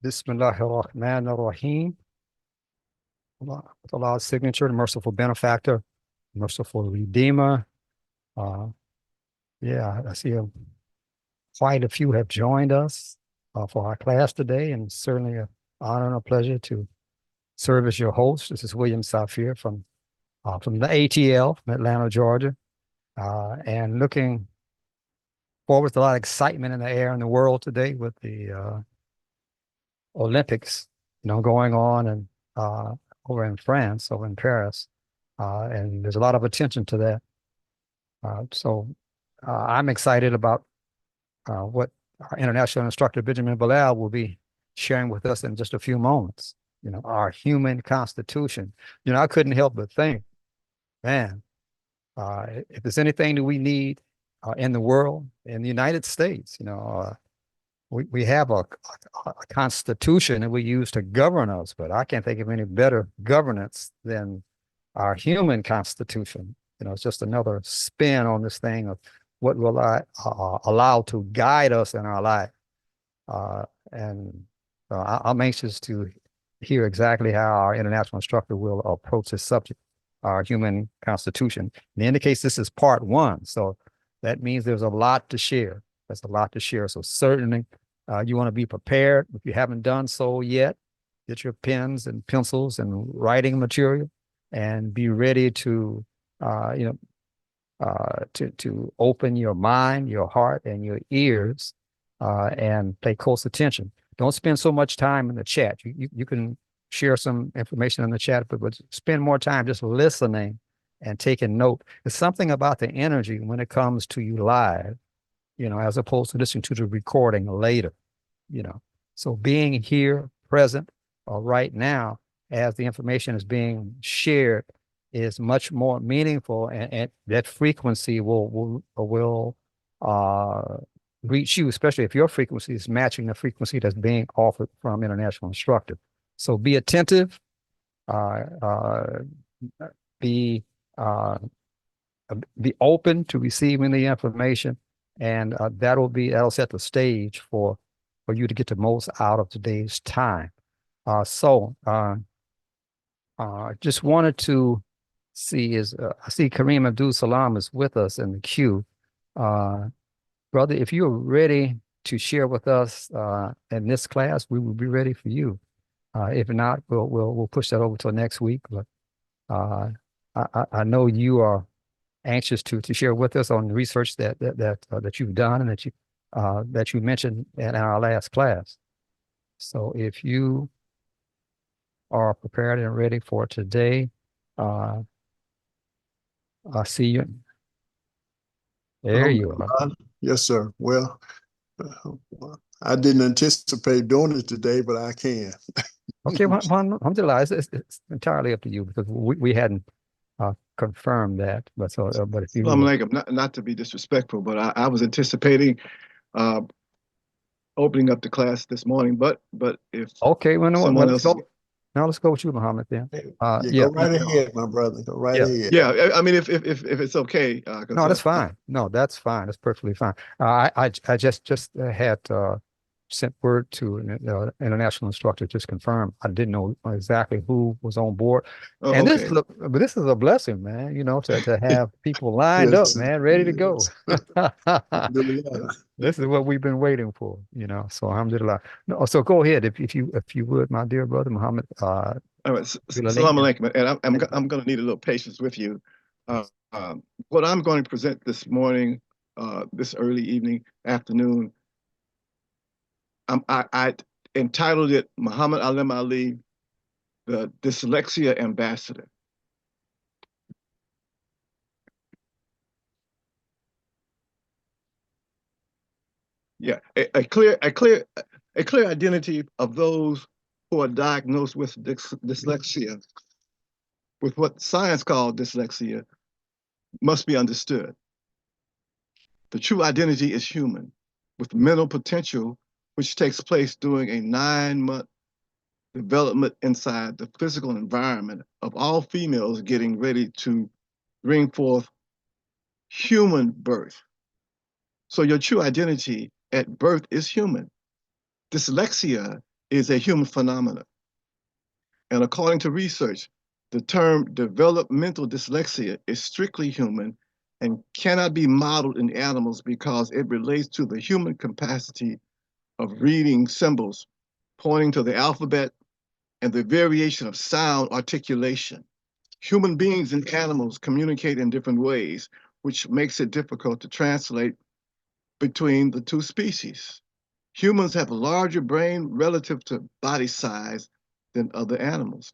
Bismillahirrahmanirrahim. With Allah's signature, the merciful benefactor, merciful redeemer. Uh, yeah, I see quite a few have joined us for our class today, and certainly an honor and a pleasure to serve as your host. This is William Safir from the ATL from Atlanta, Georgia, and looking forward to a lot of excitement in the air in the world today with the Olympics, going on and over in France, over in Paris, and there's a lot of attention to that. So I'm excited about what our international instructor Benjamin Bilal will be sharing with us in just a few moments. Our human constitution. I couldn't help but think, man, if there's anything that we need in the world, in the United States, we have a constitution that we use to govern us, but I can't think of any better governance than our human constitution. It's just another spin on this thing of what will allow to guide us in our life. And I'm anxious to hear exactly how our international instructor will approach this subject, our human constitution. And in the case, this is part one, so that means there's a lot to share. There's a lot to share. So certainly, you want to be prepared. If you haven't done so yet, get your pens and pencils and writing material, and be ready to, to open your mind, your heart, and your ears, and pay close attention. Don't spend so much time in the chat. You can share some information in the chat, but spend more time just listening and taking note. There's something about the energy when it comes to you live, as opposed to listening to the recording later, So being here, present, or right now, as the information is being shared, is much more meaningful, and that frequency will reach you, especially if your frequency is matching the frequency that's being offered from international instructor. So be attentive, be open to receiving the information, and that'll set the stage for you to get the most out of today's time. Just wanted to see I see Kareem Abdul Salam is with us in the queue. Brother, if you're ready to share with us in this class, we will be ready for you. If not, we'll push that over till next week. But I know you are anxious to share with us on the research that you've done and that you mentioned in our last class. So if you are prepared and ready for today, I see you. There you are. Yes, sir. Well, I didn't anticipate doing it today, but I can. Okay, well, alhamdulillah, it's entirely up to you, because we hadn't confirmed that. But if you Salaam Alaykum, not to be disrespectful, but I was anticipating opening up the class this morning, but if okay, well, someone else let's go with you, Muhammad, then. Go right ahead, my brother. Go right ahead. Yeah, I mean, if it's okay. No, that's fine. No, that's fine. That's perfectly fine. I just had sent word to an international instructor, just confirmed. I didn't know exactly who was on boord. And okay. This is a blessing, man, to have people lined up, man, ready to go. This is what we've been waiting for, so alhamdulillah. No, so go ahead, if you would, my dear brother Muhammad. All right, Salaam Alaykum, and I'm going to need a little patience with you. What I'm going to present this morning, this early evening, afternoon, I entitled it Muhammad Aleem Ali, the Dyslexia Ambassador. Yeah, a clear identity of those who are diagnosed with dyslexia, with what science calls dyslexia, must be understood. The true identity is human, with mental potential, which takes place during a 9-month development inside the physical environment of all females getting ready to bring forth human birth. So your true identity at birth is human. Dyslexia is a human phenomenon. And according to research, the term developmental dyslexia is strictly human and cannot be modeled in animals because it relates to the human capacity of reading symbols pointing to the alphabet and the variation of sound articulation. Human beings and animals communicate in different ways, which makes it difficult to translate between the two species. Humans have a larger brain relative to body size than other animals,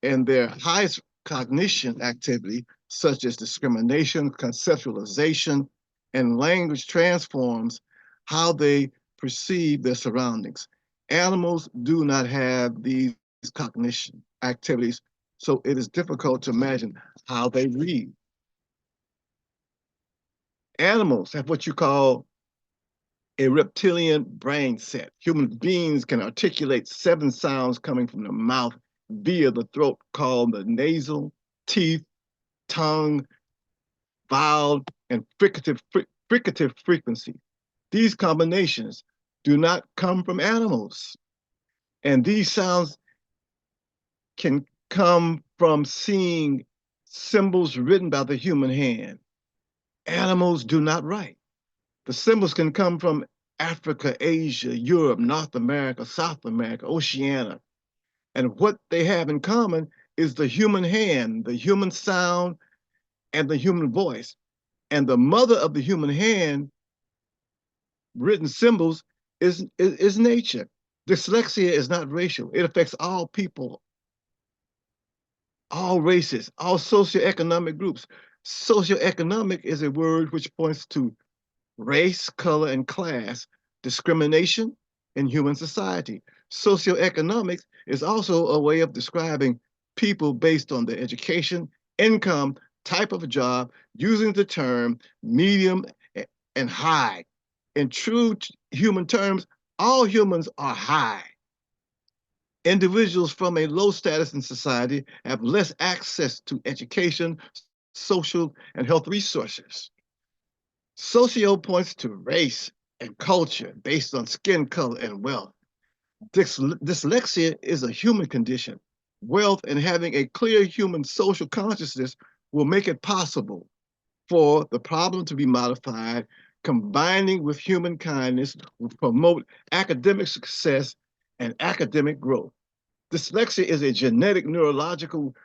and their highest cognition activity, such as discrimination, conceptualization, and language transforms how they perceive their surroundings. Animals do not have these cognition activities, so it is difficult to imagine how they read. Animals have what you call a reptilian brain set. Human beings can articulate 7 sounds coming from the mouth via the throat, called the nasal, teeth, tongue, vowel, and fricative frequency. These combinations do not come from animals. And these sounds can come from seeing symbols written by the human hand. Animals do not write. The symbols can come from Africa, Asia, Europe, North America, South America, Oceania. And what they have in common is the human hand, the human sound, and the human voice. And the mother of the human hand, written symbols, is nature. Dyslexia is not racial. It affects all people, all races, all socioeconomic groups. Socioeconomic is a word which points to race, color, and class, discrimination in human society. Socioeconomics is also a way of describing people based on their education, income, type of job, using the term medium and high. In true human terms, all humans are high. Individuals from a low status in society have less access to education, social, and health resources. Socio points to race and culture based on skin color and wealth. Dyslexia is a human condition. Wealth and having a clear human social consciousness will make it possible for the problem to be modified. Combining with human kindness will promote academic success and academic growth. Dyslexia is a genetic neurological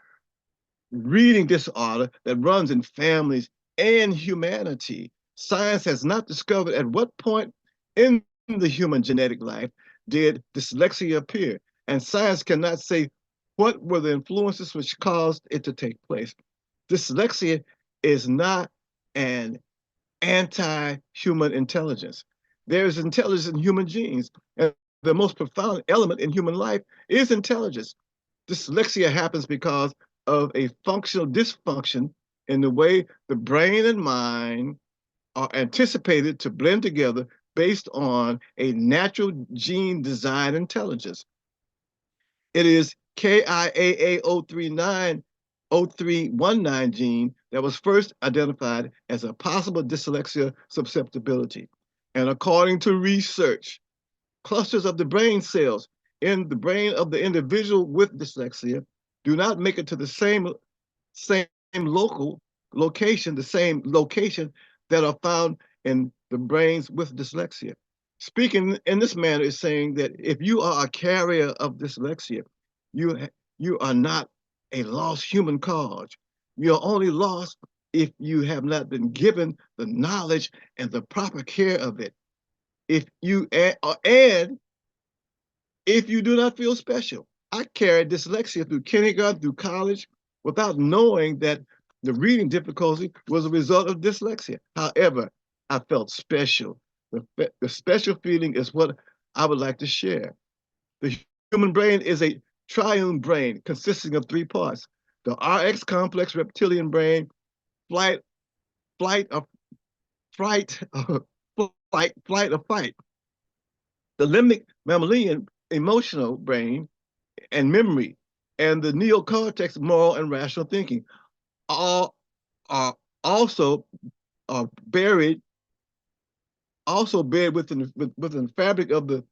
reading disorder that runs in families and humanity. Science has not discovered at what point in the human genetic life did dyslexia appear, and science cannot say what were the influences which caused it to take place. Dyslexia is not an anti-human intelligence. There is intelligence in human genes, and the most profound element in human life is intelligence. Dyslexia happens because of a functional dysfunction in the way the brain and mind are anticipated to blend together based on a natural gene design intelligence. It is KIAA 0319 gene that was first identified as a possible dyslexia susceptibility. And according to research, clusters of the brain cells in the brain of the individual with dyslexia do not make it to the same location that are found in the brains with dyslexia. Speaking in this manner is saying that if you are a carrier of dyslexia, you are not a lost human cause. You're only lost if you have not been given the knowledge and the proper care of it. If you and if you do not feel special. I carried dyslexia through kindergarten, through college, without knowing that the reading difficulty was a result of dyslexia. However, I felt special. The special feeling is what I would like to share. The human brain is a triune brain consisting of 3 parts: the RX complex reptilian brain, flight or fight, the limbic mammalian emotional brain and memory, and the neocortex moral and rational thinking. All are also buried within the fabric of the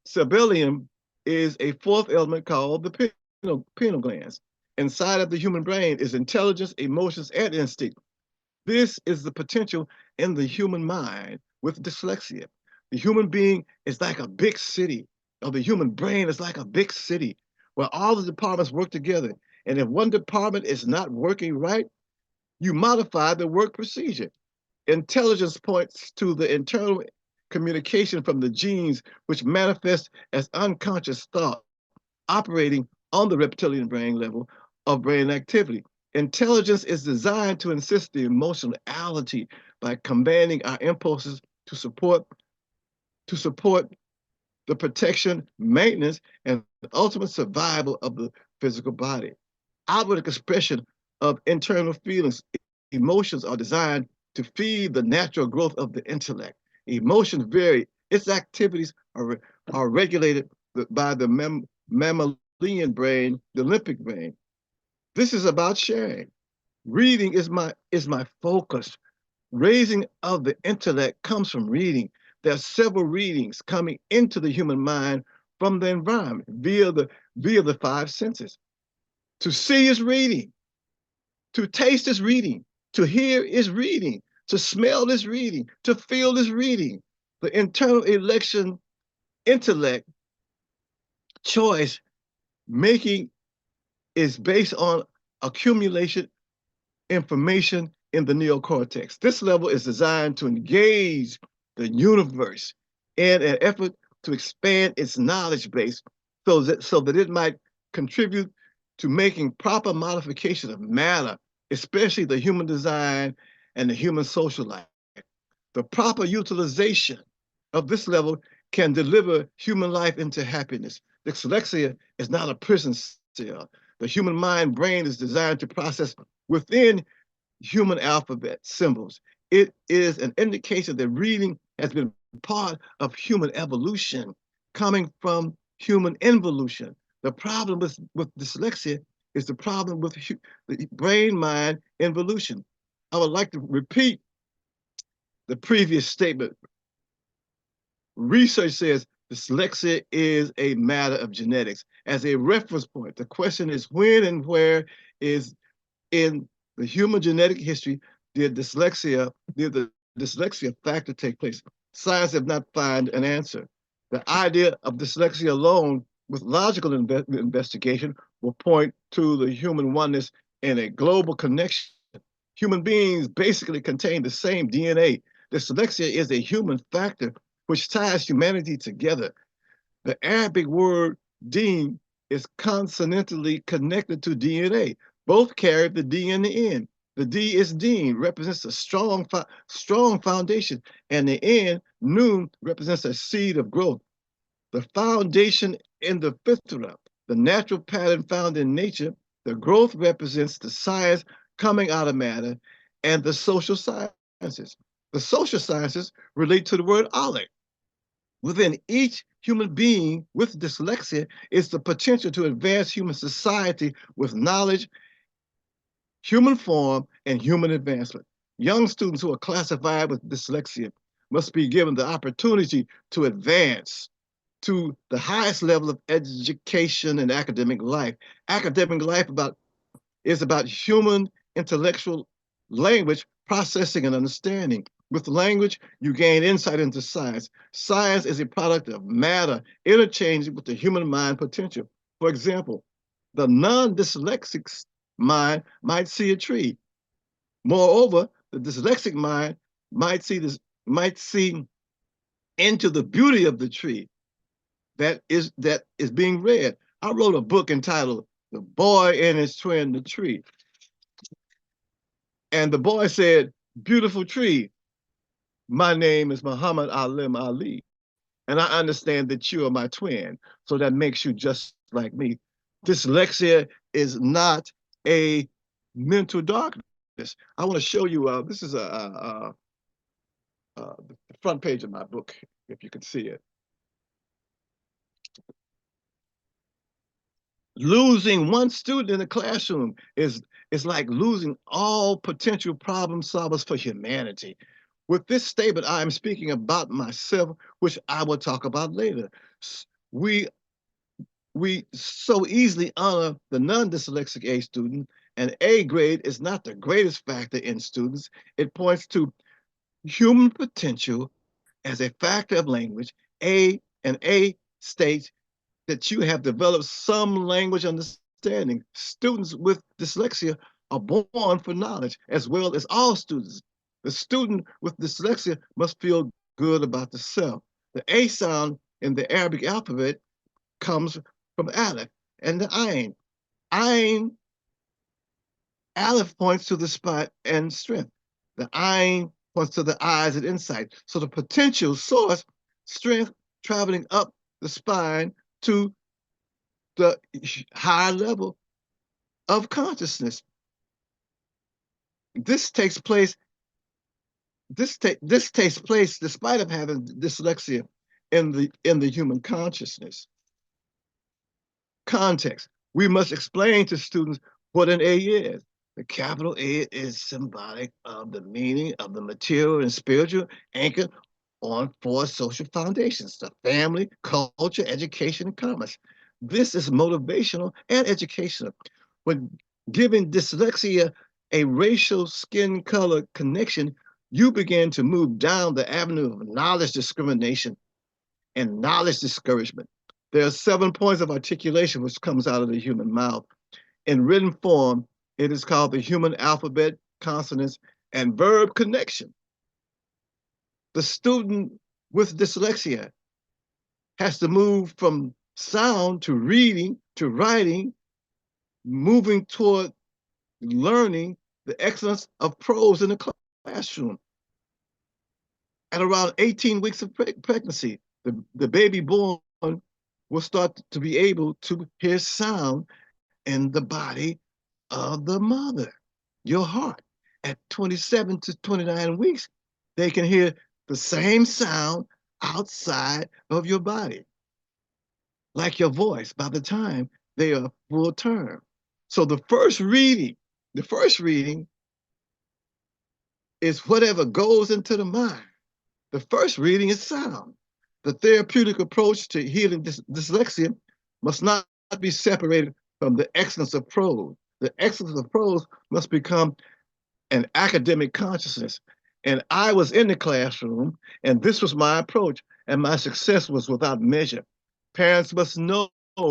cerebellum is a fourth element called the pineal glands. Inside of the human brain is intelligence, emotions, and instinct. This is the potential in the human mind with dyslexia. The human being is like a big city, or the human brain is like a big city where all the departments work together. And if one department is not working right, you modify the work procedure. Intelligence points to the internal communication from the genes, which manifest as unconscious thought operating on the reptilian brain level of brain activity. Intelligence is designed to assist the emotionality by commanding our impulses to support the protection, maintenance, and ultimate survival of the physical body. Outward expression of internal feelings, emotions are designed to feed the natural growth of the intellect. Emotions vary. Its activities are regulated by the mammalian brain, the limbic brain. This is about sharing. Reading is my focus. Raising of the intellect comes from reading. There are several readings coming into the human mind from the environment via the five senses. To see is reading. To taste is reading. To hear is reading. To smell is reading. To feel is reading. The internal intellect choice making is based on accumulation information in the neocortex. This level is designed to engage the universe in an effort to expand its knowledge base so that it might contribute to making proper modification of matter, especially the human design and the human social life. The proper utilization of this level can deliver human life into happiness. Dyslexia is not a prison cell. The human mind brain is designed to process within human alphabet symbols. It is an indication that reading has been part of human evolution, coming from human involution. The problem with dyslexia is the problem with the brain-mind involution. I would like to repeat the previous statement. Research says dyslexia is a matter of genetics. As a reference point, the question is when and where is in the human genetic history did the dyslexia factor take place? Science have not found an answer. The idea of dyslexia alone with logical investigation will point to the human oneness and a global connection. Human beings basically contain the same DNA. Dyslexia is a human factor which ties humanity together. The Arabic word deen is consonantally connected to DNA. Both carry the D in the end. The D is deen, represents a strong foundation, and the N, noon, represents a seed of growth. The foundation in the fitra, the natural pattern found in nature, the growth represents the science coming out of matter, and the social sciences. The social sciences relate to the word Aleph. Within each human being with dyslexia is the potential to advance human society with knowledge, human form, and human advancement. Young students who are classified with dyslexia must be given the opportunity to advance to the highest level of education and academic life. Academic life is about human intellectual language processing and understanding. With language, you gain insight into science. Science is a product of matter interchanging with the human mind potential. For example, the non-dyslexic mind might see a tree. Moreover, the dyslexic mind might see into the beauty of the tree that is being read. I wrote a book entitled "The Boy and His Twin, the Tree." And the boy said, "Beautiful tree, my name is Muhammad Aleem Ali, and I understand that you are my twin, so that makes you just like me." Dyslexia is not a mental darkness. I want to show you, this is the front page of my book, if you can see it. Losing one student in the classroom is like losing all potential problem solvers for humanity. With this statement, I am speaking about myself, which I will talk about later. We we so easily honor the non-dyslexic A student, and A grade is not the greatest factor in students. It points to human potential as a factor of language. A states that you have developed some language understanding. Students with dyslexia are born for knowledge, as well as all students. The student with dyslexia must feel good about the self. The A sound in the Arabic alphabet comes from Aleph and the Ain. Ain, Aleph points to the spot and strength. The Ain points to the eyes and insight. So the potential source, strength, traveling up the spine to the higher level of consciousness. This takes place. This takes place despite of having dyslexia in the human consciousness. Context. We must explain to students what an A is. The capital A is symbolic of the meaning of the material and spiritual anchor on four social foundations: the family, culture, education, and commerce. This is motivational and educational. When giving dyslexia a racial skin color connection, you begin to move down the avenue of knowledge discrimination and knowledge discouragement. There are 7 points of articulation which comes out of the human mouth. In written form, it is called the human alphabet, consonants, and verb connection. The student with dyslexia has to move from sound to reading to writing, moving toward learning the excellence of prose in the classroom. At around 18 weeks of pregnancy, the baby born will start to be able to hear sound in the body of the mother, your heart. At 27 to 29 weeks, they can hear the same sound outside of your body, like your voice, by the time they are full term. So the first reading is whatever goes into the mind. The first reading is sound. The therapeutic approach to healing dyslexia must not be separated from the excellence of prose. The excellence of prose must become an academic consciousness. And I was in the classroom, and this was my approach, and my success was without measure. Parents must know,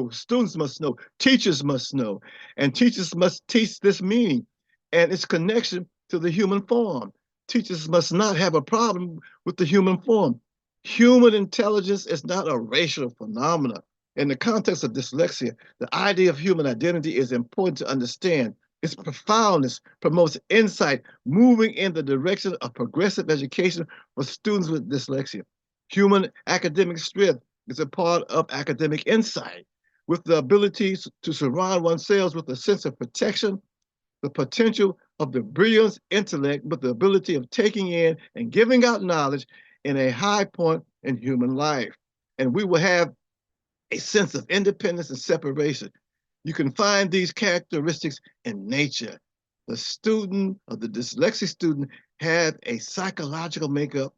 students must know, teachers must know, and teachers must teach this meaning and its connection to the human form. Teachers must not have a problem with the human form. Human intelligence is not a racial phenomenon. In the context of dyslexia, the idea of human identity is important to understand. Its profoundness promotes insight, moving in the direction of progressive education for students with dyslexia. Human academic strength is a part of academic insight, with the ability to surround oneself with a sense of protection, the potential of the brilliant intellect, with the ability of taking in and giving out knowledge in a high point in human life. And we will have a sense of independence and separation. You can find these characteristics in nature. The student or the dyslexic student have a psychological makeup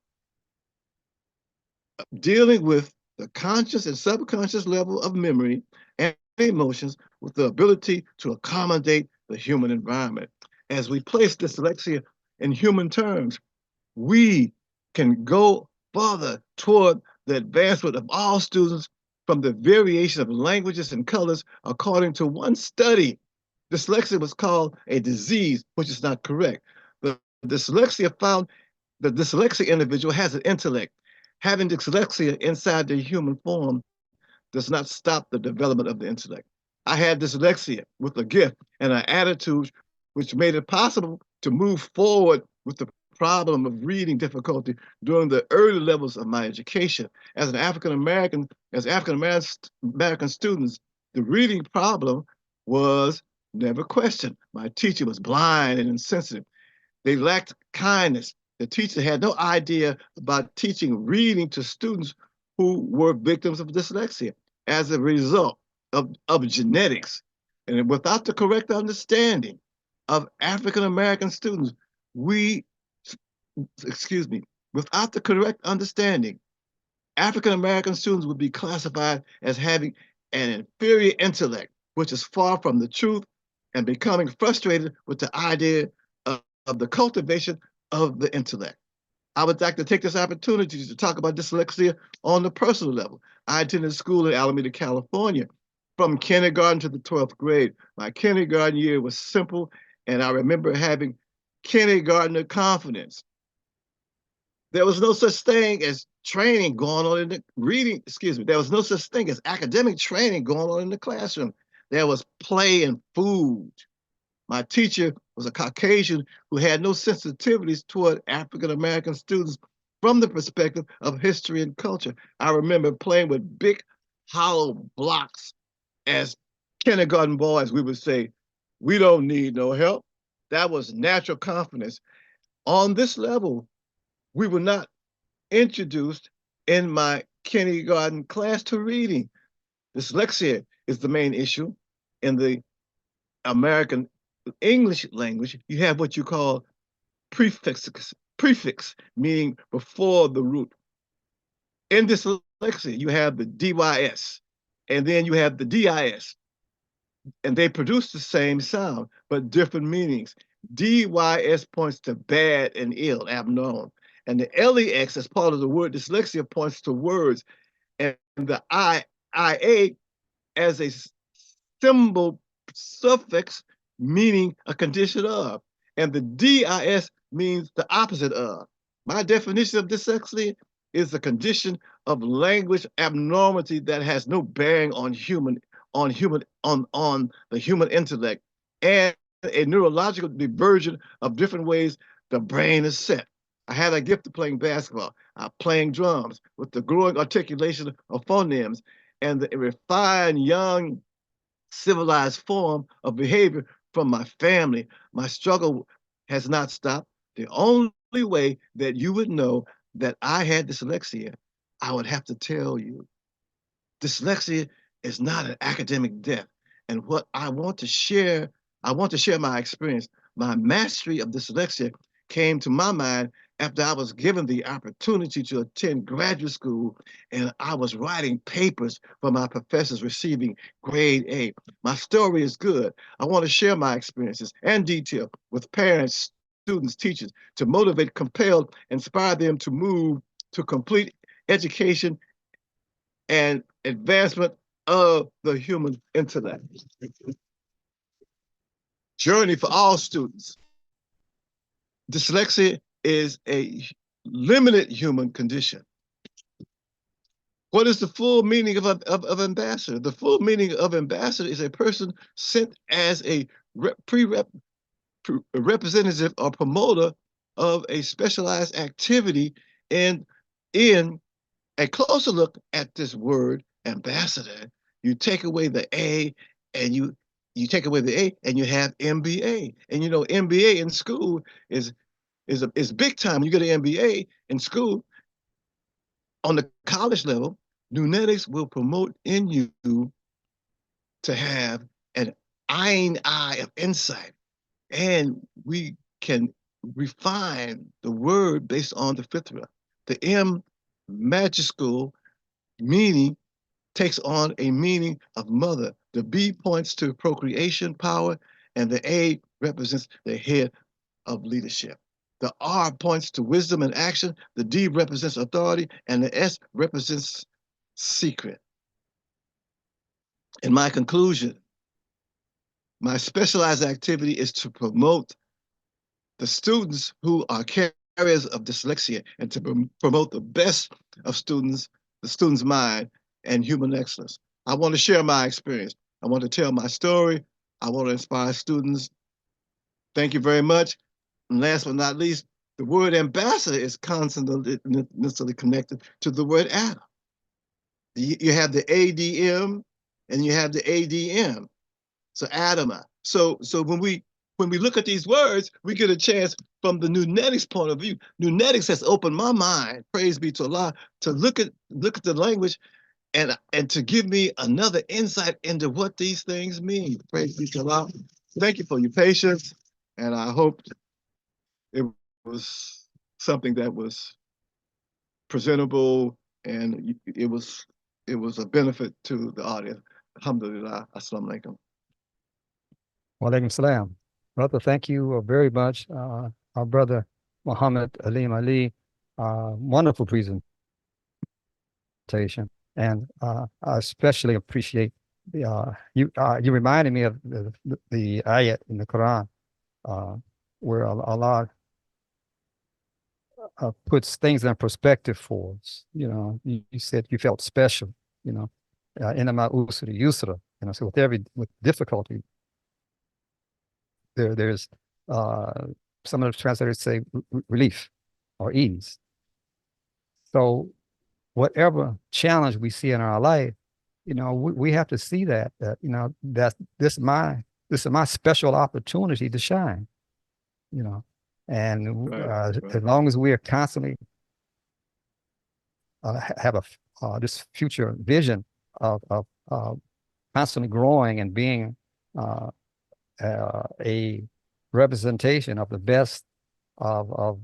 dealing with the conscious and subconscious level of memory and emotions, with the ability to accommodate the human environment. As we place dyslexia in human terms, we can go further toward the advancement of all students from the variation of languages and colors. According to one study, dyslexia was called a disease, which is not correct. The dyslexia found the dyslexic individual has an intellect. Having dyslexia inside the human form does not stop the development of the intellect. I had dyslexia with a gift and an attitude which made it possible to move forward with the problem of reading difficulty during the early levels of my education. As African American students, the reading problem was never questioned. My teacher was blind and insensitive. They lacked kindness. The teacher had no idea about teaching reading to students who were victims of dyslexia as a result of genetics. And without the correct understanding of African American students, without the correct understanding African American students would be classified as having an inferior intellect, which is far from the truth, and becoming frustrated with the idea of the cultivation of the intellect. I would like to take this opportunity to talk about dyslexia on the personal level. I attended school in Alameda, California, from kindergarten to the 12th grade. My kindergarten year was simple, and I remember having kindergartner confidence. There was no such thing as training going on in the reading, excuse me, there was no such thing as academic training going on in the classroom. There was play and food. My teacher was a Caucasian who had no sensitivities toward African-American students from the perspective of history and culture. I remember playing with big hollow blocks as kindergarten boys. We would say, "We don't need no help." That was natural confidence. On this level, we were not introduced in my kindergarten class to reading. Dyslexia is the main issue in the American English language. You have what you call prefix, meaning before the root. In dyslexia, you have the DYS, and then you have the DIS, and they produce the same sound, but different meanings. DYS points to bad and ill, abnormal. And the LEX, as part of the word dyslexia, points to words. And the IA as a symbol suffix meaning a condition of. And the DIS means the opposite of. My definition of dyslexia is the condition of language abnormality that has no bearing on the human intellect, and a neurological diversion of different ways the brain is set. I had a gift of playing basketball, playing drums, with the growing articulation of phonemes and the refined young civilized form of behavior from my family. My struggle has not stopped. The only way that you would know that I had dyslexia, I would have to tell you. Dyslexia is not an academic death. And what I want to share my experience. My mastery of dyslexia came to my mind after I was given the opportunity to attend graduate school, and I was writing papers for my professors receiving grade A. My story is good. I want to share my experiences and detail with parents, students, teachers to motivate, compel, inspire them to move to complete education and advancement of the human intellect. Journey for all students. Dyslexia is a limited human condition. What is the full meaning of ambassador? The full meaning of ambassador is a person sent as a representative or promoter of a specialized activity. In a closer look at this word ambassador, you take away the A and you take away the A and you have MBA. And you know, MBA in school is big time. You get an MBA in school. On the college level, Nunetics will promote in you to have an eye of insight, and we can refine the word based on the fifth. The M, magical meaning, takes on a meaning of mother. The B points to procreation power, and the A represents the head of leadership. The R points to wisdom and action. The D represents authority, and the S represents secret. In my conclusion, my specialized activity is to promote the students who are carriers of dyslexia and to promote the best of students, the student's mind and human excellence. I want to share my experience. I want to tell my story. I want to inspire students. Thank you very much. And last but not least, the word ambassador is constantly connected to the word Adam. You have the ADM and you have the ADM. So Adama. So when we look at these words, we get a chance from the Nunetics point of view. Nunetics has opened my mind, praise be to Allah, to look at the language and to give me another insight into what these things mean. Praise be to Allah. Thank you for your patience, and I hope it was something that was presentable and it was a benefit to the audience. Alhamdulillah. Assalamu alaikum. Wa alaikum salam. Brother, thank you very much. Our brother Muhammad Aleem Ali, wonderful presentation. And I especially appreciate you reminded me of the ayat in the Quran where Allah puts things in perspective for us. You know, you said you felt special, you know, inama usri yusra, you know, so with difficulty, there's some of the translators say relief or ease. So whatever challenge we see in our life, you know, we have to see that you know, that this is my special opportunity to shine, you know, and as long as we are constantly have this future vision of constantly growing and being a representation of the best of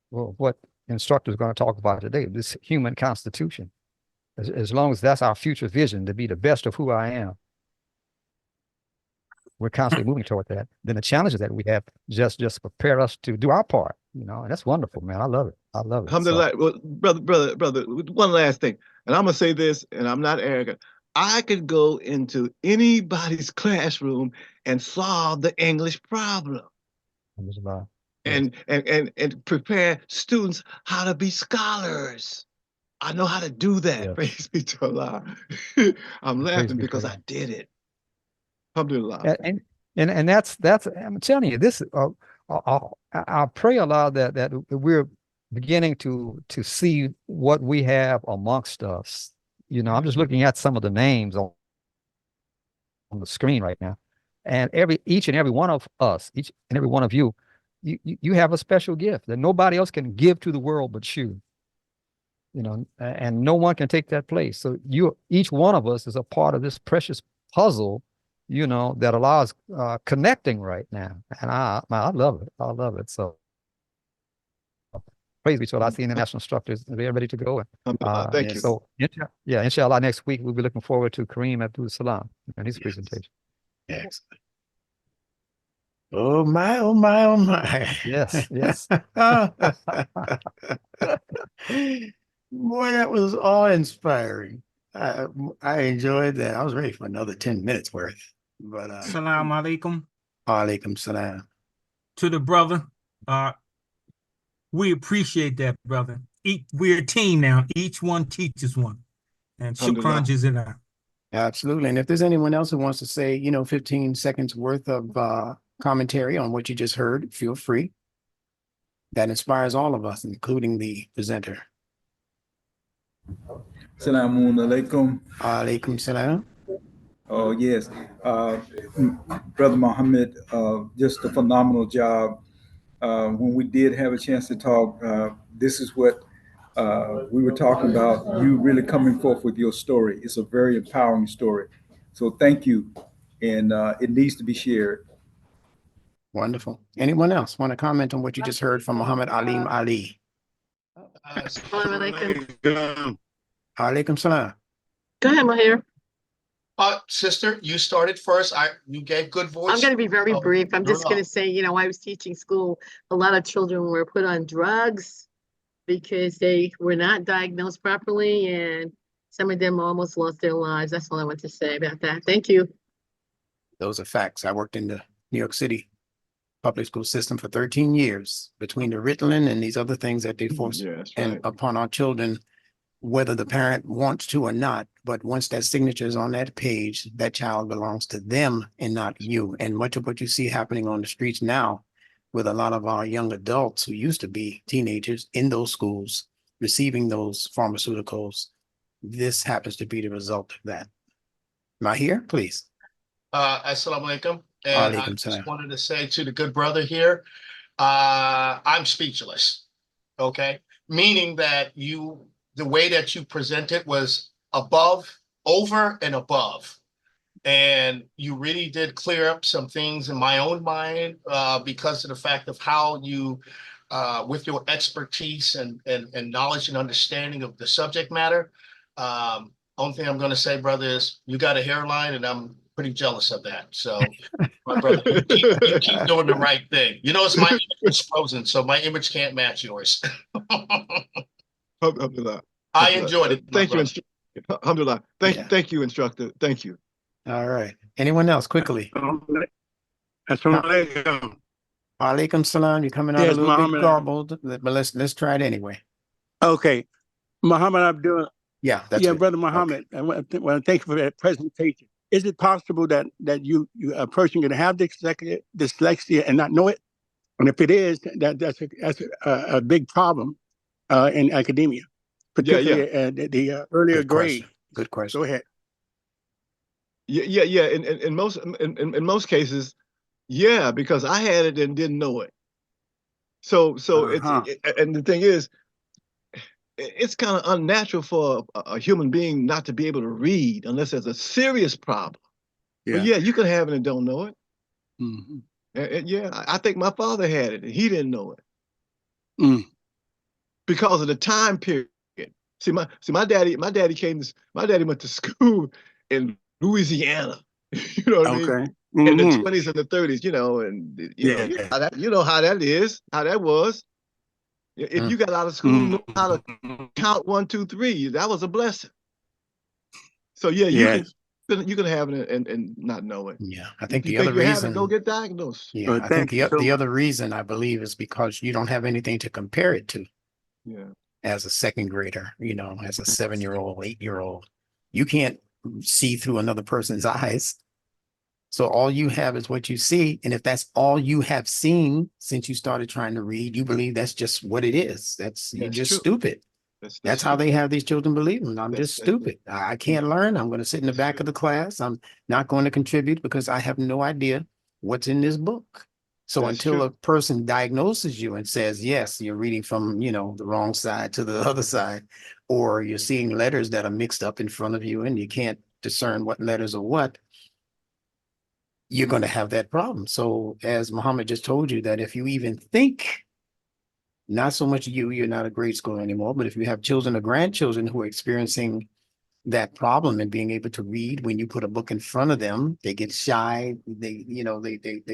what Instructor is going to talk about today, this human constitution. As long as that's our future vision, to be the best of who I am, we're constantly moving toward that. Then the challenges that we have just prepare us to do our part, you know, and that's wonderful, man. I love it. I love it. Alhamdulillah. Well, brother, one last thing, and I'm gonna say this, and I'm not arrogant. I could go into anybody's classroom and solve the English problem. And prepare students how to be scholars. I know how to do that. Yes. Praise be to Allah. I'm laughing because I did it. Alhamdulillah. And that's I'm telling you, this I pray Allah that we're beginning to see what we have amongst us. You know, I'm just looking at some of the names on the screen right now, and each and every one of us, each and every one of you, you have a special gift that nobody else can give to the world but you. You know, and no one can take that place. So each one of us is a part of this precious puzzle, you know, that allows connecting right now. And I love it. I love it. So praise be to Allah. I see international instructors. They're ready to go. Thank you. So inshallah, next week we'll be looking forward to Kareem Abdul Salam and his presentation. Excellent. Oh my, oh my, oh my. Yes, yes. Boy, that was awe-inspiring. I enjoyed that. I was ready for another 10 minutes worth. But Salaam Alaykum. Alaikum salam. To the brother, we appreciate that, brother. We're a team now. Each one teaches one. And shukran jazilan. Absolutely. And if there's anyone else who wants to say, you know, 15 seconds worth of commentary on what you just heard, feel free. That inspires all of us, including the presenter. Salaam Alaykum. Alaikum salam. Oh, yes. Brother Muhammad, just a phenomenal job. When we did have a chance to talk, this is what we were talking about, you really coming forth with your story. It's a very empowering story. So thank you. And it needs to be shared. Wonderful. Anyone else want to comment on what you just heard from Muhammad Aleem Ali? Assalamu alaikum. Alaikum salam. Go ahead, Mahir. Sister, you started first. You gave good voice. I'm going to be very brief. I'm just going to say, you know, I was teaching school. A lot of children were put on drugs because they were not diagnosed properly, and some of them almost lost their lives. That's all I want to say about that. Thank you. Those are facts. I worked in the New York City public school system for 13 years between the Ritalin and these other things that they force upon our children, whether the parent wants to or not. But once that signature is on that page, that child belongs to them and not you. And much of what you see happening on the streets now with a lot of our young adults who used to be teenagers in those schools receiving those pharmaceuticals, this happens to be the result of that. Mahir, please. Assalamu alaikum. And I just wanted to say to the good brother here, I'm speechless. Okay. Meaning that the way that you presented was over and above. And you really did clear up some things in my own mind because of the fact of how you with your expertise and knowledge and understanding of the subject matter. Only thing I'm going to say, brother, is you got a hairline, and I'm pretty jealous of that. So, my brother, you keep doing the right thing. You know, it's my image is frozen, so my image can't match yours. Alhamdulillah. I enjoyed it. Thank you, Alhamdulillah. Thank you, instructor. Thank you. All right. Anyone else quickly? Assalamu Alaikum salam. You're coming out Yes, a little Muhammad. bit garbled, but let's try it anyway. Okay. Muhammad Abdul. Yeah, that's Yeah, good. Brother Muhammad. Okay. I want to thank you for that presentation. Is it possible that you a person can have dyslexia and not know it? And if it is, that's a big problem in academia, particularly the earlier grade. Good question. Go ahead. Yeah. In most cases, yeah, because I had it and didn't know it. So and the thing is, it's kind of unnatural for a human being not to be able to read unless there's a serious problem. Yeah. But yeah, you can have it and don't know it. Mm-hmm. And yeah, I think my father had it and he didn't know it. Because of the time period. My daddy went to school in Louisiana. You know what I mean? Mm-hmm. In the 20s and the 30s, and you know how that is, how that was. If you got out of school, you know how to count 1, 2, 3, that was a blessing. So yeah, you can have it and not know it. Yeah, I think if the other reason, go get diagnosed. Yeah, I think the other reason I believe is because you don't have anything to compare it to. Yeah. As a second grader, as a 7-year-old, 8-year-old, you can't see through another person's eyes. So all you have is what you see. And if that's all you have seen since you started trying to read, you believe that's just what it is. You're just stupid. That's how they have these children believing. I'm just stupid. I can't learn. I'm going to sit in the back of the class. I'm not going to contribute because I have no idea what's in this book. So until a person diagnoses you and says, yes, you're reading from, the wrong side to the other side, or you're seeing letters that are mixed up in front of you and you can't discern what letters are what, you're going to have that problem. So as Muhammad just told you, that if you even think, not so much you're not a grade schooler anymore, but if you have children or grandchildren who are experiencing that problem and being able to read, when you put a book in front of them, they get shy. They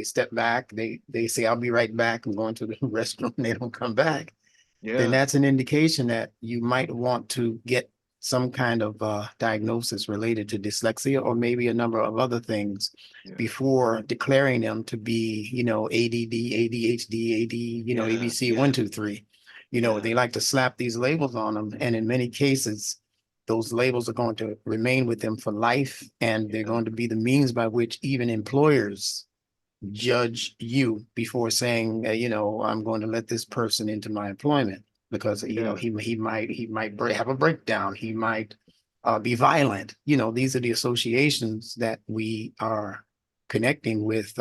step back. They say, I'll be right back. I'm going to the restroom. And they don't come back. Yeah. Then that's an indication that you might want to get some kind of diagnosis related to dyslexia, or maybe a number of other things before declaring them to be, ADD, ADHD, AD, ABC 1, 2, 3. They like to slap these labels on them. And in many cases, those labels are going to remain with them for life. And they're going to be the means by which even employers judge you before saying, I'm going to let this person into my employment. Because he might have a breakdown. He might be violent. These are the associations that we are connecting with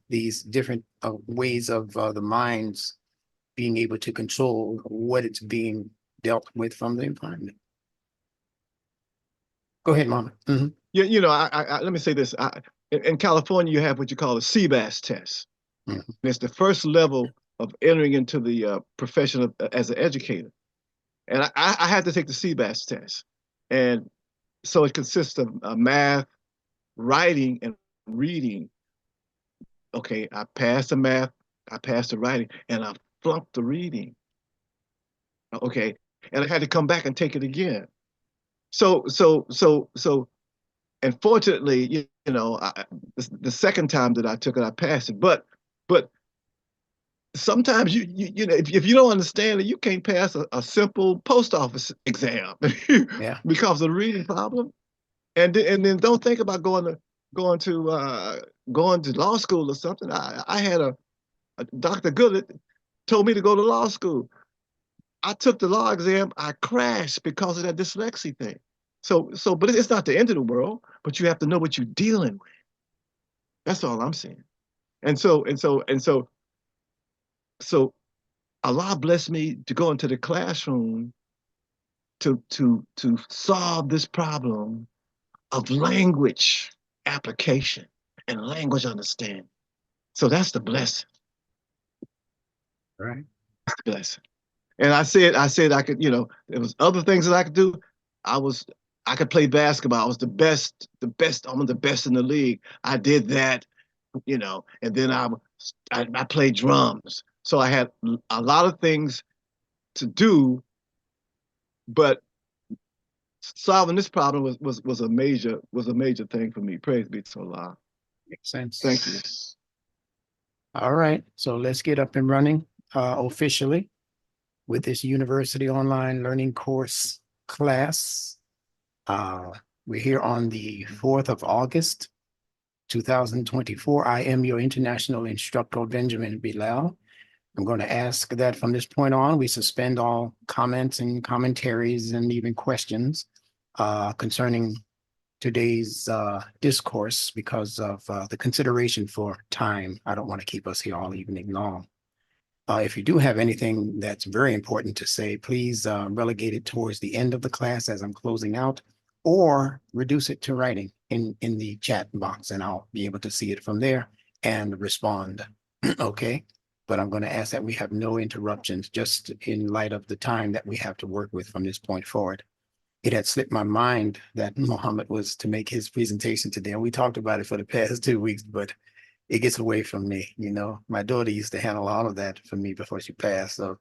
these different ways of the minds being able to control what it's being dealt with from the environment. Go ahead, Mama. Mm-hmm. Yeah, let me say this. In California, you have what you call a CBAS test. Mm-hmm. And it's the first level of entering into the profession as an educator. And I had to take the CBAS test. And so it consists of math, writing, and reading. Okay, I passed the math, I passed the writing, and I flunked the reading. Okay, and I had to come back and take it again. So, and fortunately, the second time that I took it, I passed it. But sometimes if you don't understand it, you can't pass a simple post office exam because of the reading problem. And then don't think about going to law school or something. I had a Dr. Goodlett told me to go to law school. I took the law exam. I crashed because of that dyslexia thing. But it's not the end of the world. But you have to know what you're dealing with. That's all I'm saying. And so Allah blessed me to go into the classroom to solve this problem of language application and language understanding. So that's the blessing. Right. Bless. And I said I could, there was other things that I could do. I could play basketball. I was the best. I'm the best in the league. I did that, and then I played drums. So I had a lot of things to do, but solving this problem was a major thing for me. Praise be to Allah. Makes sense. Thank you. All right, so let's get up and running officially with this university online learning course class. We're here on the 4th of August, 2024. I am your international instructor, Benjamin Bilal. I'm going to ask that from this point on, we suspend all comments and commentaries and even questions concerning today's discourse because of the consideration for time. I don't want to keep us here all evening long. If you do have anything that's very important to say, please relegate it towards the end of the class as I'm closing out, or reduce it to writing in the chat box, and I'll be able to see it from there and respond. Okay, but I'm going to ask that we have no interruptions, just in light of the time that we have to work with from this point forward. It had slipped my mind that Muhammad was to make his presentation today, and we talked about it for the past 2 weeks, but it gets away from me. My daughter used to handle all of that for me before she passed, so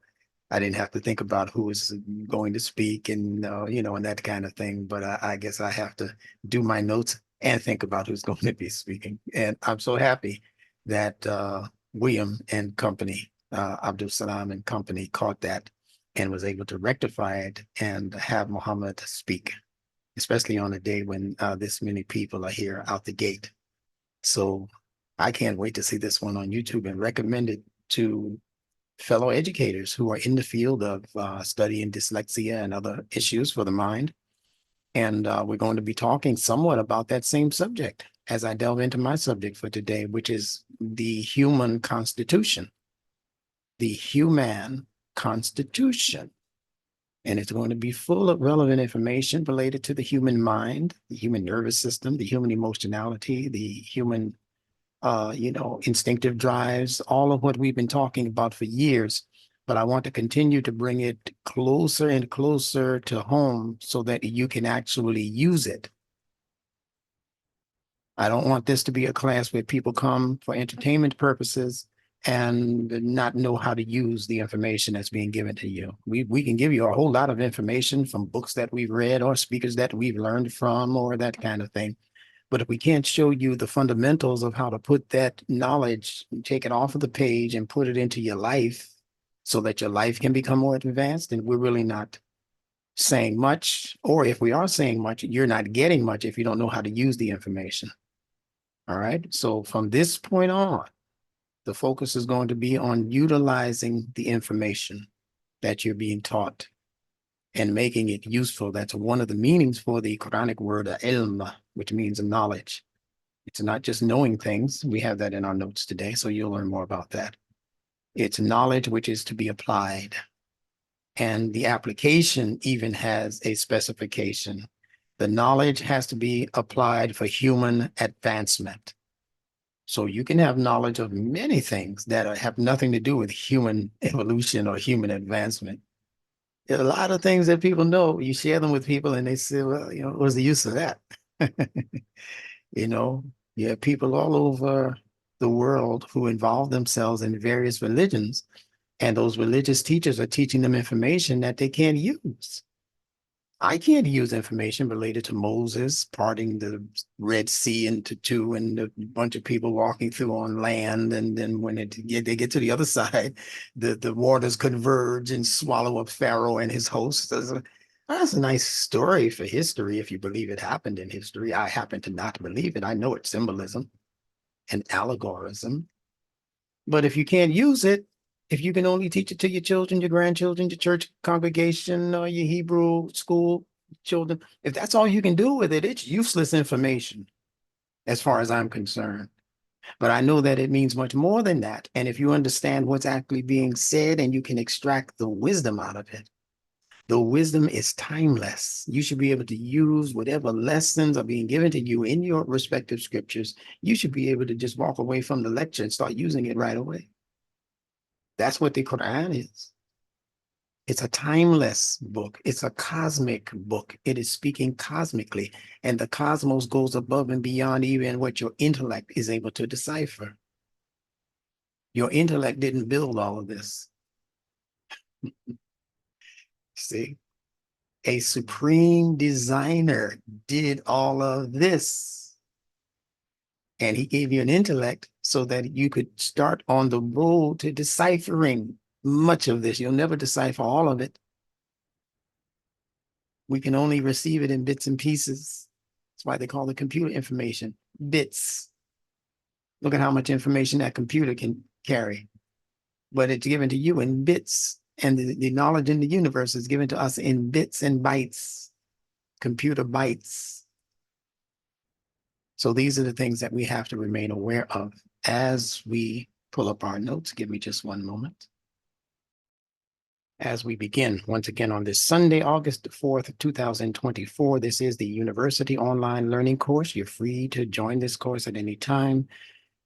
I didn't have to think about who was going to speak and and that kind of thing. But I guess I have to do my notes and think about who's going to be speaking. And I'm so happy that William and company, Abdul Salam and company, caught that and was able to rectify it and have Muhammad speak, especially on a day when this many people are here out the gate. So I can't wait to see this one on YouTube and recommend it to fellow educators who are in the field of studying dyslexia and other issues for the mind. And we're going to be talking somewhat about that same subject as I delve into my subject for today, which is the human constitution, the human constitution. And it's going to be full of relevant information related to the human mind, the human nervous system, the human emotionality, the human instinctive drives, all of what we've been talking about for years. But I want to continue to bring it closer and closer to home so that you can actually use it. I don't want this to be a class where people come for entertainment purposes and not know how to use the information that's being given to you. We can give you a whole lot of information from books that we've read or speakers that we've learned from or that kind of thing. But if we can't show you the fundamentals of how to put that knowledge, take it off of the page and put it into your life so that your life can become more advanced, then we're really not saying much. Or if we are saying much, you're not getting much if you don't know how to use the information. All right. So from this point on, the focus is going to be on utilizing the information that you're being taught and making it useful. That's one of the meanings for the Quranic word ilm, which means knowledge. It's not just knowing things. We have that in our notes today, so you'll learn more about that. It's knowledge which is to be applied. And the application even has a specification. The knowledge has to be applied for human advancement. So you can have knowledge of many things that have nothing to do with human evolution or human advancement. There are a lot of things that people know. You share them with people and they say, well, what's the use of that? You have people all over the world who involve themselves in various religions, and those religious teachers are teaching them information that they can't use. I can't use information related to Moses parting the Red Sea into two and a bunch of people walking through on land. And then when they get to the other side, the waters converge and swallow up Pharaoh and his hosts. That's a nice story for history if you believe it happened in history. I happen to not believe it. I know it's symbolism and allegorism. But if you can't use it, if you can only teach it to your children, your grandchildren, your church congregation, or your Hebrew school children, if that's all you can do with it, it's useless information as far as I'm concerned. But I know that it means much more than that. And if you understand what's actually being said and you can extract the wisdom out of it, the wisdom is timeless. You should be able to use whatever lessons are being given to you in your respective scriptures. You should be able to just walk away from the lecture and start using it right away. That's what the Quran is. It's a timeless book. It's a cosmic book. It is speaking cosmically, and the cosmos goes above and beyond even what your intellect is able to decipher. Your intellect didn't build all of this. See, a supreme designer did all of this, and he gave you an intellect so that you could start on the road to deciphering much of this. You'll never decipher all of it. We can only receive it in bits and pieces. That's why they call the computer information bits. Look at how much information that computer can carry, but it's given to you in bits, and the knowledge in the universe is given to us in bits and bytes, computer bytes. So these are the things that we have to remain aware of as we pull up our notes. Give me just one moment. As we begin once again on this Sunday, August 4th, 2024, this is the University Online Learning course. You're free to join this course at any time.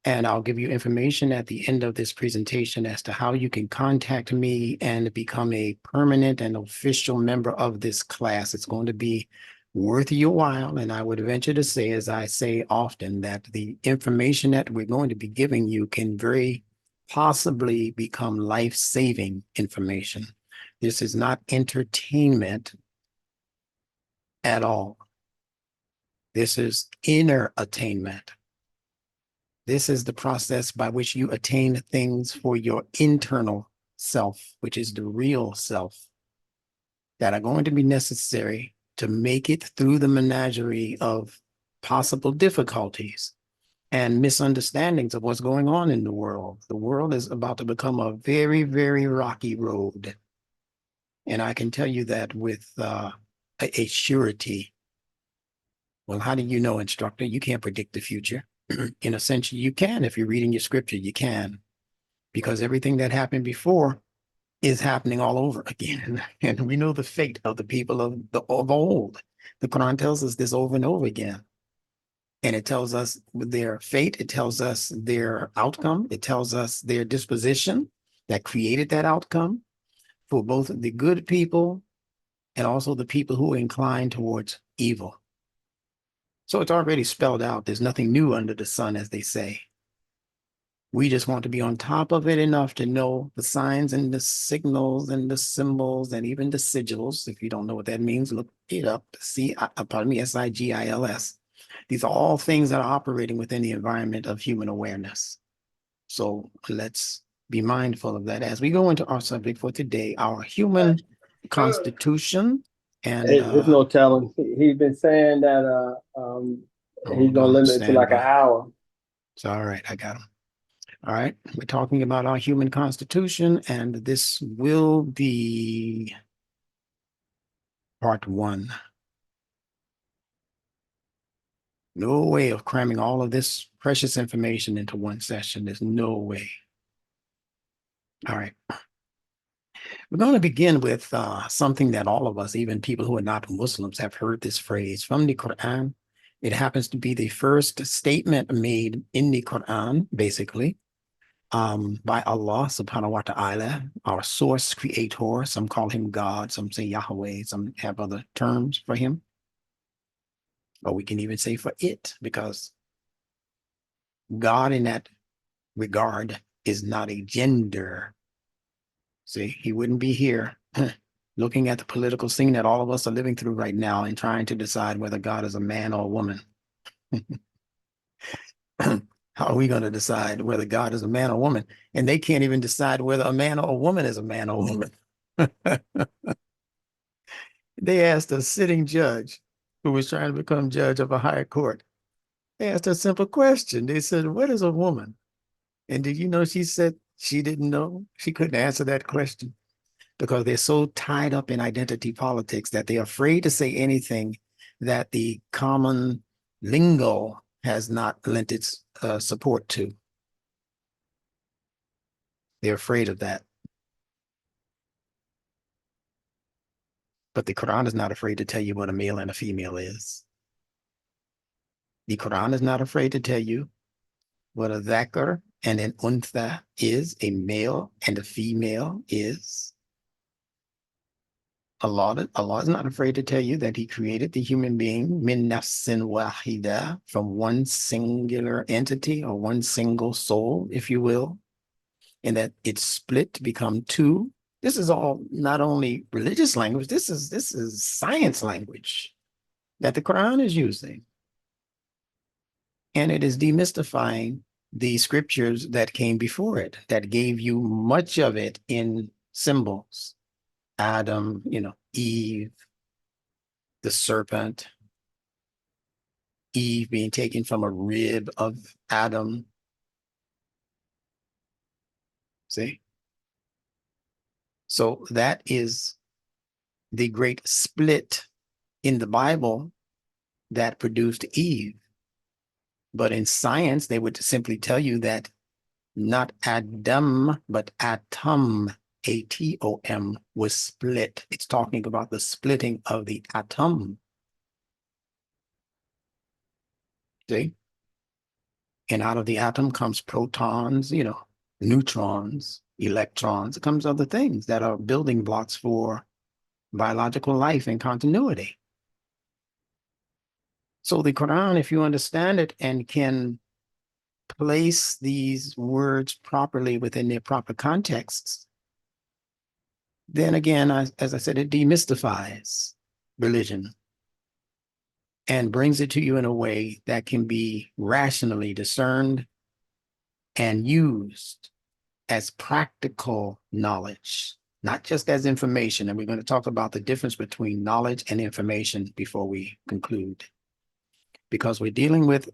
And I'll give you information at the end of this presentation as to how you can contact me and become a permanent and official member of this class. It's going to be worth your while. And I would venture to say, as I say often, that the information that we're going to be giving you can very possibly become life-saving information. This is not entertainment at all. This is inner attainment. This is the process by which you attain things for your internal self, which is the real self, that are going to be necessary to make it through the menagerie of possible difficulties and misunderstandings of what's going on in the world. The world is about to become a very, very rocky road. And I can tell you that with a surety. Well, how do you know, instructor? You can't predict the future. In a sense, you can. If you're reading your scripture, you can. Because everything that happened before is happening all over again. And we know the fate of the people of old. The Quran tells us this over and over again. And it tells us their fate. It tells us their outcome. It tells us their disposition that created that outcome for both the good people and also the people who are inclined towards evil. So it's already spelled out. There's nothing new under the sun, as they say. We just want to be on top of it enough to know the signs and the signals and the symbols and even the sigils. If you don't know what that means, look it up. SIGILS. These are all things that are operating within the environment of human awareness. So let's be mindful of that as we go into our subject for today, our human constitution. And there's no telling. He's been saying that he's gonna limit it to like an hour. It's all right. I got him. All right. We're talking about our human constitution, and this will be part 1. No way of cramming all of this precious information into one session. There's no way. All right. We're going to begin with something that all of us, even people who are not Muslims, have heard this phrase from the Quran. It happens to be the first statement made in the Quran, basically, by Allah subhanahu wa ta'ala, our source creator. Some call him God, some say Yahweh, some have other terms for him. Or we can even say for it, because God in that regard is not a gender. See, he wouldn't be here looking at the political scene that all of us are living through right now and trying to decide whether God is a man or a woman. How are we going to decide whether God is a man or a woman? And they can't even decide whether a man or a woman is a man or a woman. They asked a sitting judge who was trying to become judge of a higher court. They asked her a simple question. They said, what is a woman? And did you know she said she didn't know? She couldn't answer that question because they're so tied up in identity politics that they're afraid to say anything that the common lingo has not lent its support to. They're afraid of that. But the Quran is not afraid to tell you what a male and a female is. The Quran is not afraid to tell you what a dhakar And an untha is a male and a female is. Allah is not afraid to tell you that he created the human being min nafsin wahida, from one singular entity or one single soul, if you will, and that it's split to become two. This is all not only religious language, this is science language that the Quran is using. And it is demystifying the scriptures that came before it, that gave you much of it in symbols. Adam, Eve, the serpent, Eve being taken from a rib of Adam. See? So that is the great split in the Bible that produced Eve. But in science, they would simply tell you that not Adam, but atom, A-T-O-M, was split. It's talking about the splitting of the atom. See? And out of the atom comes protons, neutrons, electrons. It comes other things that are building blocks for biological life and continuity. So the Quran, if you understand it and can place these words properly within their proper contexts, then again, as I said, it demystifies religion and brings it to you in a way that can be rationally discerned and used as practical knowledge, not just as information. And we're going to talk about the difference between knowledge and information before we conclude. Because we're dealing with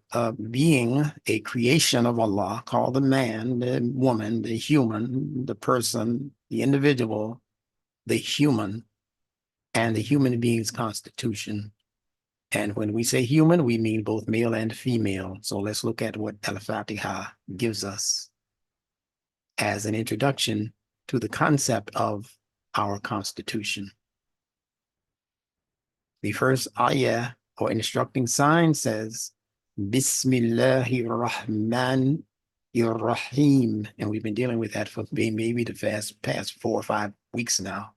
being a creation of Allah called the man, the woman, the human, the person, the individual, the human, and the human being's constitution. And when we say human, we mean both male and female. So let's look at what Al-Fatiha gives us as an introduction to the concept of our constitution. The first ayah or instructing sign says, Bismillahir Rahmanir Rahim. And we've been dealing with that for maybe the past 4 or 5 weeks now,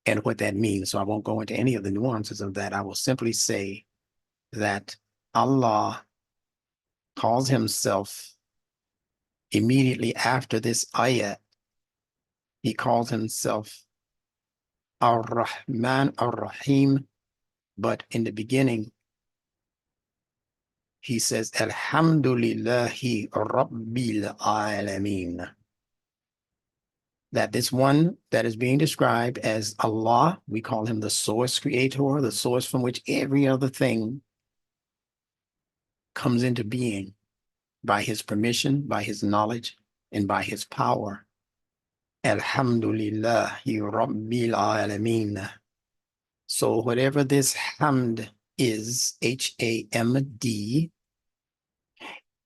and what that means. So I won't go into any of the nuances of that. I will simply say that Allah calls himself immediately after this ayat. He calls himself Ar-Rahman Ar-Rahim, but in the beginning, he says, Alhamdulillahi Rabbil Alameen. That this one that is being described as Allah, we call him the source creator, the source from which every other thing comes into being by his permission, by his knowledge, and by his power. Alhamdulillahi Rabbil Alameen. So whatever this hamd is, H-A-M-D,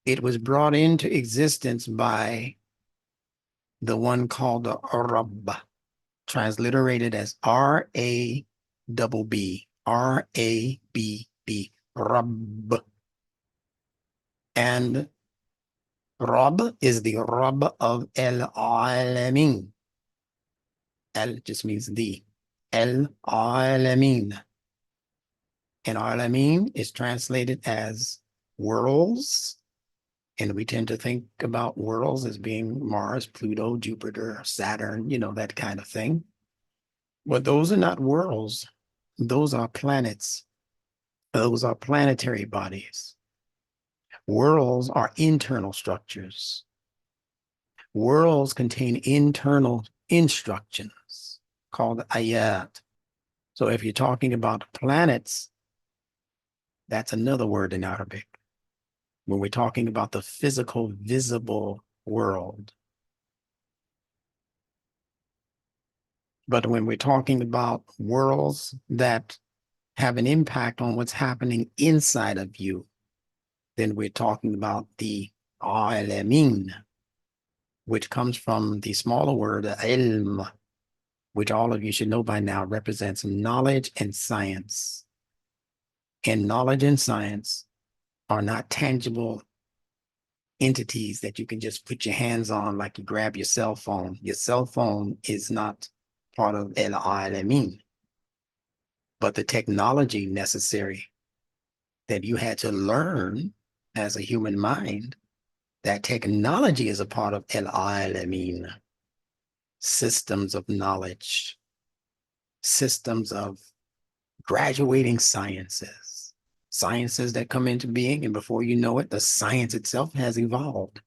it was brought into existence by the one called the Rabb, transliterated as R-A-B-B, R-A-B-B, Rabb. And Rabb is the Rabb of El-Alamin. El just means the. El-Alamin. And Alamin is translated as worlds. And we tend to think about worlds as being Mars, Pluto, Jupiter, Saturn, that kind of thing. But those are not worlds. Those are planets. Those are planetary bodies. Worlds are internal structures. Worlds contain internal instructions called ayat. So if you're talking about planets, that's another word in Arabic. When we're talking about the physical, visible world. But when we're talking about worlds that have an impact on what's happening inside of you, then we're talking about the Aleem, which comes from the smaller word ilm, which all of you should know by now represents knowledge and science. And knowledge and science are not tangible entities that you can just put your hands on like you grab your cell phone. Your cell phone is not part of Aleem, but the technology necessary that you had to learn as a human mind, that technology is a part of Aleem, systems of knowledge, systems of graduating sciences, sciences that come into being, and before you know it, the science itself has evolved.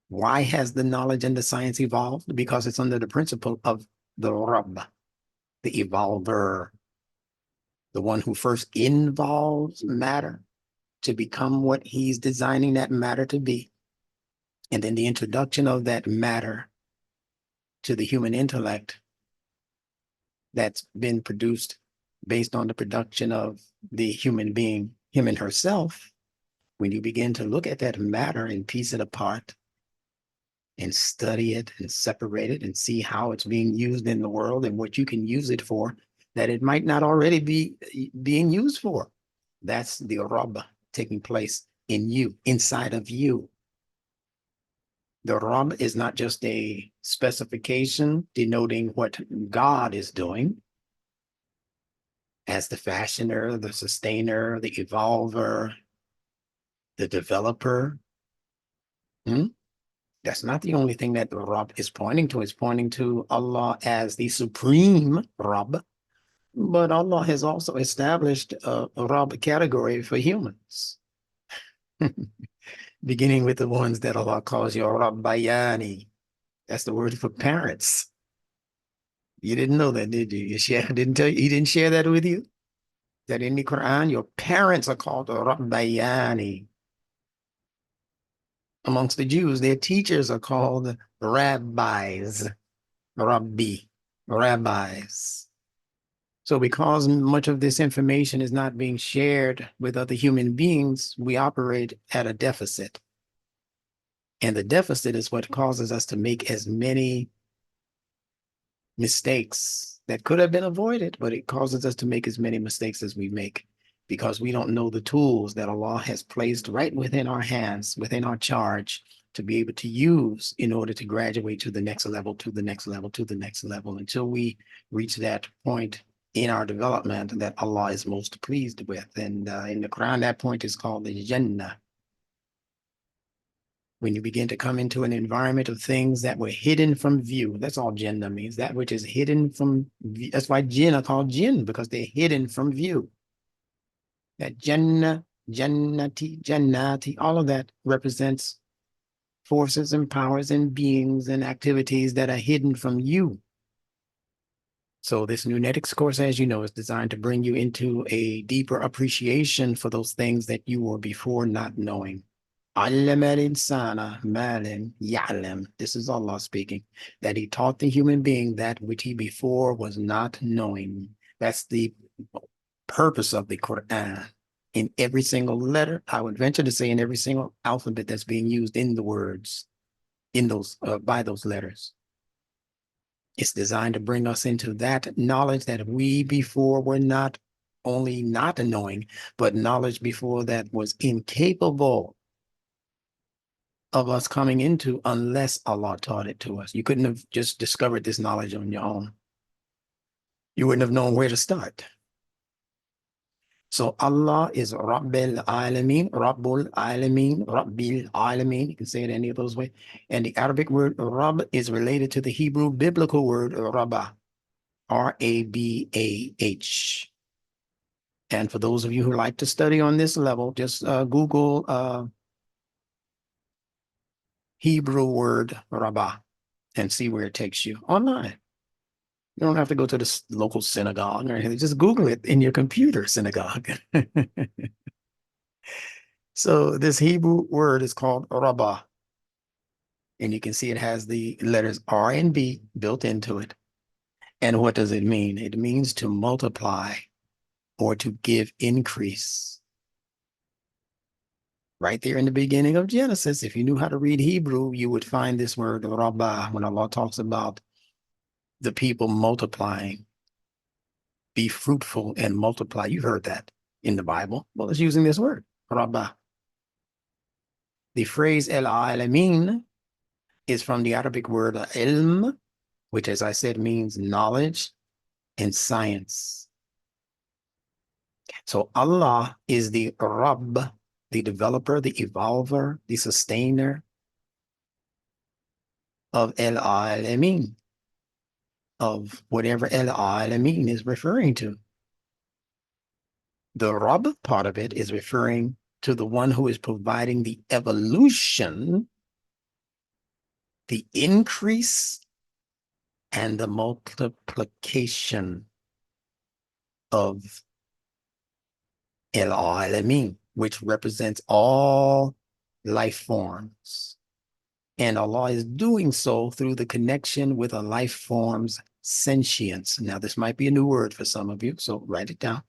Why has the knowledge and the science evolved? Because it's under the principle of the Rabb, the evolver, the one who first involves matter to become what he's designing that matter to be. And then the introduction of that matter to the human intellect that's been produced based on the production of the human being, him and herself. When you begin to look at that matter and piece it apart and study it and separate it and see how it's being used in the world and what you can use it for, that it might not already be being used for. That's the Rabb taking place in you, inside of you. The Rabb is not just a specification denoting what God is doing as the fashioner, the sustainer, the evolver, the developer. That's not the only thing that the Rabb is pointing to. It's pointing to Allah as the supreme Rabb. But Allah has also established a Rabb category for humans, beginning with the ones that Allah calls your Rabbayani. That's the word for parents. You didn't know that, did you? Didn't tell you, he didn't share that with you? That in the Quran, your parents are called Rabbayani. Amongst the Jews, their teachers are called rabbis, rabbis. So because much of this information is not being shared with other human beings, we operate at a deficit. And the deficit is what causes us to make as many mistakes that could have been avoided, but it causes us to make as many mistakes as we make because we don't know the tools that Allah has placed right within our hands, within our charge, to be able to use in order to graduate to the next level, to the next level, to the next level, until we reach that point in our development that Allah is most pleased with. And in the Quran, that point is called the Jannah. When you begin to come into an environment of things that were hidden from view, that's all Jannah means, that which is hidden from view. That's why jinn are called jinn, because they're hidden from view. That Jannah, Jannati, Jannati, all of that represents forces and powers and beings and activities that are hidden from you. So this Nunetics course, as you know, is designed to bring you into a deeper appreciation for those things that you were before not knowing. Allama al-insana ma lam ya'lam. This is Allah speaking, that he taught the human being that which he before was not knowing. That's the purpose of the Quran. In every single letter, I would venture to say in every single alphabet that's being used in the words, in those by those letters. It's designed to bring us into that knowledge that we before were not only not knowing, but knowledge before that was incapable of us coming into unless Allah taught it to us. You couldn't have just discovered this knowledge on your own. You wouldn't have known where to start. So Allah is Rabbil Alameen, Rabbul Alameen, Rabbil Alameen. You can say it any of those ways. And the Arabic word Rabb is related to the Hebrew biblical word Rabbah, R-A-B-A-H. And for those of you who like to study on this level, just Google Hebrew word Rabbah and see where it takes you online. You don't have to go to the local synagogue or anything. Just Google it in your computer synagogue. So this Hebrew word is called Rabbah. And you can see it has the letters R and B built into it. And what does it mean? It means to multiply or to give increase. Right there in the beginning of Genesis, if you knew how to read Hebrew, you would find this word Rabbah when Allah talks about the people multiplying. Be fruitful and multiply. You heard that in the Bible. Well, it's using this word, Rabbah. The phrase Aleem is from the Arabic word ilm, which, as I said, means knowledge and science. So Allah is the Rabb, the developer, the evolver, the sustainer of Aleem, of whatever Aleem is referring to. The Rabb part of it is referring to the one who is providing the evolution, the increase, and the multiplication of Aleem, which represents all life forms. And Allah is doing so through the connection with a life form's sentience. Now, this might be a new word for some of you, so write it down.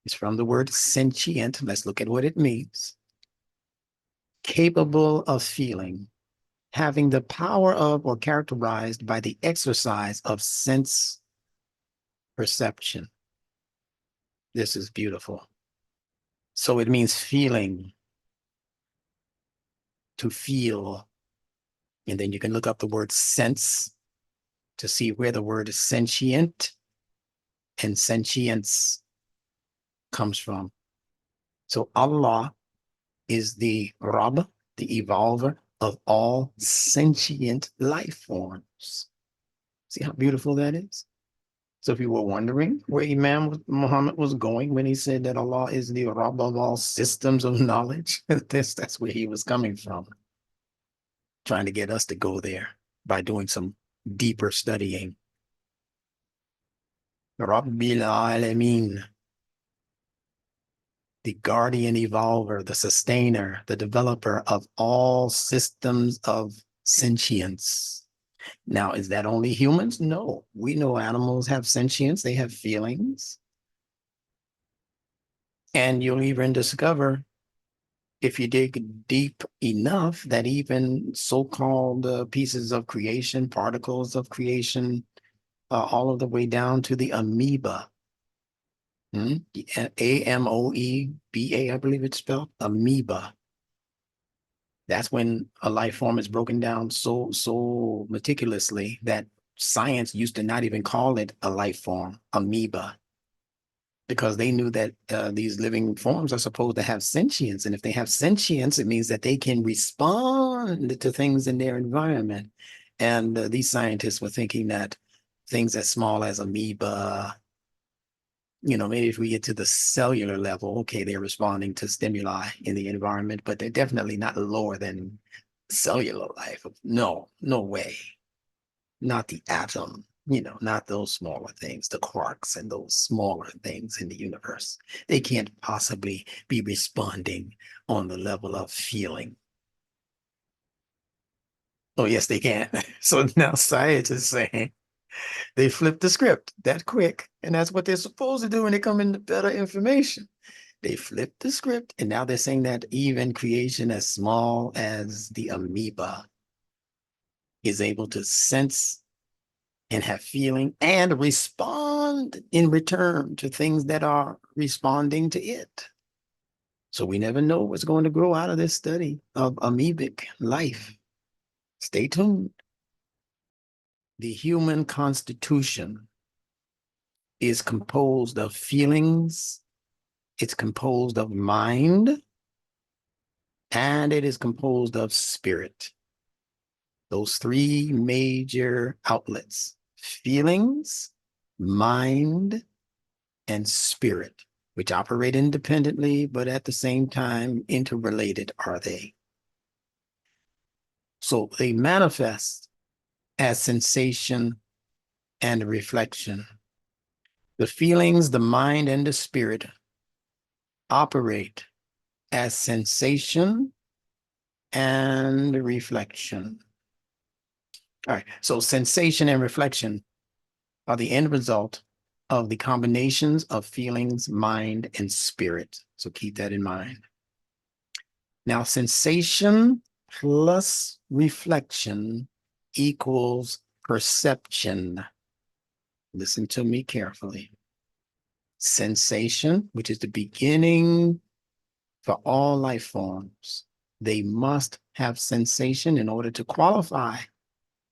It's from the word sentient. Let's look at what it means. Capable of feeling, having the power of or characterized by the exercise of sense perception. This is beautiful. So it means feeling, to feel. And then you can look up the word sense to see where the word sentient and sentience comes from. So Allah is the Rabb, the evolver of all sentient life forms. See how beautiful that is? So if you were wondering where Imam Muhammad was going when he said that Allah is the Rabb of all systems of knowledge, that's where he was coming from. Trying to get us to go there by doing some deeper studying. Rabbil Alameen, the guardian evolver, the sustainer, the developer of all systems of sentience. Now, is that only humans? No, we know animals have sentience, they have feelings. And you'll even discover, if you dig deep enough, that even so-called pieces of creation, particles of creation, all of the way down to the amoeba, A-M-O-E-B-A, I believe it's spelled, amoeba. That's when a life form is broken down so meticulously that science used to not even call it a life form, amoeba, because they knew that these living forms are supposed to have sentience. And if they have sentience, it means that they can respond to things in their environment. And these scientists were thinking that things as small as amoeba, maybe if we get to the cellular level, okay, they're responding to stimuli in the environment, but they're definitely not lower than cellular life. No way. Not the atom, not those smaller things, the quarks and those smaller things in the universe. They can't possibly be responding on the level of feeling. Oh, yes, they can. So now science is saying they flip the script that quick. And that's what they're supposed to do when they come into better information. They flip the script, and now they're saying that even creation as small as the amoeba is able to sense and have feeling and respond in return to things that are responding to it. So we never know what's going to grow out of this study of amoebic life. Stay tuned. The human constitution is composed of feelings, it's composed of mind, and it is composed of spirit. Those three major outlets: feelings, mind, and spirit, which operate independently, but at the same time, interrelated are they. So they manifest as sensation and reflection. The feelings, the mind, and the spirit operate as sensation and reflection. All right, so sensation and reflection are the end result of the combinations of feelings, mind, and spirit. So keep that in mind. Now, sensation plus reflection equals perception. Listen to me carefully. Sensation, which is the beginning for all life forms, They must have sensation in order to qualify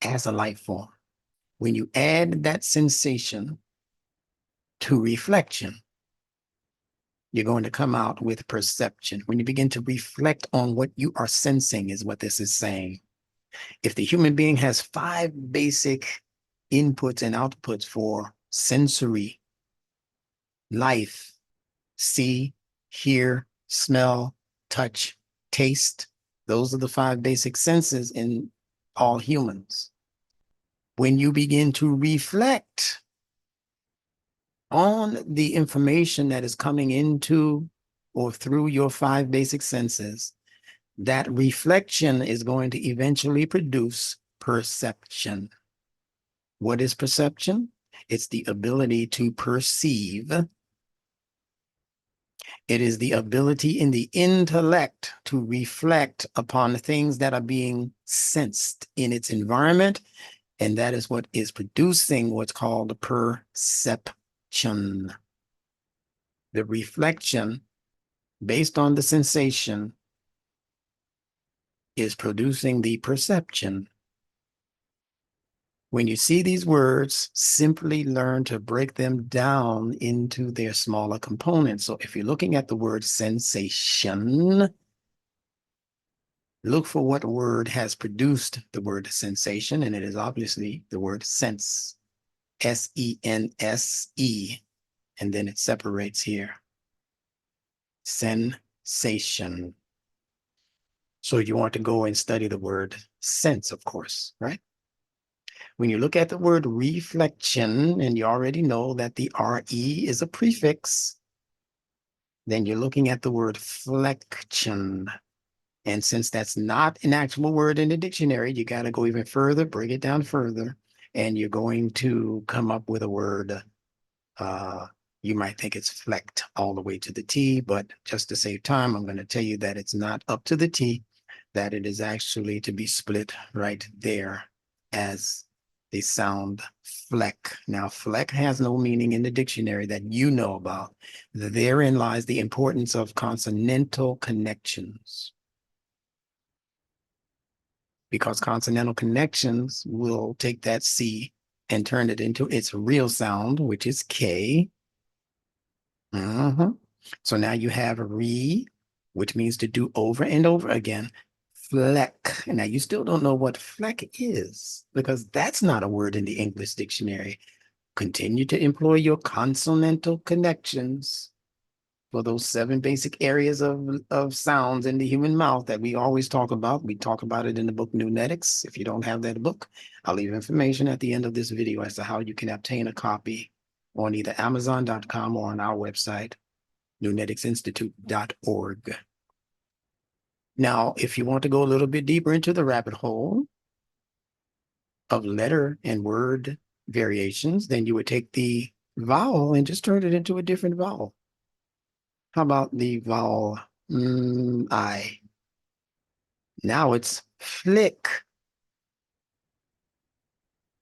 as a life form. When you add that sensation to reflection, you're going to come out with perception. When you begin to reflect on what you are sensing is what this is saying. If the human being has 5 basic inputs and outputs for sensory life: see, hear, smell, touch, taste. Those are the 5 basic senses in all humans. When you begin to reflect on the information that is coming into or through your 5 basic senses, that reflection is going to eventually produce perception. What is perception? It's the ability to perceive. It is the ability in the intellect to reflect upon things that are being sensed in its environment, and that is what is producing what's called perception. The reflection based on the sensation is producing the perception. When you see these words, simply learn to break them down into their smaller components. So if you're looking at the word sensation, look for what word has produced the word sensation, and it is obviously the word sense, S-E-N-S-E, and then it separates here. Sensation. So you want to go and study the word sense, of course, right? When you look at the word reflection, and you already know that the RE is a prefix, then you're looking at the word flexion. And since that's not an actual word in the dictionary, you got to go even further, break it down further, and you're going to come up with a word. You might think it's flecked all the way to the T, but just to save time, I'm going to tell you that it's not up to the T, that it is actually to be split right there as the sound fleck. Now, fleck has no meaning in the dictionary that you know about. Therein lies the importance of consonantal connections, because consonantal connections will take that C and turn it into its real sound, which is K. So now you have re, which means to do over and over again. Fleck. Now you still don't know what fleck is, because that's not a word in the English dictionary. Continue to employ your consonantal connections for those 7 basic areas of sounds in the human mouth that we always talk about. We talk about it in the book Nunetics. If you don't have that book, I'll leave information at the end of this video as to how you can obtain a copy on either Amazon.com or on our website, nuneticsinstitute.org. Now, if you want to go a little bit deeper into the rabbit hole of letter and word variations, then you would take the vowel and just turn it into a different vowel. How about the vowel I? Now it's flick.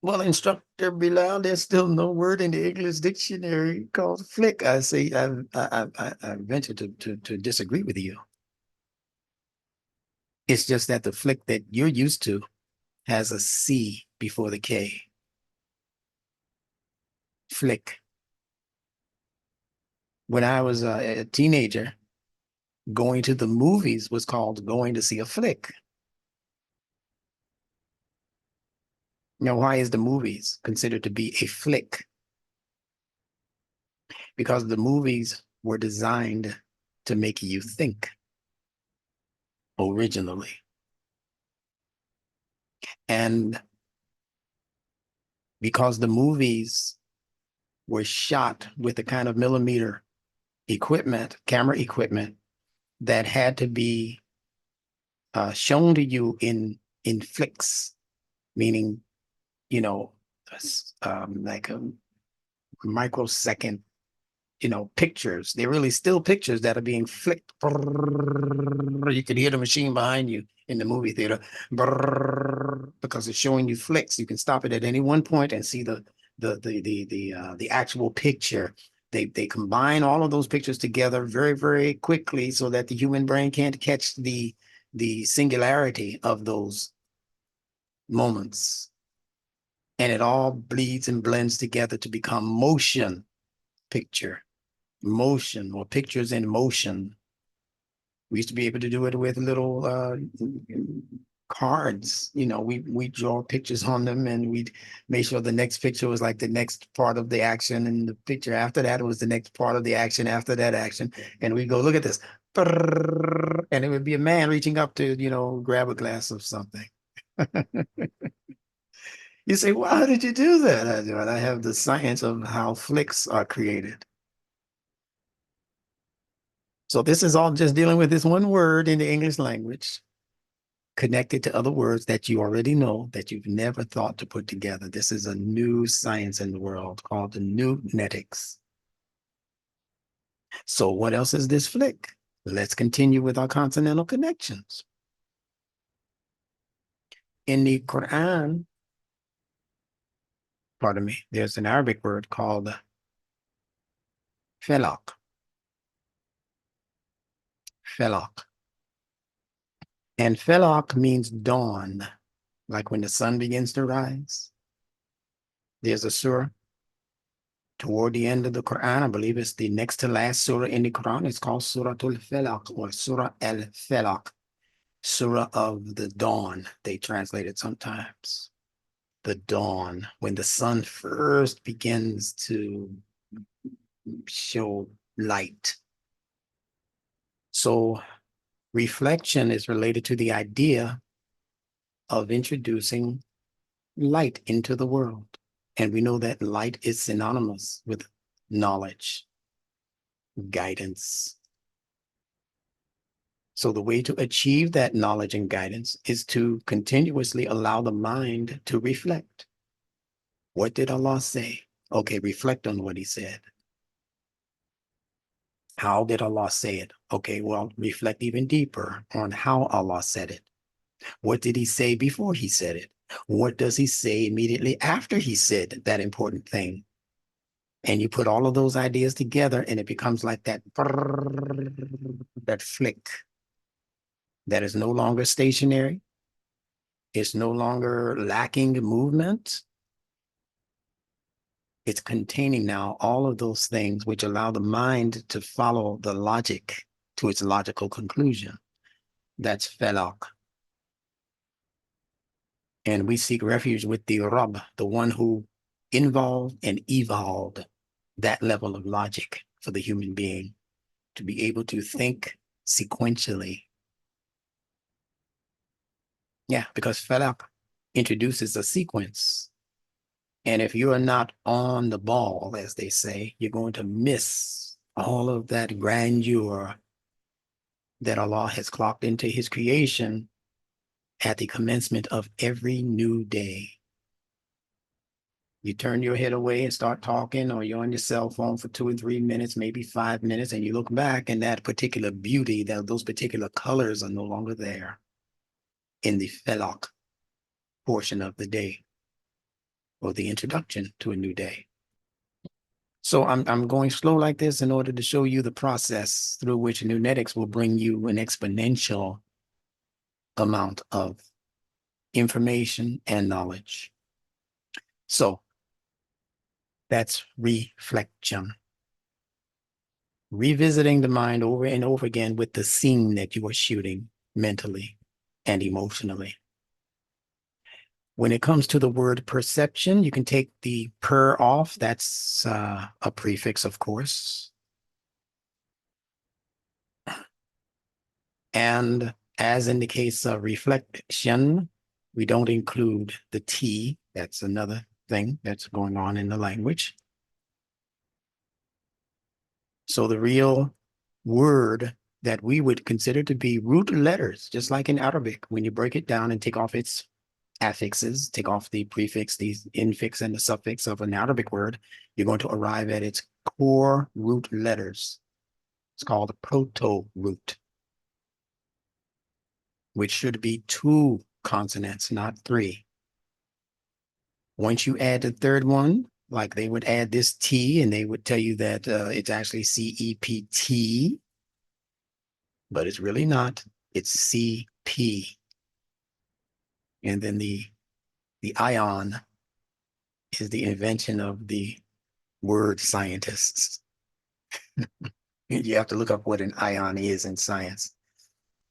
Well, Instructor Bilal, there's still no word in the English dictionary called flick. I say I venture to disagree with you. It's just that the flick that you're used to has a C before the K. Flick. When I was a teenager, going to the movies was called going to see a flick. Now, why is the movies considered to be a flick? Because the movies were designed to make you think originally. And because the movies were shot with the kind of millimeter equipment, camera equipment, that had to be shown to you in flicks, meaning, you know, like a microsecond, you know, pictures. They're really still pictures that are being flicked. You can hear the machine behind you in the movie theater because it's showing you flicks. You can stop it at any one point and see the actual picture. They combine all of those pictures together very, very quickly so that the human brain can't catch the the singularity of those moments. And it all bleeds and blends together to become motion picture, motion, or pictures in motion. We used to be able to do it with little cards. You know, we draw pictures on them, and we'd make sure the next picture was like the next part of the action, and the picture after that was the next part of the action after that action. And we go, look at this. And it would be a man reaching up to, you know, grab a glass of something. You say, well, how did you do that? I have the science of how flicks are created. So this is all just dealing with this one word in the English language, connected to other words that you already know that you've never thought to put together. This is a new science in the world called the Newnetics. So what else is this flick? Let's continue with our consonantal connections. In the Quran, pardon me, there's an Arabic word called felak. Felak. And felak means dawn, like when the sun begins to rise. There's a surah toward the end of the Quran, I believe it's the next to last surah in the Quran. It's called Surah Al-Falaq or Surah Al-Falaq, Surah of the dawn, they translate it sometimes. The dawn, when the sun first begins to show light. So reflection is related to the idea of introducing light into the world. And we know that light is synonymous with knowledge, guidance. So the way to achieve that knowledge and guidance is to continuously allow the mind to reflect. What did Allah say? Okay, reflect on what he said. How did Allah say it? Okay, well, reflect even deeper on how Allah said it. What did he say before he said it? What does he say immediately after he said that important thing? And you put all of those ideas together and it becomes like that flick that is no longer stationary. It's no longer lacking movement. It's containing now all of those things which allow the mind to follow the logic to its logical conclusion. That's felak. And we seek refuge with the Rabb, the one who involved and evolved that level of logic for the human being to be able to think sequentially. Yeah, because falak introduces a sequence. And if you are not on the ball, as they say, you're going to miss all of that grandeur that Allah has clocked into his creation at the commencement of every new day. You turn your head away and start talking, or you're on your cell phone for 2 or 3 minutes, maybe 5 minutes, and you look back and that particular beauty, those particular colors are no longer there in the falak portion of the day or the introduction to a new day. So I'm going slow like this in order to show you the process through which Newnetics will bring you an exponential amount of information and knowledge. So that's reflection. Revisiting the mind over and over again with the scene that you are shooting mentally and emotionally. When it comes to the word perception, you can take the per off. That's a prefix, of course. And as in the case of reflection, we don't include the T. That's another thing that's going on in the language. So the real word that we would consider to be root letters, just like in Arabic, when you break it down and take off its affixes, take off the prefix, the infix, and the suffix of an Arabic word, you're going to arrive at its core root letters. It's called a proto-root, which should be 2 consonants, not 3. Once you add the third one, like they would add this T and they would tell you that it's actually CEPT, but it's really not. It's P. And then the ion is the invention of the word scientists. You have to look up what an ion is in science,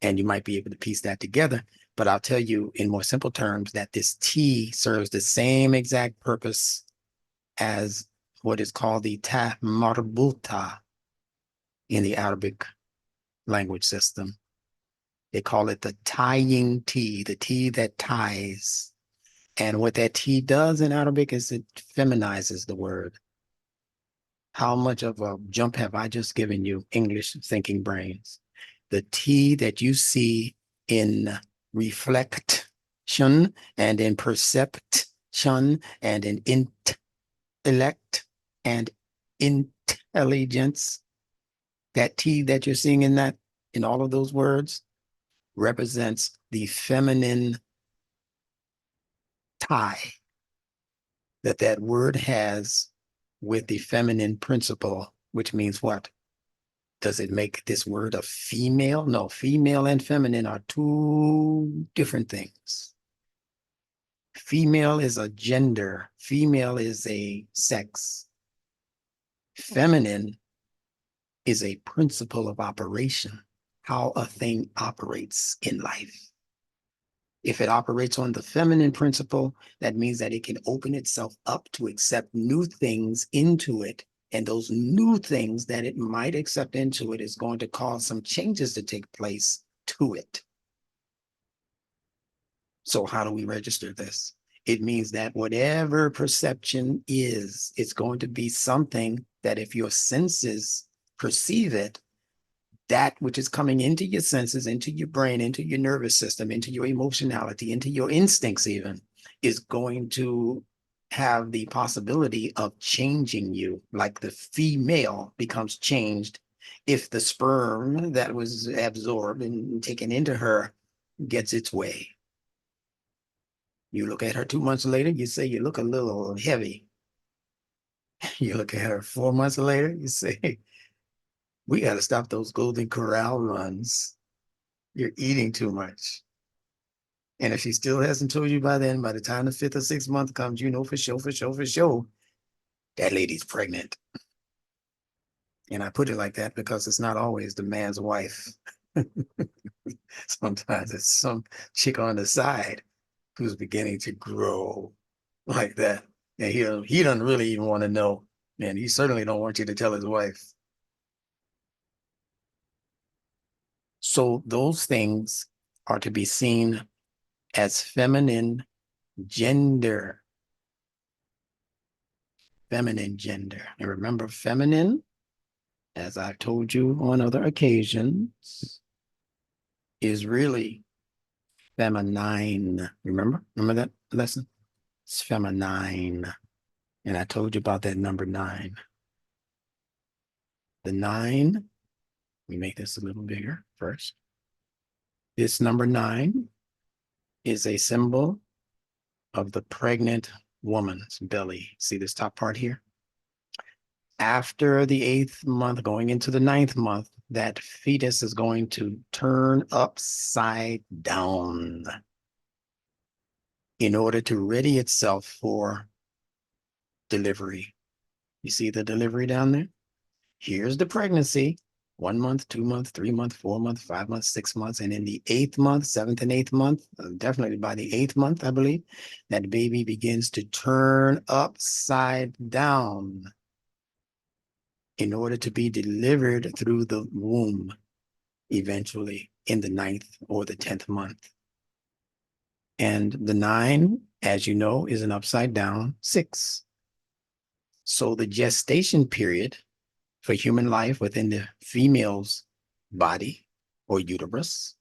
and you might be able to piece that together. But I'll tell you in more simple terms that this T serves the same exact purpose as what is called the ta marbuta in the Arabic language system. They call it the tying T, the T that ties. And what that T does in Arabic is it feminizes the word. How much of a jump have I just given you, English thinking brains? The T that you see in reflection and in perception and in intellect and intelligence, that T that you're seeing in all of those words represents the feminine tie that word has with the feminine principle, which means what? Does it make this word a female? No, female and feminine are two different things. Female is a gender. Female is a sex. Feminine is a principle of operation, how a thing operates in life. If it operates on the feminine principle, that means that it can open itself up to accept new things into it. And those new things that it might accept into it is going to cause some changes to take place to it. So how do we register this? It means that whatever perception is, it's going to be something that if your senses perceive it, that which is coming into your senses, into your brain, into your nervous system, into your emotionality, into your instincts even, is going to have the possibility of changing you, like the female becomes changed if the sperm that was absorbed and taken into her gets its way. You look at her 2 months later, you say, you look a little heavy. You look at her 4 months later, you say, we got to stop those Golden Corral runs. You're eating too much. And if she still hasn't told you by then, by the time the 5th or 6th month comes, you know for sure, that lady's pregnant. And I put it like that because it's not always the man's wife. Sometimes it's some chick on the side who's beginning to grow like that. And he doesn't really even want to know. And he certainly don't want you to tell his wife. So those things are to be seen as feminine gender. Feminine gender. And remember, feminine, as I've told you on other occasions, is really feminine. Remember that lesson? It's feminine. And I told you about that number 9. The 9, we make this a little bigger first. This number 9 is a symbol of the pregnant woman's belly. See this top part here? After the 8th month, going into the 9th month, that fetus is going to turn upside down in order to ready itself for delivery. You see the delivery down there? Here's the pregnancy. 1 month, 2 months, 3 months, 4 months, 5 months, 6 months. And in the 8th month, 7th and 8th month, definitely by the 8th month, I believe, that baby begins to turn upside down in order to be delivered through the womb eventually in the 9th or the 10th month. And the 9, as you know, is an upside down 6. So the gestation period for human life within the female's body or uterus,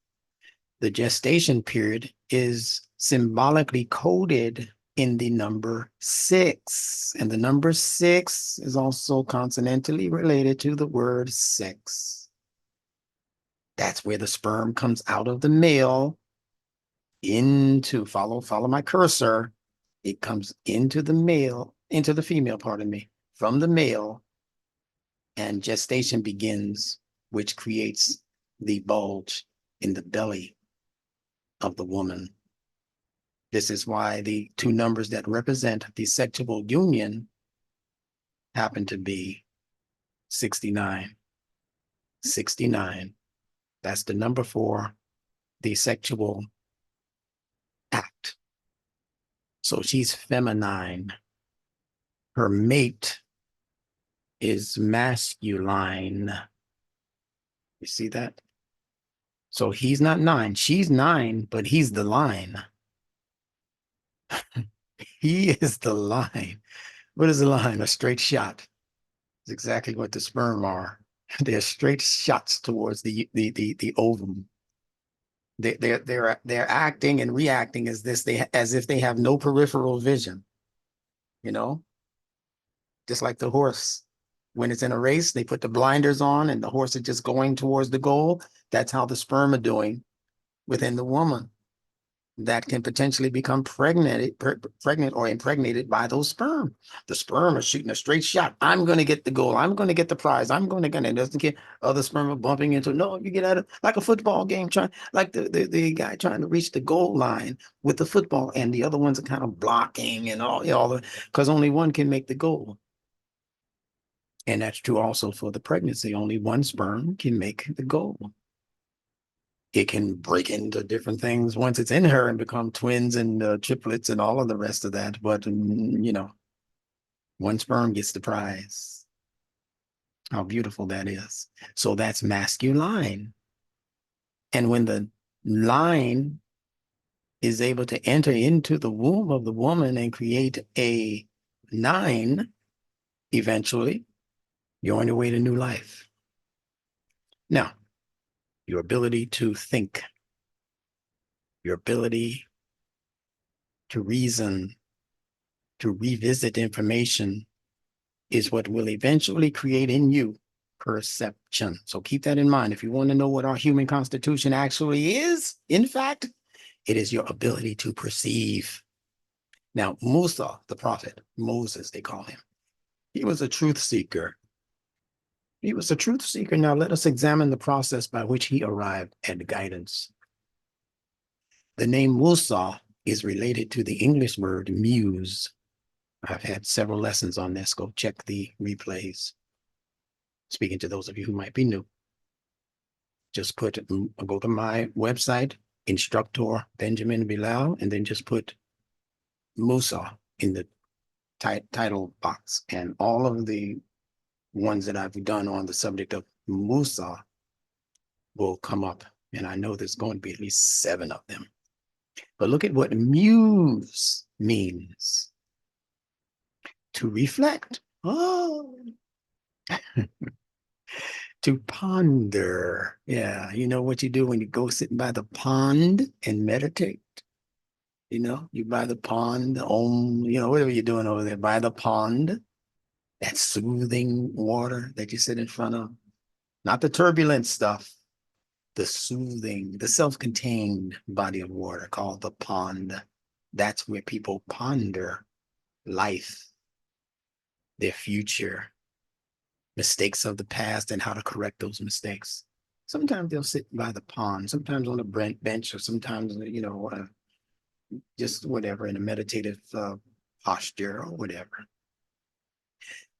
the gestation period is symbolically coded in the number 6. And the number 6 is also consonantally related to the word sex. That's where the sperm comes out of the male into, follow my cursor. It comes into the female, pardon me, from the male, and gestation begins, which creates the bulge in the belly of the woman. This is why the two numbers that represent the sexual union happen to be 69. 69. That's the number for the sexual act. So she's feminine. Her mate is masculine. You see that? So he's not 9. She's 9, but he's the line. He is the line. What is the line? A straight shot. It's exactly what the sperm are. They're straight shots towards the ovum. They're acting and reacting as if they have no peripheral vision. You know, just like the horse. When it's in a race, they put the blinders on and the horse is just going towards the goal. That's how the sperm are doing within the woman that can potentially become pregnant or impregnated by those sperm. The sperm are shooting a straight shot. I'm going to get the goal. I'm going to get the prize. I'm going to get it. Doesn't get other sperm are bumping into. No, you get out of like a football game, like the guy trying to reach the goal line with the football, and the other ones are kind of blocking and all because only one can make the goal. And that's true also for the pregnancy. Only one sperm can make the goal. It can break into different things once it's in her and become twins and triplets and all of the rest of that. But, you know, one sperm gets the prize. How beautiful that is. So that's masculine. And when the line is able to enter into the womb of the woman and create a 9, eventually, you're on your way to new life. Now, your ability to think, your ability to reason, to revisit information is what will eventually create in you perception. So keep that in mind. If you want to know what our human constitution actually is, in fact, it is your ability to perceive. Now, Musa, the prophet, Moses, they call him, he was a truth seeker. He was a truth seeker. Now let us examine the process by which he arrived at guidance. The name Musa is related to the English word muse. I've had several lessons on this. Go check the replays. Speaking to those of you who might be new, just go to my website, Instructor Benjamin Bilal, and then just put Musa in the title box, and all of the ones that I've done on the subject of Musa will come up. And I know there's going to be at least 7 of them. But look at what muse means. To reflect. Oh. To ponder. Yeah, you know what you do when you go sit by the pond and meditate? You know, you by the pond, you know, whatever you're doing over there, by the pond. That soothing water that you sit in front of, not the turbulent stuff, the soothing, the self-contained body of water called the pond. That's where people ponder life, their future, mistakes of the past, and how to correct those mistakes. Sometimes they'll sit by the pond, sometimes on a bench, or sometimes, you know, just whatever, in a meditative posture or whatever.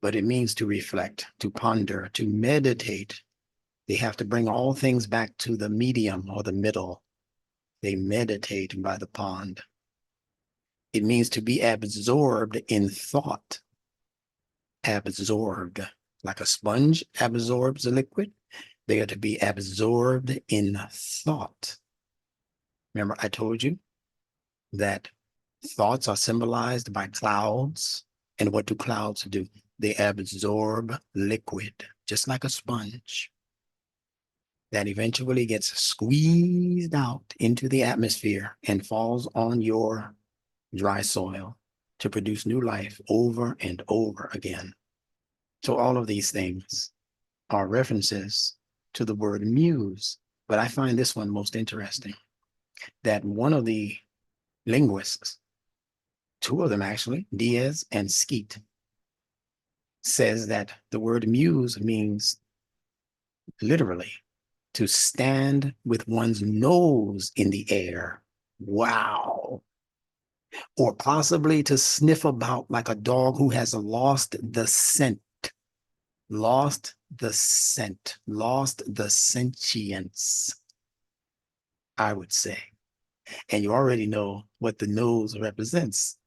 But it means to reflect, to ponder, to meditate. They have to bring all things back to the medium or the middle. They meditate by the pond. It means to be absorbed in thought. Absorbed, like a sponge absorbs a liquid. They are to be absorbed in thought. Remember, I told you that thoughts are symbolized by clouds. And what do clouds do? They absorb liquid, just like a sponge, that eventually gets squeezed out into the atmosphere and falls on your dry soil to produce new life over and over again. So all of these things are references to the word muse. But I find this one most interesting, that one of the linguists, 2 of them actually, Diaz and Skeet, says that the word muse means literally to stand with one's nose in the air Wow. Or possibly to sniff about like a dog who has lost the scent, lost the scent, lost the sentience, I would say. And you already know what the nose represents.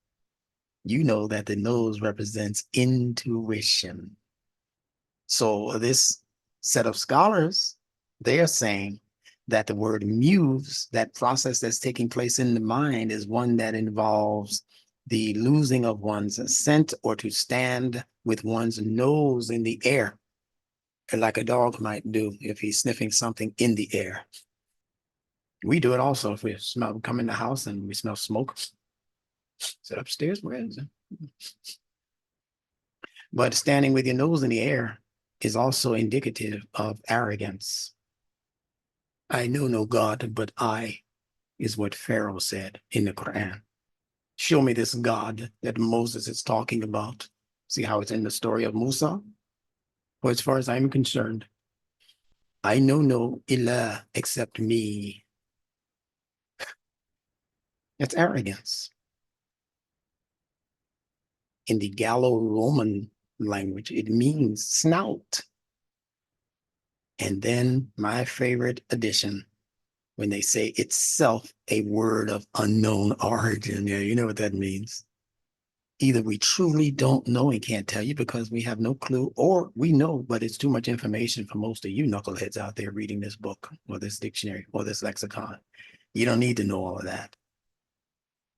You know that the nose represents intuition. So this set of scholars, they are saying that the word muse, that process that's taking place in the mind, is one that involves the losing of one's scent, or to stand with one's nose in the air, like a dog might do if he's sniffing something in the air. We do it also if we come in the house and we smell smoke. Sit upstairs, where is it? But standing with your nose in the air is also indicative of arrogance. I know no God, but I, is what Pharaoh said in the Quran. Show me this God that Moses is talking about. See how it's in the story of Musa? Well, as far as I'm concerned, I know no ilah except me. That's arrogance. In the Gallo-Roman language, it means snout. And then my favorite addition, when they say itself a word of unknown origin. Yeah, you know what that means. Either we truly don't know and can't tell you because we have no clue, or we know, but it's too much information for most of you knuckleheads out there reading this book or this dictionary or this lexicon. You don't need to know all of that.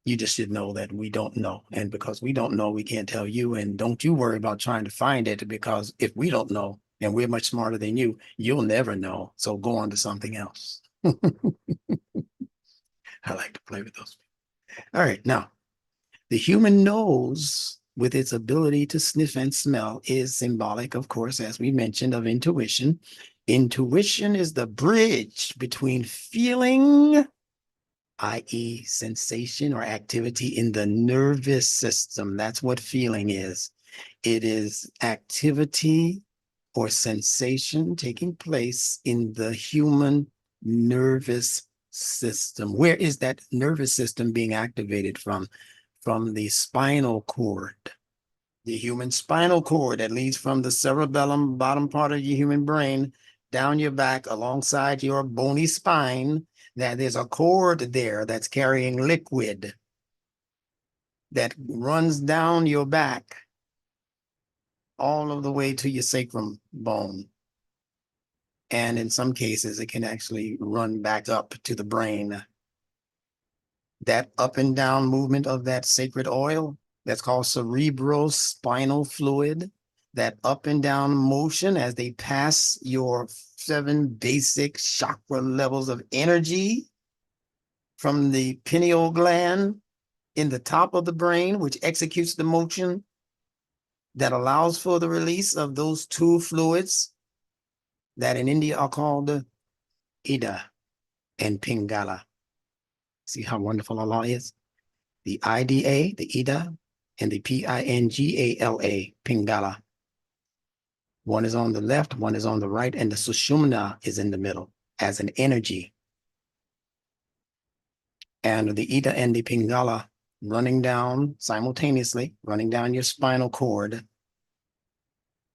You just should know that we don't know. And because we don't know, we can't tell you. And don't you worry about trying to find it, because if we don't know and we're much smarter than you, you'll never know. So go on to something else. I like to play with those people. All right, now, the human nose, with its ability to sniff and smell, is symbolic, of course, as we mentioned, of intuition. Intuition is the bridge between feeling, i.e. sensation or activity in the nervous system. That's what feeling is. It is activity or sensation taking place in the human nervous system. Where is that nervous system being activated from? From the spinal cord. The human spinal cord that leads from the cerebellum, bottom part of your human brain, down your back alongside your bony spine. That there's a cord there that's carrying liquid that runs down your back all of the way to your sacrum bone. And in some cases, it can actually run back up to the brain. That up and down movement of that sacred oil, that's called cerebrospinal fluid. That up and down motion as they pass your 7 basic chakra levels of energy from the pineal gland in the top of the brain, which executes the motion that allows for the release of those 2 fluids that in India are called Ida and Pingala. See how wonderful Allah is? The IDA, the Ida, and the PINGALA, Pingala. One is on the left, one is on the right, and the Sushumna is in the middle as an energy. And the Ida and the Pingala running down simultaneously, running down your spinal cord,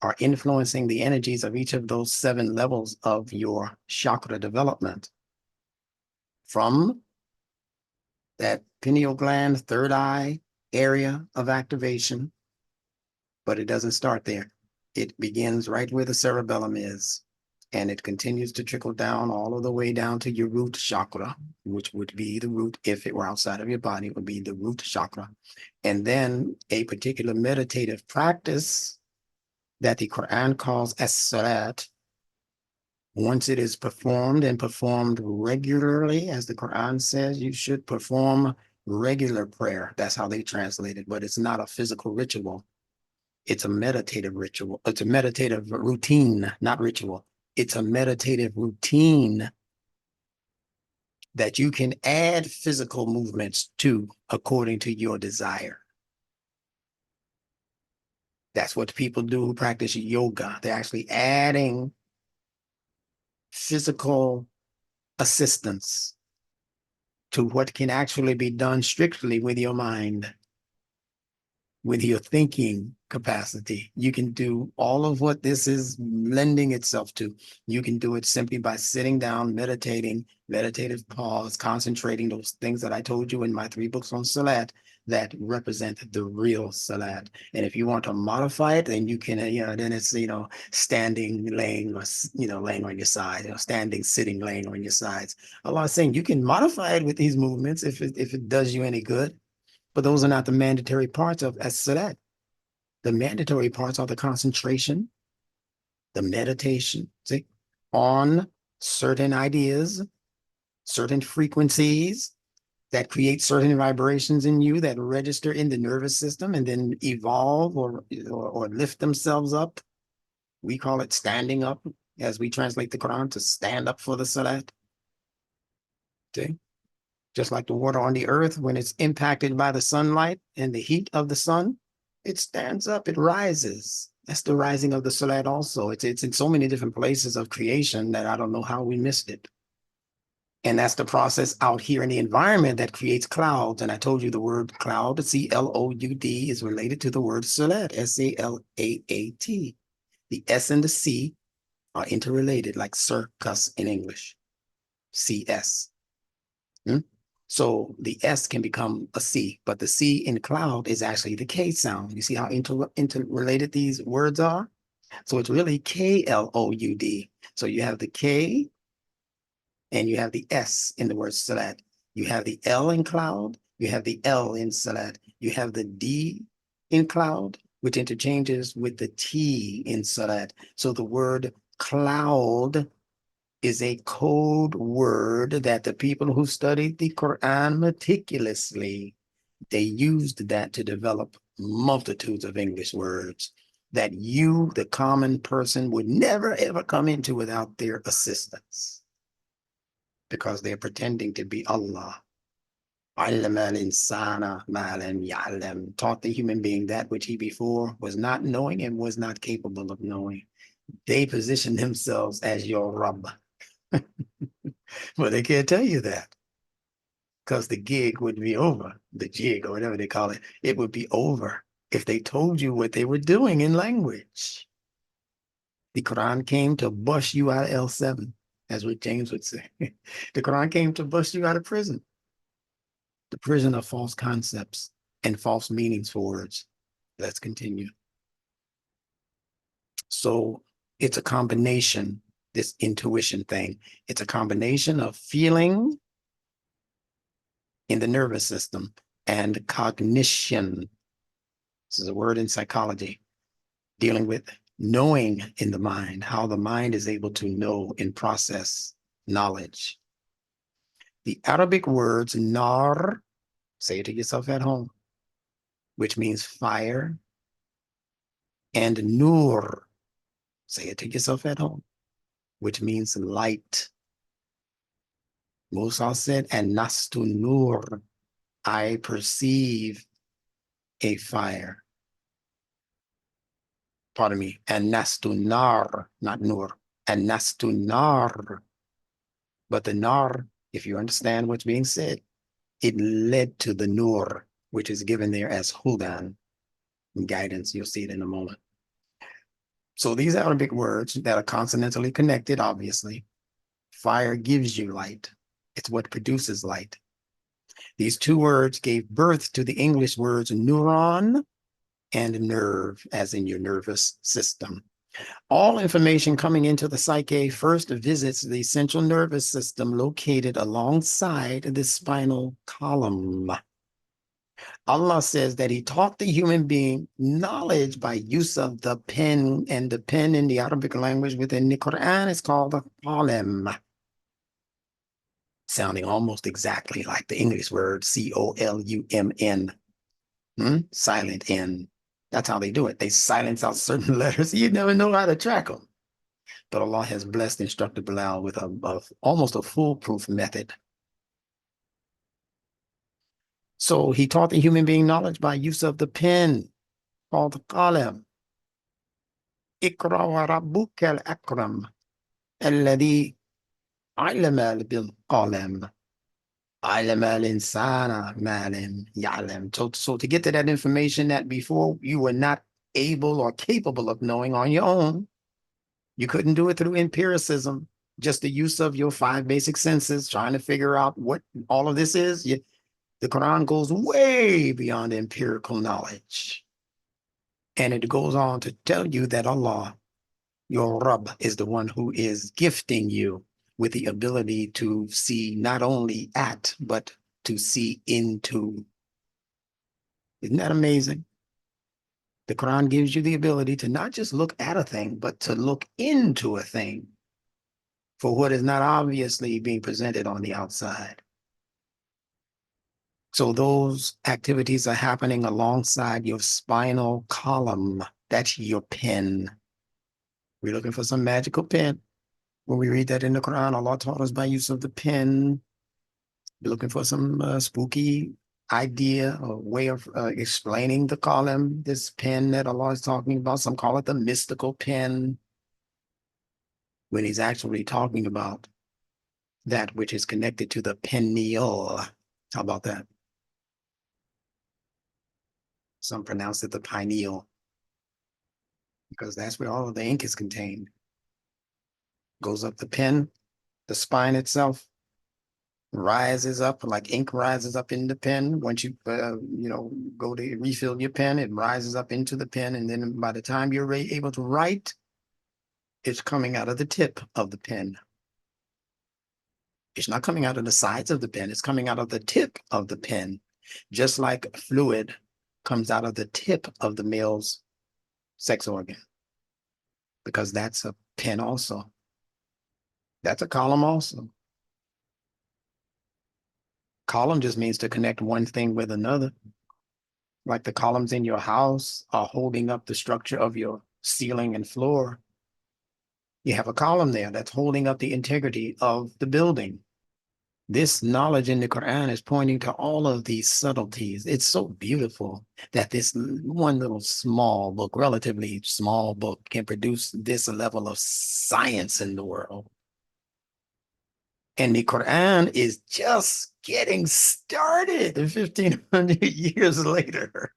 are influencing the energies of each of those 7 levels of your chakra development. From that pineal gland, third eye area of activation, but it doesn't start there. It begins right where the cerebellum is, and it continues to trickle down all of the way down to your root chakra, which would be the root, if it were outside of your body, it would be the root chakra. And then a particular meditative practice that the Quran calls as-salat, once it is performed and performed regularly, as the Quran says, you should perform regular prayer. That's how they translate it, but it's not a physical ritual. It's a meditative ritual. It's a meditative routine, not ritual. It's a meditative routine that you can add physical movements to according to your desire. That's what people do who practice yoga. They're actually adding physical assistance to what can actually be done strictly with your mind, with your thinking capacity. You can do all of what this is lending itself to. You can do it simply by sitting down, meditating, meditative pause, concentrating, those things that I told you in my 3 books on Salat that represent the real Salat. And if you want to modify it, then you can, then it's, standing, laying, or, laying on your side, standing, sitting, laying on your sides. Allah is saying you can modify it with these movements if it does you any good. But those are not the mandatory parts of as-salat. The mandatory parts are the concentration, the meditation, see, on certain ideas, certain frequencies that create certain vibrations in you that register in the nervous system and then evolve or lift themselves up. We call it standing up, as we translate the Quran, to stand up for the salat. See? Just like the water on the earth, when it's impacted by the sunlight and the heat of the sun, it stands up, it rises. That's the rising of the salat also. It's in so many different places of creation that I don't know how we missed it. And that's the process out here in the environment that creates clouds. And I told you the word cloud, C-L-O-U-D, is related to the word salat, S-A-L-A-A-T. The S and the C are interrelated, like circus in English, C-S. So the S can become a C, but the C in cloud is actually the K sound. You see how interrelated these words are? So it's really K-L-O-U-D. So you have the K and you have the S in the word salat. You have the L in cloud, you have the L in salat. You have the D in cloud, which interchanges with the T in salat. So the word cloud is a code word that the people who studied the Quran meticulously, they used that to develop multitudes of English words that you, the common person, would never ever come into without their assistance, because they're pretending to be Allah. Allama al-insana ma lam ya'lam, taught the human being that which he before was not knowing and was not capable of knowing. They position themselves as your Rabb. Well, they can't tell you that, because the gig would be over, the jig or whatever they call it. It would be over if they told you what they were doing in language. The Quran came to bust you out of L7, as what James would say. The Quran came to bust you out of prison. The prison of false concepts and false meanings for words. Let's continue. So it's a combination, this intuition thing. It's a combination of feeling in the nervous system and cognition. This is a word in psychology, dealing with knowing in the mind, how the mind is able to know and process knowledge. The Arabic words nar, say it to yourself at home, which means fire, and nur, say it to yourself at home, which means light. Musa said, and nastu nur, I perceive a fire. Pardon me, and nastu nar, not nur, and nastu nar. But the nar, if you understand what's being said, it led to the nur, which is given there as hudan, guidance. You'll see it in a moment. So these Arabic words that are consonantally connected, obviously. Fire gives you light. It's what produces light. These two words gave birth to the English words neuron and nerve, as in your nervous system. All information coming into the psyche first visits the central nervous system located alongside the spinal column. Allah says that he taught the human being knowledge by use of the pen, and the pen in the Arabic language within the Quran is called the Aleem, sounding almost exactly like the English word C-O-L-U-M-N, silent N. That's how they do it. They silence out certain letters. You never know how to track them. But Allah has blessed Instructor Bilal with almost a foolproof method. So he taught the human being knowledge by use of the pen called the qalam. Iqra wa rabbuka al-akram alladhi allama bil qalam. Aleem al-insana ma lam ya'lam. So to get to that information that before you were not able or capable of knowing on your own, you couldn't do it through empiricism, just the use of your 5 basic senses, trying to figure out what all of this is. The Quran goes way beyond empirical knowledge. And it goes on to tell you that Allah, your Rabb, is the one who is gifting you with the ability to see not only at, but to see into. Isn't that amazing? The Quran gives you the ability to not just look at a thing, but to look into a thing for what is not obviously being presented on the outside. So those activities are happening alongside your spinal column. That's your pen. We're looking for some magical pen. When we read that in the Quran, Allah taught us by use of the pen. We're looking for some spooky idea or way of explaining the column, this pen that Allah is talking about. Some call it the mystical pen, when he's actually talking about that which is connected to the pineal. How about that? Some pronounce it the pineal, because that's where all of the ink is contained. Goes up the pen, the spine itself rises up like ink rises up in the pen. Once you go to refill your pen, it rises up into the pen, and then by the time you're able to write, it's coming out of the tip of the pen. It's not coming out of the sides of the pen, it's coming out of the tip of the pen, just like fluid comes out of the tip of the male's sex organ, because that's a pen also. That's a column also. Column just means to connect one thing with another. Like the columns in your house are holding up the structure of your ceiling and floor. You have a column there that's holding up the integrity of the building. This knowledge in the Quran is pointing to all of these subtleties. It's so beautiful that this one little small book, relatively small book, can produce this level of science in the world. And the Quran is just getting started 1,500 years later.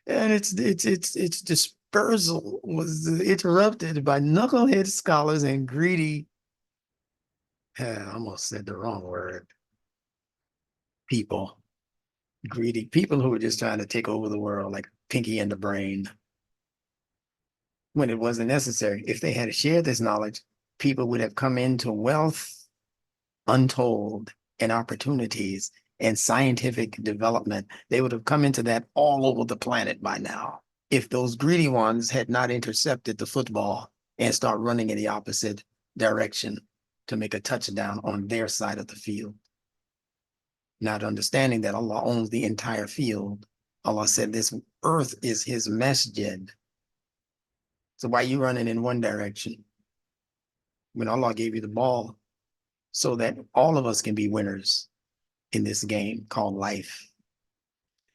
And its dispersal was interrupted by knucklehead scholars and greedy, I almost said the wrong word, people. Greedy people who were just trying to take over the world like Pinky and the Brain, when it wasn't necessary. If they had shared this knowledge, people would have come into wealth untold and opportunities and scientific development. They would have come into that all over the planet by now, if those greedy ones had not intercepted the football and start running in the opposite direction to make a touchdown on their side of the field. Not understanding that Allah owns the entire field. Allah said this earth is his masjid. So why are you running in one direction when Allah gave you the ball so that all of us can be winners in this game called life?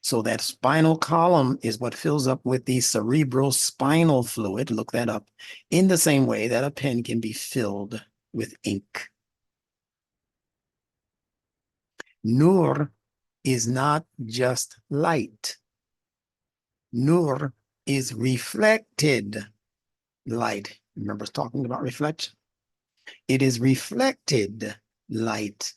So that spinal column is what fills up with the cerebral spinal fluid, look that up, in the same way that a pen can be filled with ink. Nur is not just light. Nur is reflected light. Remember us talking about reflection? It is reflected light.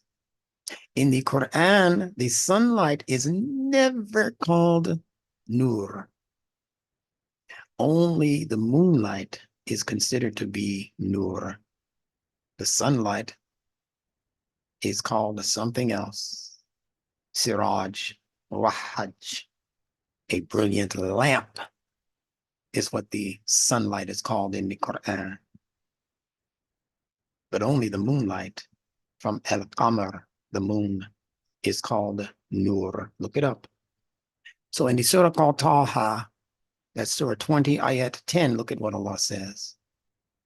In the Quran, the sunlight is never called nur. Only the moonlight is considered to be nur. The sunlight is called something else. Siraj, wahaj, a brilliant lamp is what the sunlight is called in the Quran. But only the moonlight from al-qamar, the moon, is called nur. Look it up. So in the surah called Taha, that's surah 20, ayat 10, look at what Allah says.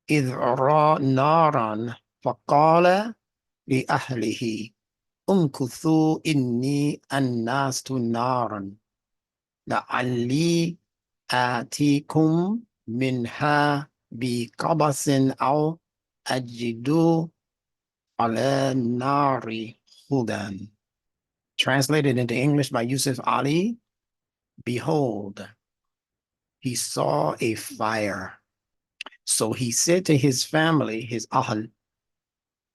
إِذْ رَى نَارًا فَقَالَ لِأَهْلِهِ امكثوا إني أنست نارا لعلي آتيكم منها بقبس أو أجد على النار Hudan. Translated into English by Yusuf Ali, behold, he saw a fire. So he said to his family, his ahl,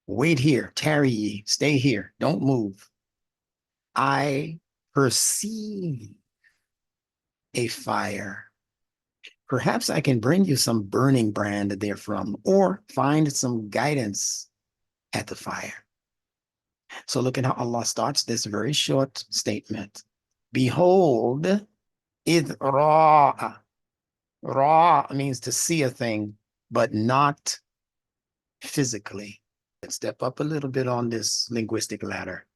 wait here, tarry ye, stay here, don't move. I perceive a fire. Perhaps I can bring you some burning brand therefrom, or find some guidance at the fire. So look at how Allah starts this very short statement. Behold, id ra'a. Ra means to see a thing, but not physically. Let's step up a little bit on this linguistic ladder.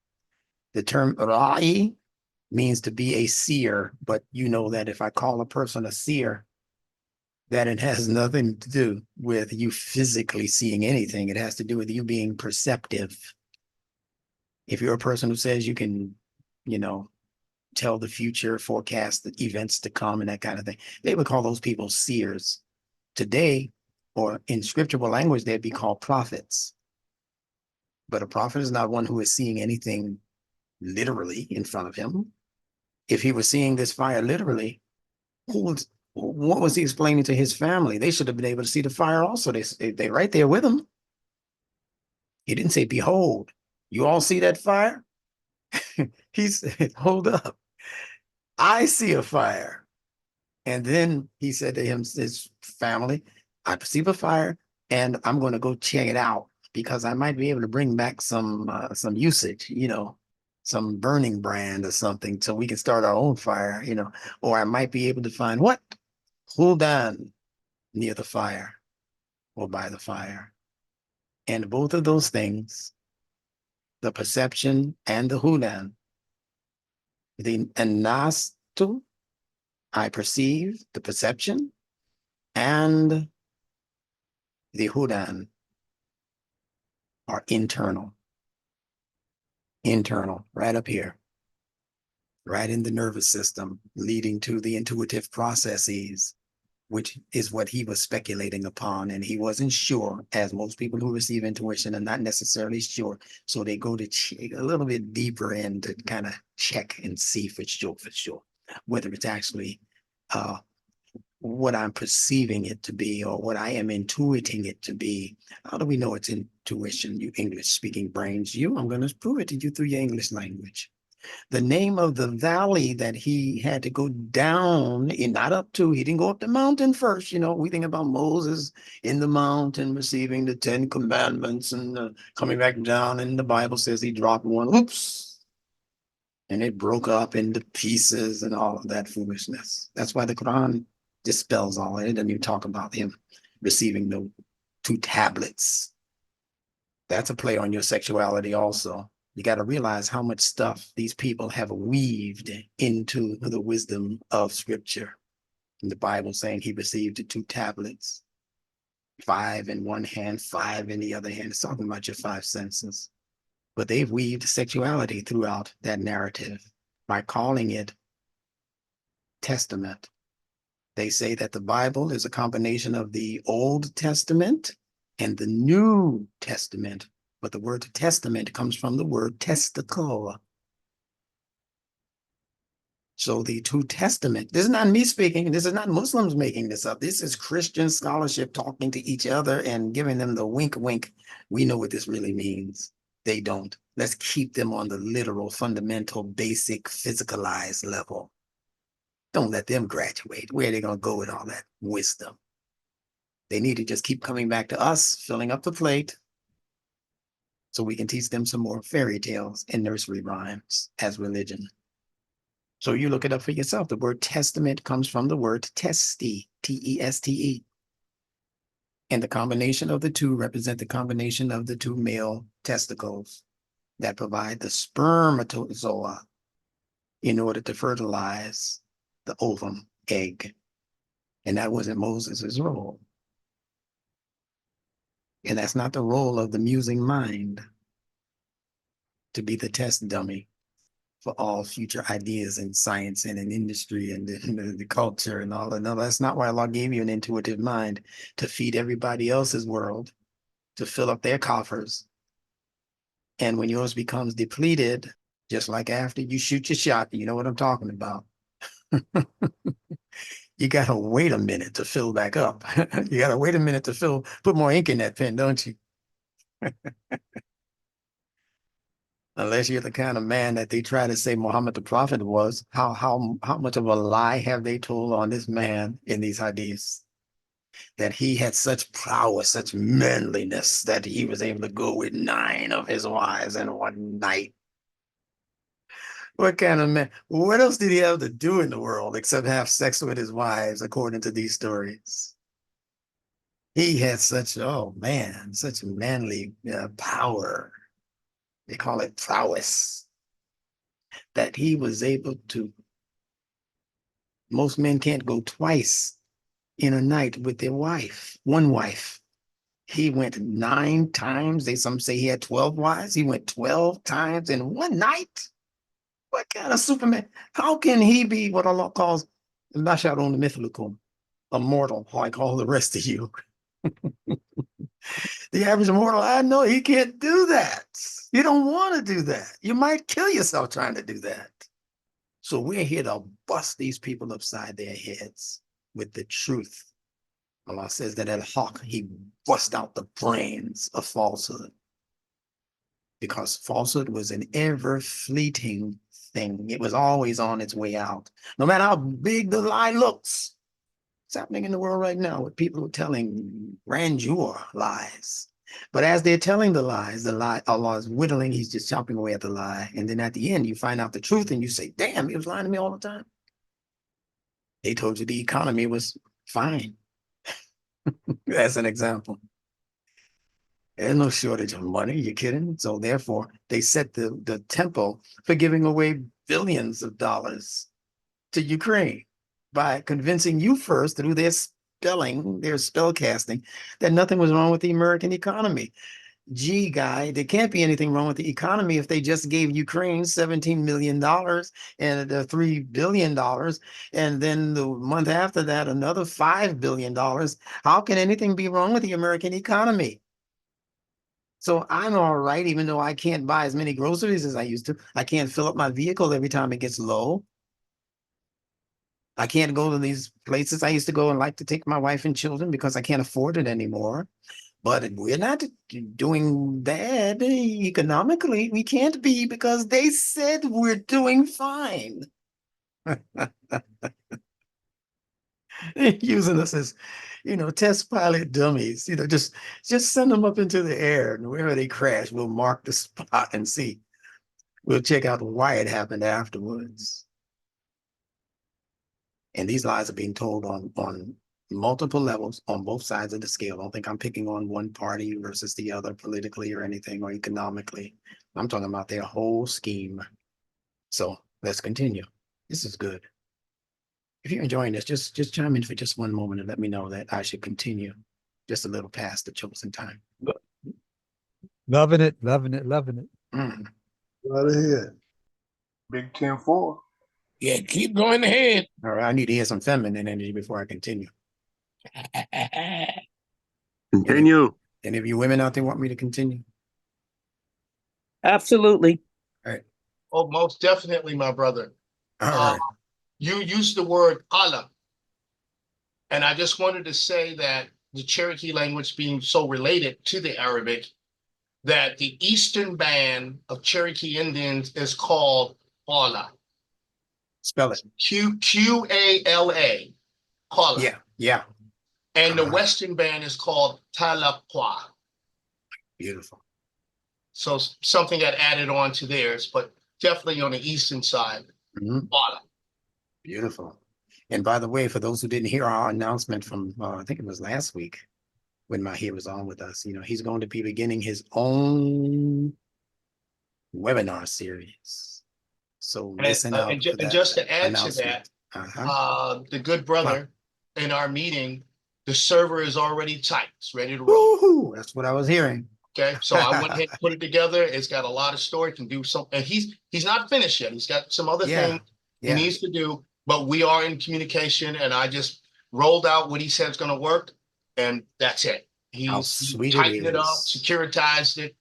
The term ra'i means to be a seer, but you know that if I call a person a seer, that it has nothing to do with you physically seeing anything. It has to do with you being perceptive. If you're a person who says you can, you know, tell the future, forecast the events to come and that kind of thing, they would call those people seers. Today, or in scriptural language, they'd be called prophets. But a prophet is not one who is seeing anything literally in front of him. If he was seeing this fire literally, what was he explaining to his family? They should have been able to see the fire also. They're right there with him. He didn't say, behold, you all see that fire? He said, hold up. I see a fire. And then he said to his family, I perceive a fire and I'm going to go check it out because I might be able to bring back some usage, you know, some burning brand or something so we can start our own fire, you know, or I might be able to find what? Hold on near the fire or by the fire. And both of those things, the perception and the hudan, the anastu, I perceive the perception, and the hudan are internal. Internal, right up here, right in the nervous system, leading to the intuitive processes, which is what he was speculating upon. And he wasn't sure, as most people who receive intuition are not necessarily sure. So they go to check a little bit deeper in to kind of check and see for sure, whether it's actually what I'm perceiving it to be or what I am intuiting it to be. How do we know it's intuition, you English speaking brains? I'm going to prove it to you through your English language. The name of the valley that he had to go down and not up to, he didn't go up the mountain first. You know, we think about Moses in the mountain receiving the 10 commandments and coming back down, and the Bible says he dropped one, oops, and it broke up into pieces and all of that foolishness. That's why the Quran dispels all of it. And you talk about him receiving the 2 tablets. That's a play on your sexuality also. You got to realize how much stuff these people have weaved into the wisdom of scripture. In the Bible saying he received the 2 tablets, 5 in one hand, 5 in the other hand. It's talking about your 5 senses. But they've weaved sexuality throughout that narrative by calling it testament. They say that the Bible is a combination of the Old Testament and the New Testament. But the word testament comes from the word testicle. So the 2 Testament, this is not me speaking, this is not Muslims making this up. This is Christian scholarship talking to each other and giving them the wink, wink. We know what this really means. They don't. Let's keep them on the literal, fundamental, basic, physicalized level. Don't let them graduate. Where are they going to go with all that wisdom? They need to just keep coming back to us, filling up the plate, so we can teach them some more fairy tales and nursery rhymes as religion. So you look it up for yourself. The word testament comes from the word testi, T-E-S-T-E. And the combination of the 2 represent the combination of the 2 male testicles that provide the spermatozoa in order to fertilize the ovum, egg. And that wasn't Moses's role. And that's not the role of the musing mind, to be the test dummy for all future ideas in science and in industry and the culture and all that. No, that's not why Allah gave you an intuitive mind, to feed everybody else's world, to fill up their coffers, And when yours becomes depleted, just like after you shoot your shot, you know what I'm talking about. You gotta wait a minute to fill back up. You gotta wait a minute to put more ink in that pen, don't you? Unless you're the kind of man that they try to say Muhammad the Prophet was, how much of a lie have they told on this man in these hadiths? That he had such prowess, such manliness, that he was able to go with 9 of his wives in one night. What kind of man? What else did he have to do in the world except have sex with his wives, according to these stories? He had such, oh man, such manly power. They call it prowess. That he was able to, most men can't go twice in a night with their wife, one wife. He went 9 times. Some say he had 12 wives. He went 12 times in one night. What kind of Superman? How can he be what Allah calls Basharun Mithlukum, a mortal like all the rest of you? The average mortal, I know he can't do that. You don't want to do that. You might kill yourself trying to do that. So we're here to bust these people upside their heads with the truth. Allah says that al-Haq, he bust out the brains of falsehood. Because falsehood was an ever fleeting thing. It was always on its way out. No matter how big the lie looks. It's happening in the world right now with people who are telling grandeur lies. But as they're telling the lie, Allah is whittling, he's just chopping away at the lie. And then at the end, you find out the truth and you say, damn, he was lying to me all the time. They told you the economy was fine. As an example. There's no shortage of money, you kidding? So therefore, they set the tempo for giving away billions of dollars to Ukraine by convincing you first through their spell casting, that nothing was wrong with the American economy. Gee, guy, there can't be anything wrong with the economy if they just gave Ukraine $17 million and $3 billion. And then the month after that, another $5 billion. How can anything be wrong with the American economy? So I'm all right, even though I can't buy as many groceries as I used to. I can't fill up my vehicle every time it gets low. I can't go to these places I used to go and like to take my wife and children because I can't afford it anymore. But we're not doing bad economically. We can't be because they said we're doing fine. Using us as, test pilot dummies, just send them up into the air, and wherever they crash, we'll mark the spot and see. We'll check out why it happened afterwards. And these lies are being told on multiple levels on both sides of the scale. I don't think I'm picking on one party versus the other politically or anything or economically. I'm talking about their whole scheme. So let's continue. This is good. If you're enjoying this, just chime in for just one moment and let me know that I should continue just a little past the chosen time. Loving it, loving it, loving it. Right ahead. Big 10-4. Yeah, keep going ahead. All right, I need to hear some feminine energy before I continue. Continue. Any of you women out there want me to continue? Absolutely. All right. Oh, most definitely, my brother. All right. You used the word Allah. And I just wanted to say that the Cherokee language being so related to the Arabic, that the eastern band of Cherokee Indians is called Qala. Spell it. Qala. Qala. Yeah. And the western band is called Talaqwa. Beautiful. So something got added on to theirs, but definitely on the eastern side, Qala. Beautiful. And by the way, for those who didn't hear our announcement from, I think it was last week when Mahir was on with us, he's going to be beginning his own webinar series. So listen out. And just to add to that, the good brother in our meeting, the server is already tight. It's ready to roll. Woo-hoo! That's what I was hearing. Okay, so I went ahead and put it together. It's got a lot of storage, can do something. And he's not finished yet. He's got some other things he needs to do, but we are in communication, and I just rolled out what he said is going to work, and that's it. He's tightened it up, securitized it,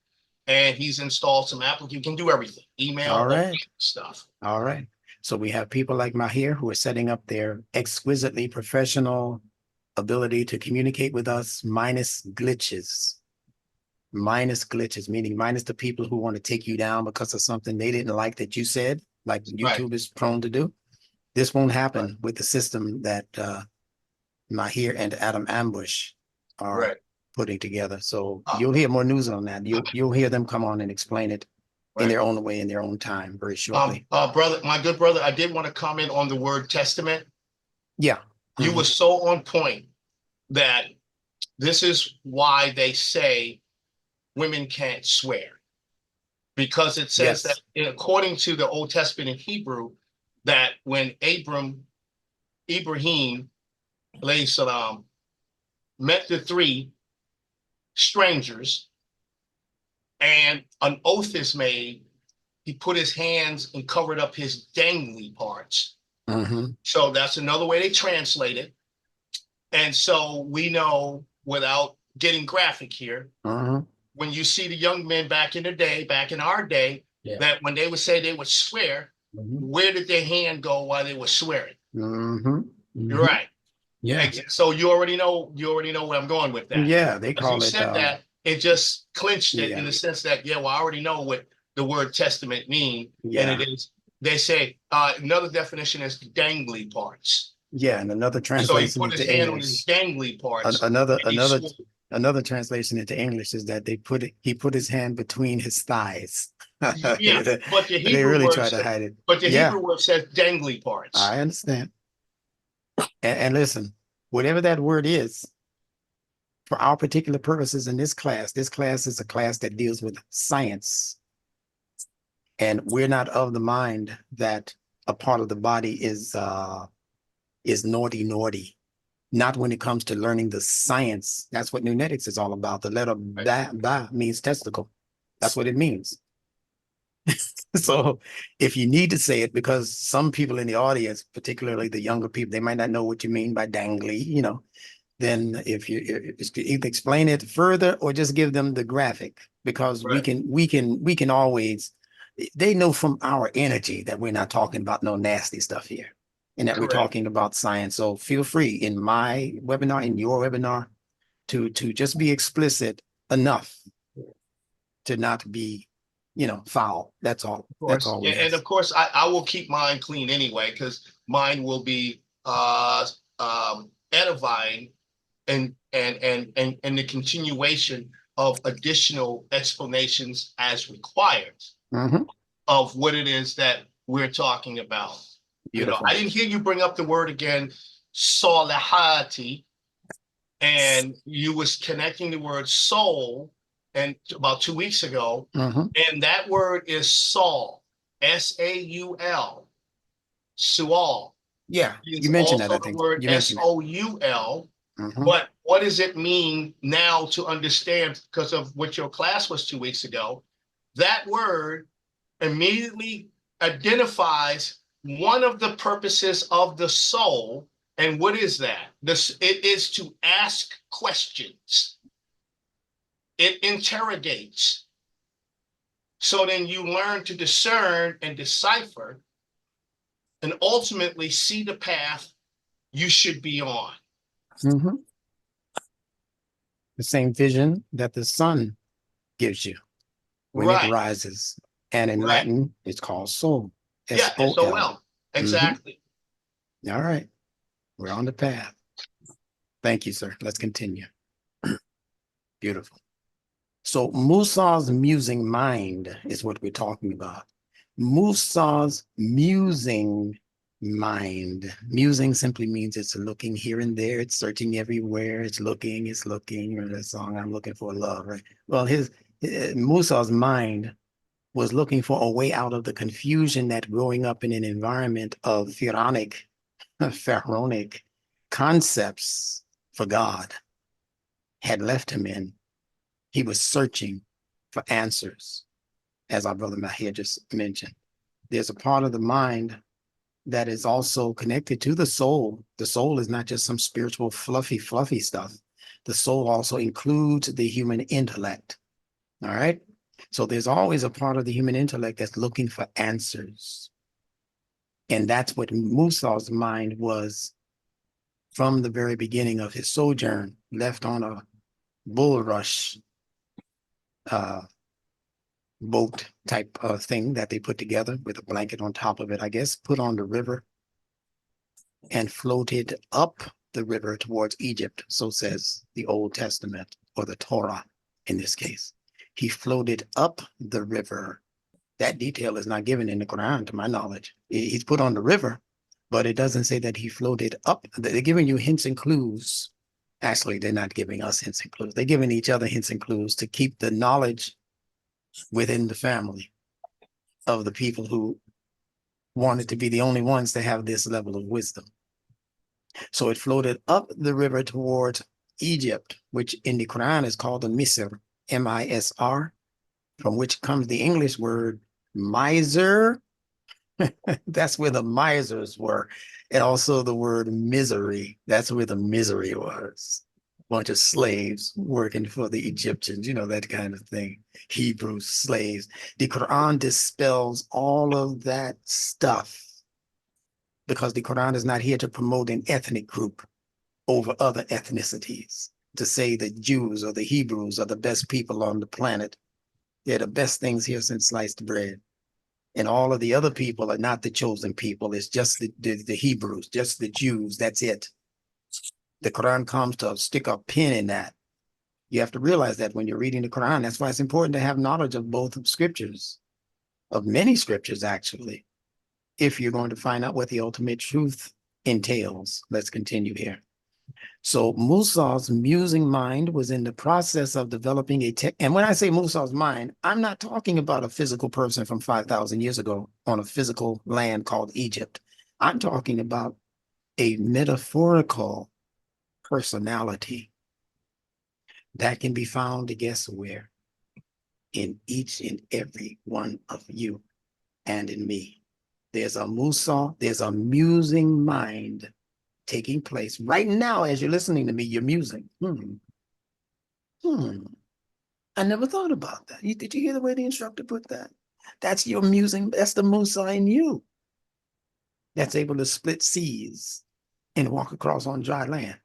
and he's installed some applications. He can do everything, email, All right. all stuff. All right. So we have people like Mahir who are setting up their exquisitely professional ability to communicate with us minus glitches. Minus glitches, meaning minus the people who want to take you down because of something they didn't like that you said, like YouTube is prone to do. This won't happen with the system that Mahir and Adam Ambush are putting together. So you'll hear more news on that. You'll hear them come on and explain it in their own way, in their own time, very shortly. Brother, my good brother, I did want to comment on the word testament. Yeah. You were so on point that this is why they say women can't swear. Because it says that according to the Old Testament in Hebrew, that when Ibrahim, alayhi salam, met the three strangers and an oath is made, he put his hands and covered up his dangly parts. So that's another way they translate it. And so we know, without getting graphic here, when you see the young men back in the day, back in our day, that when they would say they would swear, where did their hand go while they were swearing? You're right. Yeah. So you already know where I'm going with that. Yeah, they call you it. said that, it just clinched it in the sense that, well, I already know what the word testament means. And it is, they say, another definition is dangly parts. Yeah, and another translation so he put his into hand English. on his dangly parts. Another translation into English is that he put his hand between his thighs. Yeah, but the Hebrew they really word try to hide it. But the Hebrew word says dangly parts. I understand. And listen, whatever that word is, for our particular purposes in this class is a class that deals with science. And we're not of the mind that a part of the body is naughty. Not when it comes to learning the science. That's what Nunetics is all about. The letter ba means testicle. That's what it means. So if you need to say it, because some people in the audience, particularly the younger people, they might not know what you mean by dangly, then if you either explain it further or just give them the graphic, because we can always, they know from our energy that we're not talking about no nasty stuff here. And that we're talking about science. So feel free in my webinar, in your webinar, to just be explicit enough to not be, foul. That's all. That's all. And of course, I will keep mine clean anyway, because mine will be edifying and the continuation of additional explanations as required of what it is that we're talking about. I didn't hear you bring up the word again, salahati, and you was connecting the word soul, and about 2 weeks ago, and that word is Saul, S-A-U-L, Sual. Yeah, you mentioned that. I think the word S-O-U-L. But what does it mean now to understand? Because of what your class was 2 weeks ago, that word immediately identifies one of the purposes of the soul. And what is that? It is to ask questions. It interrogates. So then you learn to discern and decipher and ultimately see the path you should be on. The same vision that the sun gives you when it rises. And in Latin, it's called soul. S-O-L. Exactly. All right. We're on the path. Thank you, sir. Let's continue. Beautiful. So Musa's musing mind is what we're talking about. Musa's musing mind. Musing simply means it's looking here and there. It's searching everywhere. It's looking. Or that song, I'm looking for love, right? Well, Musa's mind was looking for a way out of the confusion that growing up in an environment of pharaonic concepts for God had left him in. He was searching for answers, as our brother Mahir just mentioned. There's a part of the mind that is also connected to the soul. The soul is not just some spiritual fluffy stuff. The soul also includes the human intellect. All right. So there's always a part of the human intellect that's looking for answers. And that's what Musa's mind was from the very beginning of his sojourn, left on a bulrush boat type of thing that they put together with a blanket on top of it, I guess, put on the river and floated up the river towards Egypt. So says the Old Testament, or the Torah in this case. He floated up the river. That detail is not given in the Quran, to my knowledge. He's put on the river, but it doesn't say that he floated up. They're giving you hints and clues. Actually, they're not giving us hints and clues. They're giving each other hints and clues to keep the knowledge within the family of the people who wanted to be the only ones to have this level of wisdom. So it floated up the river towards Egypt, which in the Quran is called the Misr, M-I-S-R, from which comes the English word miser. That's where the misers were. And also the word misery. That's where the misery was. A bunch of slaves working for the Egyptians, you know, that kind of thing. Hebrew slaves. The Quran dispels all of that stuff because the Quran is not here to promote an ethnic group over other ethnicities, to say the Jews or the Hebrews are the best people on the planet. They're the best things here since sliced bread. And all of the other people are not the chosen people. It's just the Hebrews, just the Jews. That's it. The Quran comes to stick a pin in that. You have to realize that when you're reading the Quran. That's why it's important to have knowledge of both scriptures, of many scriptures, actually, if you're going to find out what the ultimate truth entails. Let's continue here. So Musa's musing mind was in the process of developing and when I say Musa's mind, I'm not talking about a physical person from 5,000 years ago on a physical land called Egypt. I'm talking about a metaphorical personality that can be found, guess where? In each and every one of you and in me. There's a Musa, there's a musing mind taking place right now. As you're listening to me, you're musing. I never thought about that. Did you hear the way the instructor put that? That's your musing. That's the Musa in you that's able to split seas and walk across on dry land.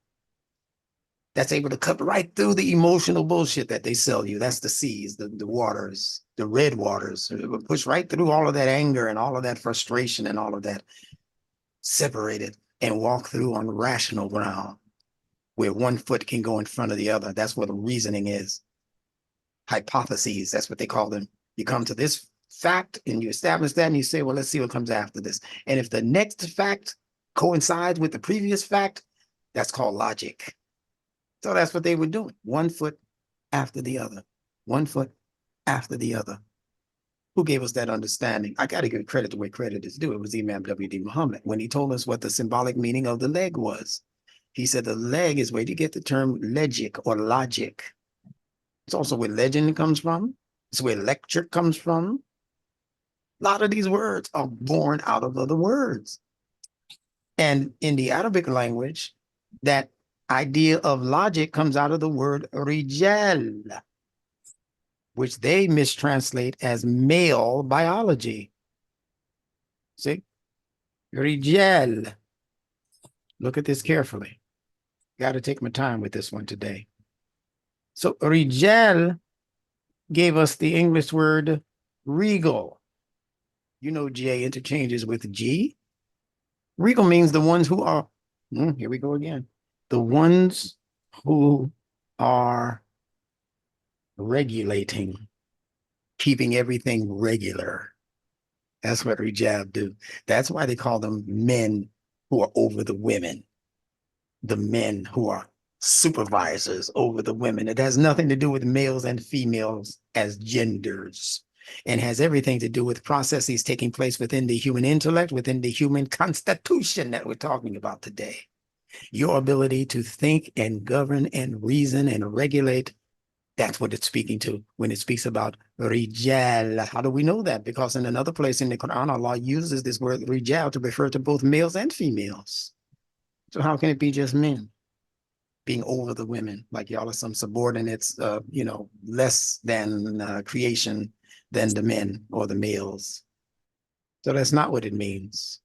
That's able to cut right through the emotional bullshit that they sell you. That's the seas, the waters, the red waters. It will push right through all of that anger and all of that frustration and all of that, separated and walk through on rational ground where one foot can go in front of the other. That's what reasoning is. Hypotheses, that's what they call them. You come to this fact and you establish that and you say, well, let's see what comes after this. And if the next fact coincides with the previous fact, that's called logic. So that's what they were doing. One foot after the other. One foot after the other. Who gave us that understanding? I got to give credit to where credit is due. It was Imam W.D. Muhammad when he told us what the symbolic meaning of the leg was. He said the leg is where you get the term legic or logic. It's also where legend comes from. It's where lecture comes from. A lot of these words are born out of other words. And in the Arabic language, that idea of logic comes out of the word rijal, which they mistranslate as male biology. See? Rijal. Look at this carefully. Got to take my time with this one today. So rijal gave us the English word regal. You know J interchanges with G. Regal means the ones who are, here we go again. The ones who are regulating, keeping everything regular. That's what Rijab do. That's why they call them men who are over the women. The men who are supervisors over the women. It has nothing to do with males and females as genders, and has everything to do with processes taking place within the human intellect, within the human constitution that we're talking about today. Your ability to think and govern and reason and regulate, that's what it's speaking to when it speaks about rijal. How do we know that? Because in another place in the Quran, Allah uses this word rijal to refer to both males and females. So how can it be just men? being over the women, like y'all are some subordinates, you know, less than creation than the men or the males. So that's not what it means.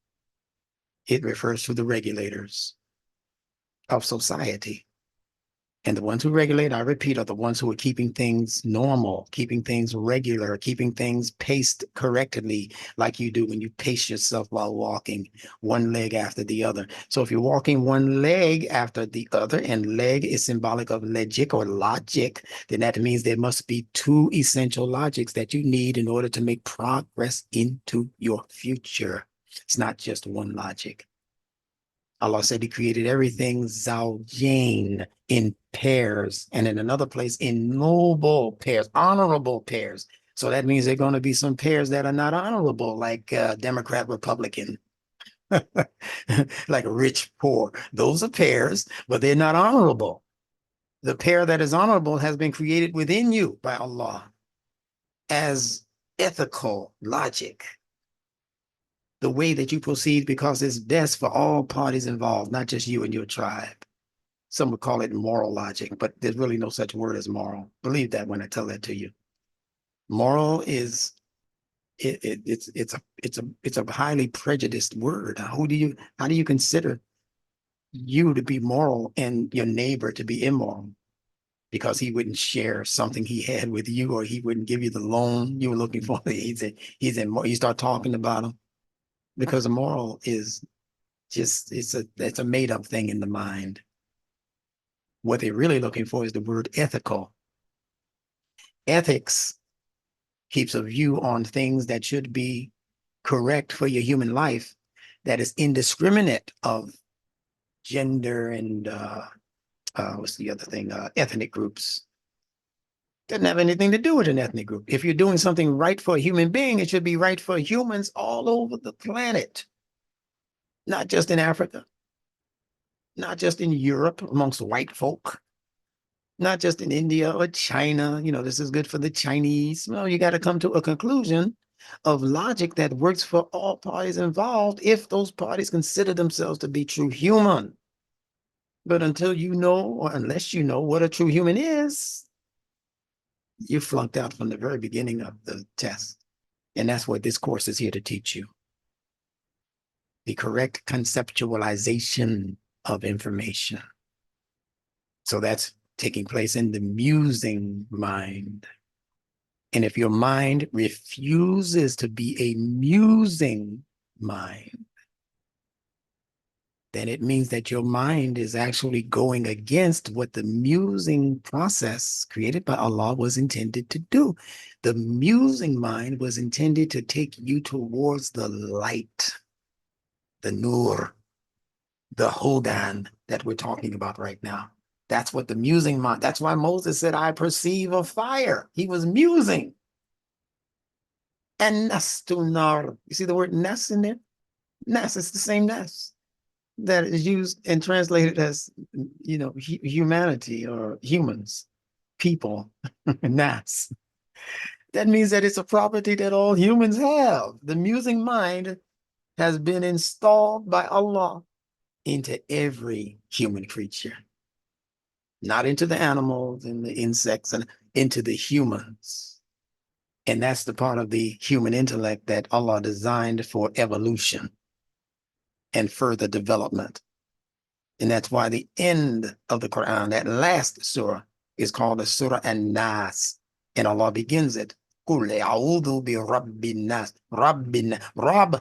It refers to the regulators of society. And the ones who regulate, I repeat, are the ones who are keeping things normal, keeping things regular, keeping things paced correctly, like you do when you pace yourself while walking one leg after the other. So if you're walking one leg after the other, and leg is symbolic of logic or logic, then that means there must be two essential logics that you need in order to make progress into your future. It's not just one logic. Allah said he created everything zawjain, in pairs, and in another place in noble pairs, honorable pairs. So that means there are going to be some pairs that are not honorable, like Democrat, Republican, like rich, poor. Those are pairs, but they're not honorable. The pair that is honorable has been created within you by Allah as ethical logic. The way that you proceed, because it's best for all parties involved, not just you and your tribe. Some would call it moral logic, but there's really no such word as moral. Believe that when I tell that to you. Moral is it's a highly prejudiced word. How do you consider you to be moral and your neighbor to be immoral? Because he wouldn't share something he had with you, or he wouldn't give you the loan you were looking for. He's immoral. You start talking about him, because a moral is just it's a made up thing in the mind. What they're really looking for is the word ethical. Ethics keeps a view on things that should be correct for your human life, that is indiscriminate of gender and what's the other thing? Ethnic groups. Doesn't have anything to do with an ethnic group. If you're doing something right for a human being, it should be right for humans all over the planet, not just in Africa, not just in Europe amongst white folk, not just in India or China. You know, this is good for the Chinese. Well, you got to come to a conclusion of logic that works for all parties involved if those parties consider themselves to be true human. But until you know, or unless you know what a true human is, you flunked out from the very beginning of the test. And that's what this course is here to teach you. The correct conceptualization of information. So that's taking place in the musing mind. And if your mind refuses to be a musing mind, then it means that your mind is actually going against what the musing process created by Allah was intended to do. The musing mind was intended to take you towards the light, the nur, the hudan that we're talking about right now. That's what the musing mind, that's why Moses said, I perceive a fire. He was musing. And nastunar, you see the word nas in there? Nas, it's the same nas that is used and translated as, you know, humanity or humans, people, nas. That means that it's a property that all humans have. The musing mind has been installed by Allah into every human creature, not into the animals and the insects, and into the humans. And that's the part of the human intellect that Allah designed for evolution and further development. And that's why the end of the Quran, that last surah, is called the Surah An-Nas. And Allah begins it, Qul a'udhu bi rabbin nas. Rabb,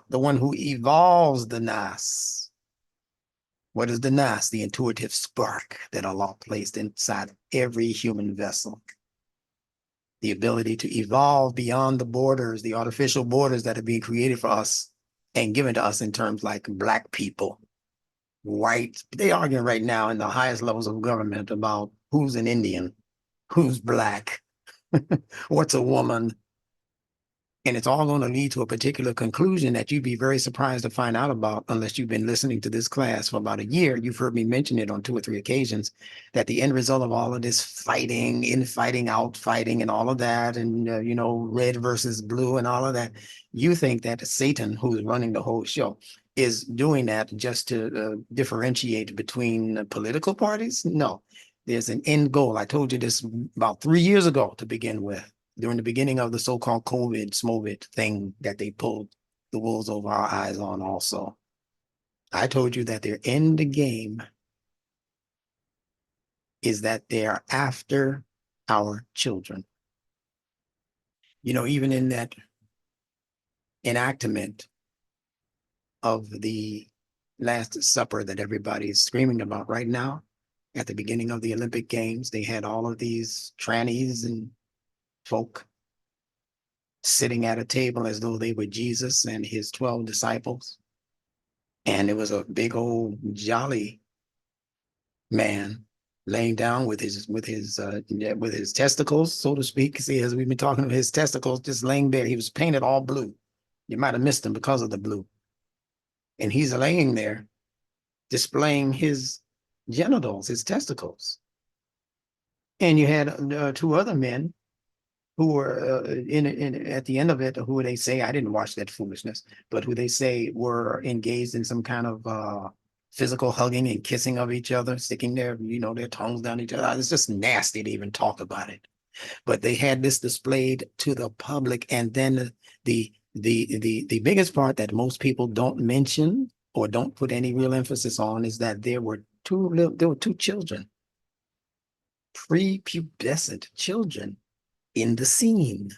the one who evolves the Nas. What is the Nas? The intuitive spark that Allah placed inside every human vessel. The ability to evolve beyond the borders, the artificial borders that are being created for us and given to us in terms like Black people, white. They arguing right now in the highest levels of government about who's an Indian, who's Black, what's a woman. And it's all going to lead to a particular conclusion that you'd be very surprised to find out about unless you've been listening to this class for about a year. You've heard me mention it on 2 or 3 occasions, that the end result of all of this fighting, infighting, outfighting, and all of that, and, you know, red versus blue and all of that, you think that Satan, who's running the whole show, is doing that just to differentiate between political parties. No, there's an end goal. I told you this about 3 years ago to begin with, during the beginning of the so-called COVID thing that they pulled the wolves over our eyes on also. I told you that their end game is that they are after our children. You know, even in that enactment of the Last Supper that everybody is screaming about right now, at the beginning of the Olympic Games, they had all of these trannies and folk sitting at a table as though they were Jesus and his 12 disciples. And it was a big old jolly man laying down with his testicles, so to speak. See, as we've been talking about his testicles, just laying there. He was painted all blue. You might have missed him because of the blue. And he's laying there displaying his genitals, his testicles. And you had two other men who were at the end of it, who they say, I didn't watch that foolishness, but who they say were engaged in some kind of physical hugging and kissing of each other, sticking their, their tongues down each other. It's just nasty to even talk about it. But they had this displayed to the public. And then the biggest part that most people don't mention or don't put any real emphasis on is that there were two children, prepubescent children in the scene.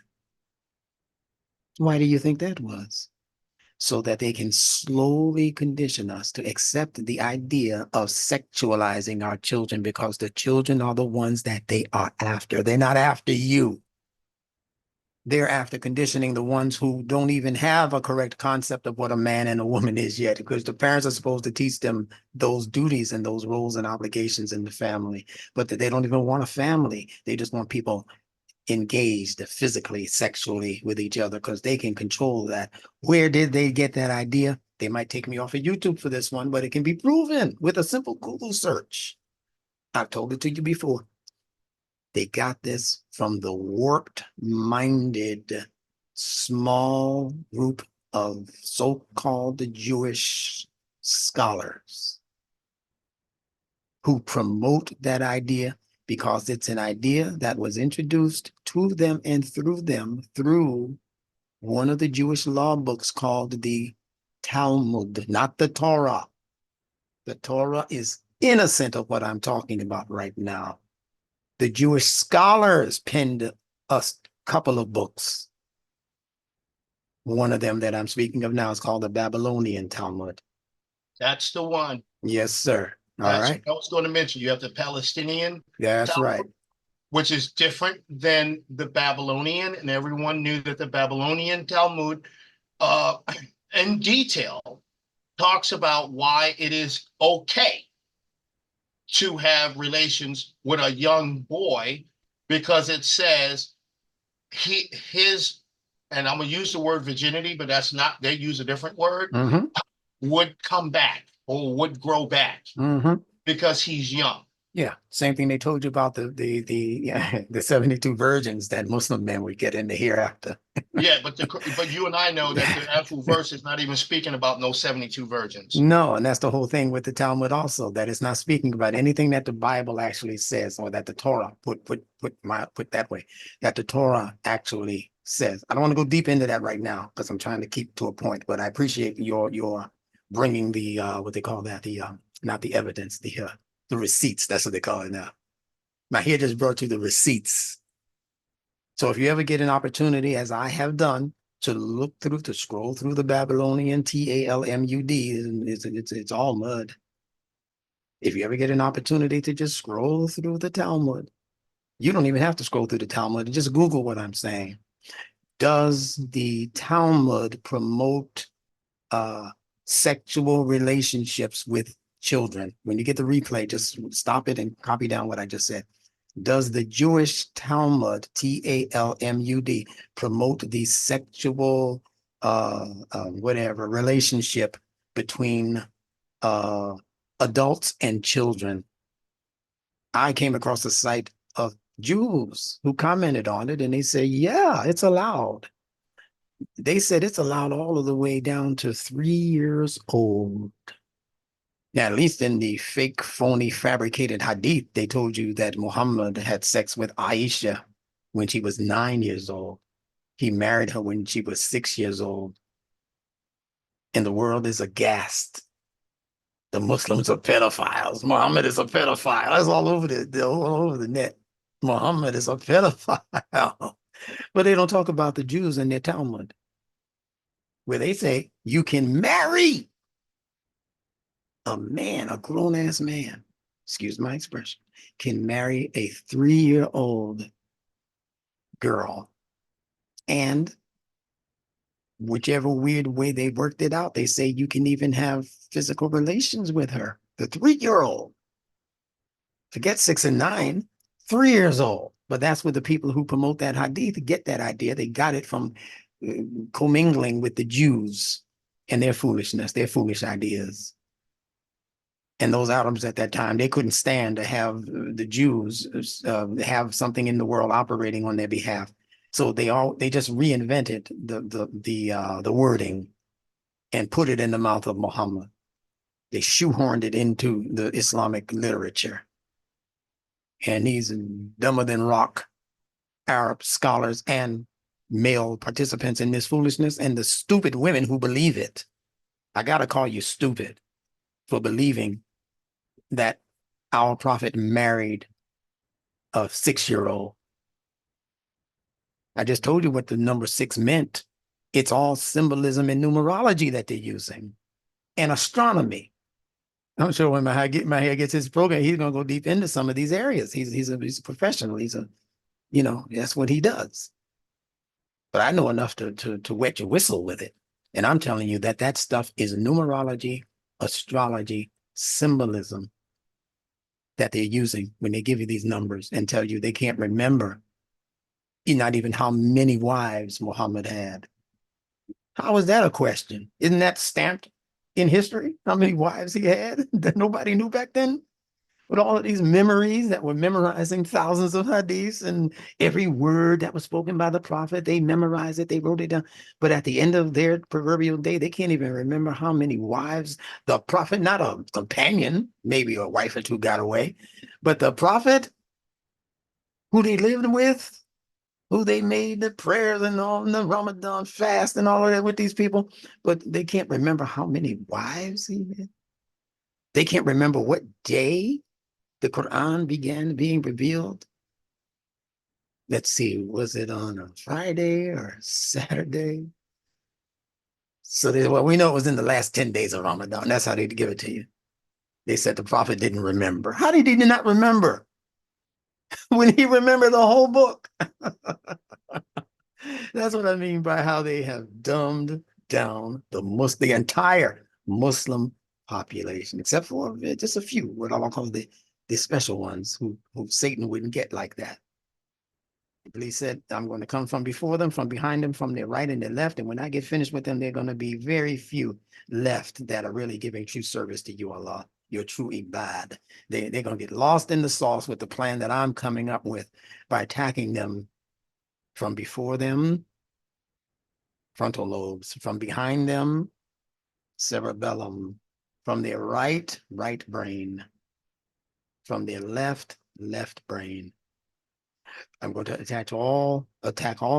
Why do you think that was? So that they can slowly condition us to accept the idea of sexualizing our children, because the children are the ones that they are after. They're not after you. They're after conditioning the ones who don't even have a correct concept of what a man and a woman is yet, because the parents are supposed to teach them those duties and those roles and obligations in the family, but they don't even want a family. They just want people engaged physically, sexually with each other, because they can control that. Where did they get that idea? They might take me off of YouTube for this one, but it can be proven with a simple Google search. I've told it to you before. They got this from the warped-minded small group of so-called Jewish scholars who promote that idea, because it's an idea that was introduced to them and through them through one of the Jewish law books called the Talmud, not the Torah. The Torah is innocent of what I'm talking about right now. The Jewish scholars penned us a couple of books. One of them that I'm speaking of now is called the Babylonian Talmud. That's the one. Yes, sir. All That's right. what I was going to mention. You have the Palestinian. That's Talmud, right. which is different than the Babylonian, and everyone knew that the Babylonian Talmud, in detail, talks about why it is okay to have relations with a young boy, because it says his, and I'm gonna use the word virginity, but that's not, they use a different word, would come back or would grow back because he's young. Yeah, same thing they told you about the 72 virgins that Muslim men would get in the hereafter. Yeah, but you and I know that the actual verse is not even speaking about no 72 virgins. No, and that's the whole thing with the Talmud also, that it's not speaking about anything that the Bible actually says, or that the Torah put that way, that the Torah actually says. I don't want to go deep into that right now because I'm trying to keep to a point, but I appreciate your bringing the what they call that, the not the evidence, the receipts. That's what they call it now. Now here just brought you the receipts. So if you ever get an opportunity, as I have done, to scroll through the Babylonian Talmud, it's all mud. If you ever get an opportunity to just scroll through the Talmud, you don't even have to scroll through the Talmud. Just Google what I'm saying. Does the Talmud promote sexual relationships with children? When you get the replay, just stop it and copy down what I just said. Does the Jewish Talmud, Talmud, promote the sexual relationship between adults and children? I came across a site of Jews who commented on it, and they say, yeah, it's allowed. They said it's allowed all of the way down to 3 years old. Now, at least in the fake, phony, fabricated hadith, they told you that Muhammad had sex with Aisha when she was 9 years old. He married her when she was 6 years old. And the world is aghast. The Muslims are pedophiles. Muhammad is a pedophile. That's all over all over the net. Muhammad is a pedophile. But they don't talk about the Jews in their Talmud, where they say you can marry a man, a grown-ass man, excuse my expression, can marry a 3-year-old girl. And whichever weird way they worked it out, they say you can even have physical relations with her. The 3-year-old. Forget 6 and 9, 3 years old. But that's where the people who promote that hadith get that idea. They got it from commingling with the Jews and their foolishness, their foolish ideas. And those Arabs at that time, they couldn't stand to have the Jews have something in the world operating on their behalf. So they just reinvented the wording and put it in the mouth of Muhammad. They shoehorned it into the Islamic literature. And these dumber than rock Arab scholars and male participants in this foolishness, and the stupid women who believe it. I gotta call you stupid for believing that our prophet married a 6-year-old. I just told you what the number 6 meant. It's all symbolism and numerology that they're using, and astronomy. I'm sure when my hair gets his program, he's gonna go deep into some of these areas. He's a professional. That's what he does. But I know enough to wet your whistle with it. And I'm telling you that stuff is numerology, astrology, symbolism that they're using when they give you these numbers and tell you they can't remember not even how many wives Muhammad had. How is that a question? Isn't that stamped in history? How many wives he had that nobody knew back then? With all of these memories that were memorizing thousands of hadiths, and every word that was spoken by the prophet, they memorized it, they wrote it down. But at the end of their proverbial day, they can't even remember how many wives the prophet, not a companion, maybe a wife or two got away, but the prophet who they lived with, who they made the prayers and all the Ramadan fast and all of that with these people, but they can't remember how many wives he had. They can't remember what day the Quran began being revealed. Let's see, was it on a Friday or Saturday? So we know it was in the last 10 days of Ramadan. That's how they give it to you. They said the prophet didn't remember. How did he not remember when he remembered the whole book? That's what I mean by how they have dumbed down the entire Muslim population, except for just a few, what I'll call the special ones who Satan wouldn't get like that. He said, I'm going to come from before them, from behind them, from their right and their left. And when I get finished with them, they're going to be very few left that are really giving true service to you, Allah, your true ibad. They're going to get lost in the sauce with the plan that I'm coming up with by attacking them from before them, frontal lobes, from behind them, cerebellum, from their right brain, from their left brain. I'm going to attack all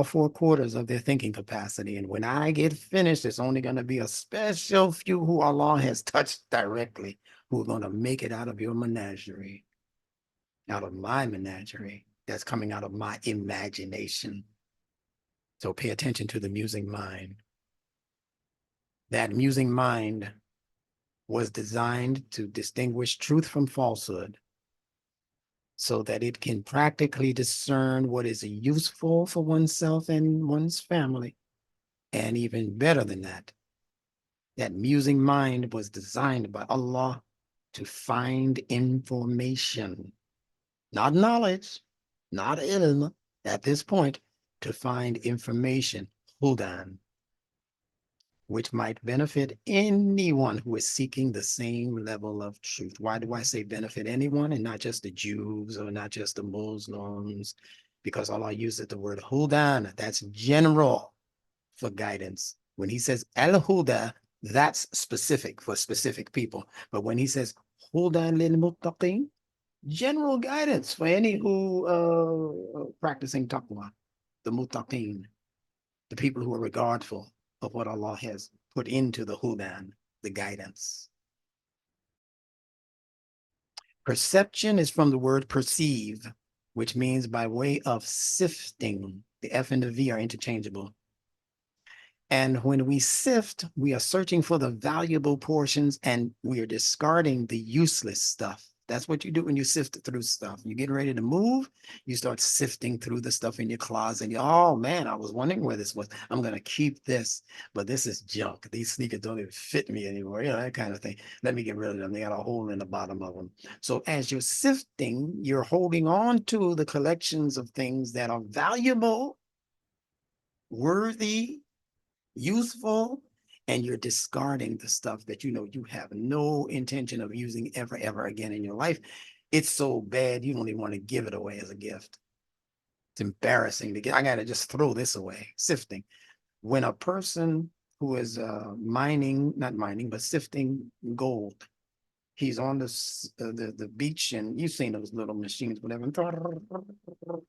4 quarters of their thinking capacity. And when I get finished, it's only going to be a special few who Allah has touched directly, who are going to make it out of your menagerie, out of my menagerie, that's coming out of my imagination. So pay attention to the musing mind. That musing mind was designed to distinguish truth from falsehood, so that it can practically discern what is useful for oneself and one's family. And even better than that, that musing mind was designed by Allah to find information, not knowledge, not ilm, at this point, to find information, hudan, which might benefit anyone who is seeking the same level of truth. Why do I say benefit anyone and not just the Jews or not just the Muslims? Because Allah uses the word hudan, that's general. for guidance. When he says al-huda, that's specific for specific people. But when he says hudan lil muttaqin, general guidance for any who practicing taqwa, the muttaqin, the people who are regardful of what Allah has put into the hudan, the guidance. Perception is from the word perceive, which means by way of sifting. The F and the V are interchangeable. And when we sift, we are searching for the valuable portions and we are discarding the useless stuff. That's what you do when you sift through stuff. You get ready to move, you start sifting through the stuff in your closet. And oh man, I was wondering where this was. I'm going to keep this, but this is junk. These sneakers don't even fit me anymore. You know, that kind of thing. Let me get rid of them. They got a hole in the bottom of them. So as you're sifting, you're holding on to the collections of things that are valuable, worthy, useful, and you're discarding the stuff that you know you have no intention of using ever again in your life. It's so bad you don't even want to give it away as a gift. It's embarrassing to get. I gotta just throw this away. Sifting. When a person who is not mining, but sifting gold, he's on the beach, and you've seen those little machines, whatever,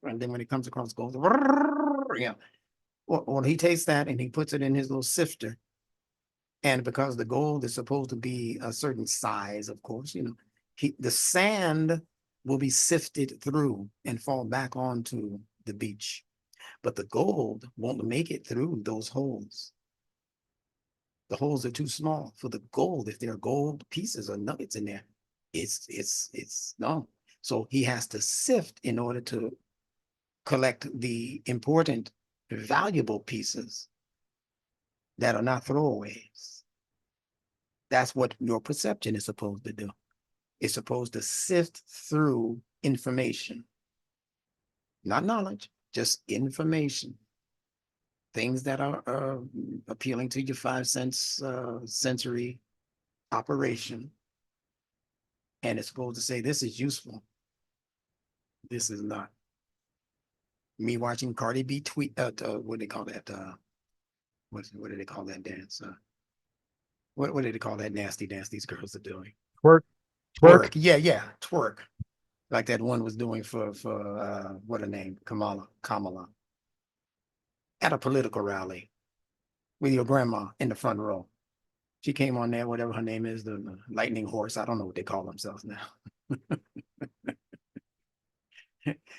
and then when he comes across gold, yeah. Well, he takes that and he puts it in his little sifter. And because the gold is supposed to be a certain size, of course, you know, the sand will be sifted through and fall back onto the beach. But the gold won't make it through those holes. The holes are too small for the gold. If there are gold pieces or nuggets in there, it's no. So he has to sift in order to collect the important, valuable pieces that are not throwaways. That's what your perception is supposed to do. It's supposed to sift through information, not knowledge, just information. Things that are appealing to your five sense sensory operation. And it's supposed to say, this is useful. This is not. Me watching Cardi B tweet, what do they call that? What do they call that dance? What do they call that nasty dance these girls are doing? Twerk. Twerk. Yeah, twerk. Like that one was doing for what her name? Kamala. At a political rally with your grandma in the front row. She came on there, whatever her name is, the lightning horse. I don't know what they call themselves now.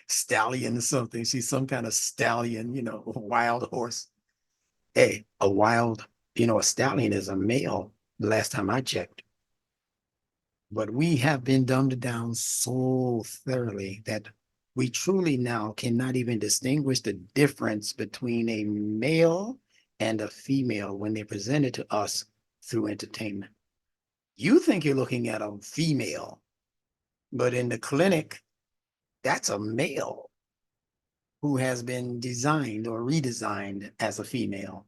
Stallion or something. She's some kind of stallion, you know, a wild horse. Hey, a stallion is a male, the last time I checked. But we have been dumbed down so thoroughly that we truly now cannot even distinguish the difference between a male and a female when they're presented to us through entertainment. You think you're looking at a female, but in the clinic, that's a male who has been designed or redesigned as a female.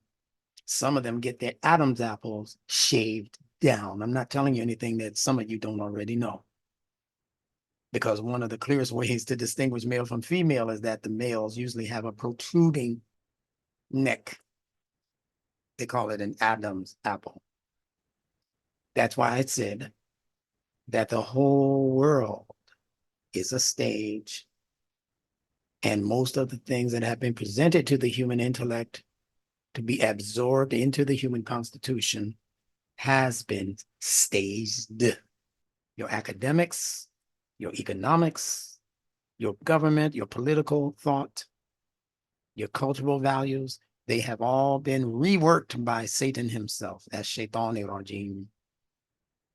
Some of them get their Adam's apples shaved down. I'm not telling you anything that some of you don't already know. Because one of the clearest ways to distinguish male from female is that the males usually have a protruding neck. They call it an Adam's apple. That's why I said that the whole world is a stage. And most of the things that have been presented to the human intellect to be absorbed into the human constitution has been staged. Your academics, your economics, your government, your political thought, your cultural values, they have all been reworked by Satan himself as Shaitan Rajim.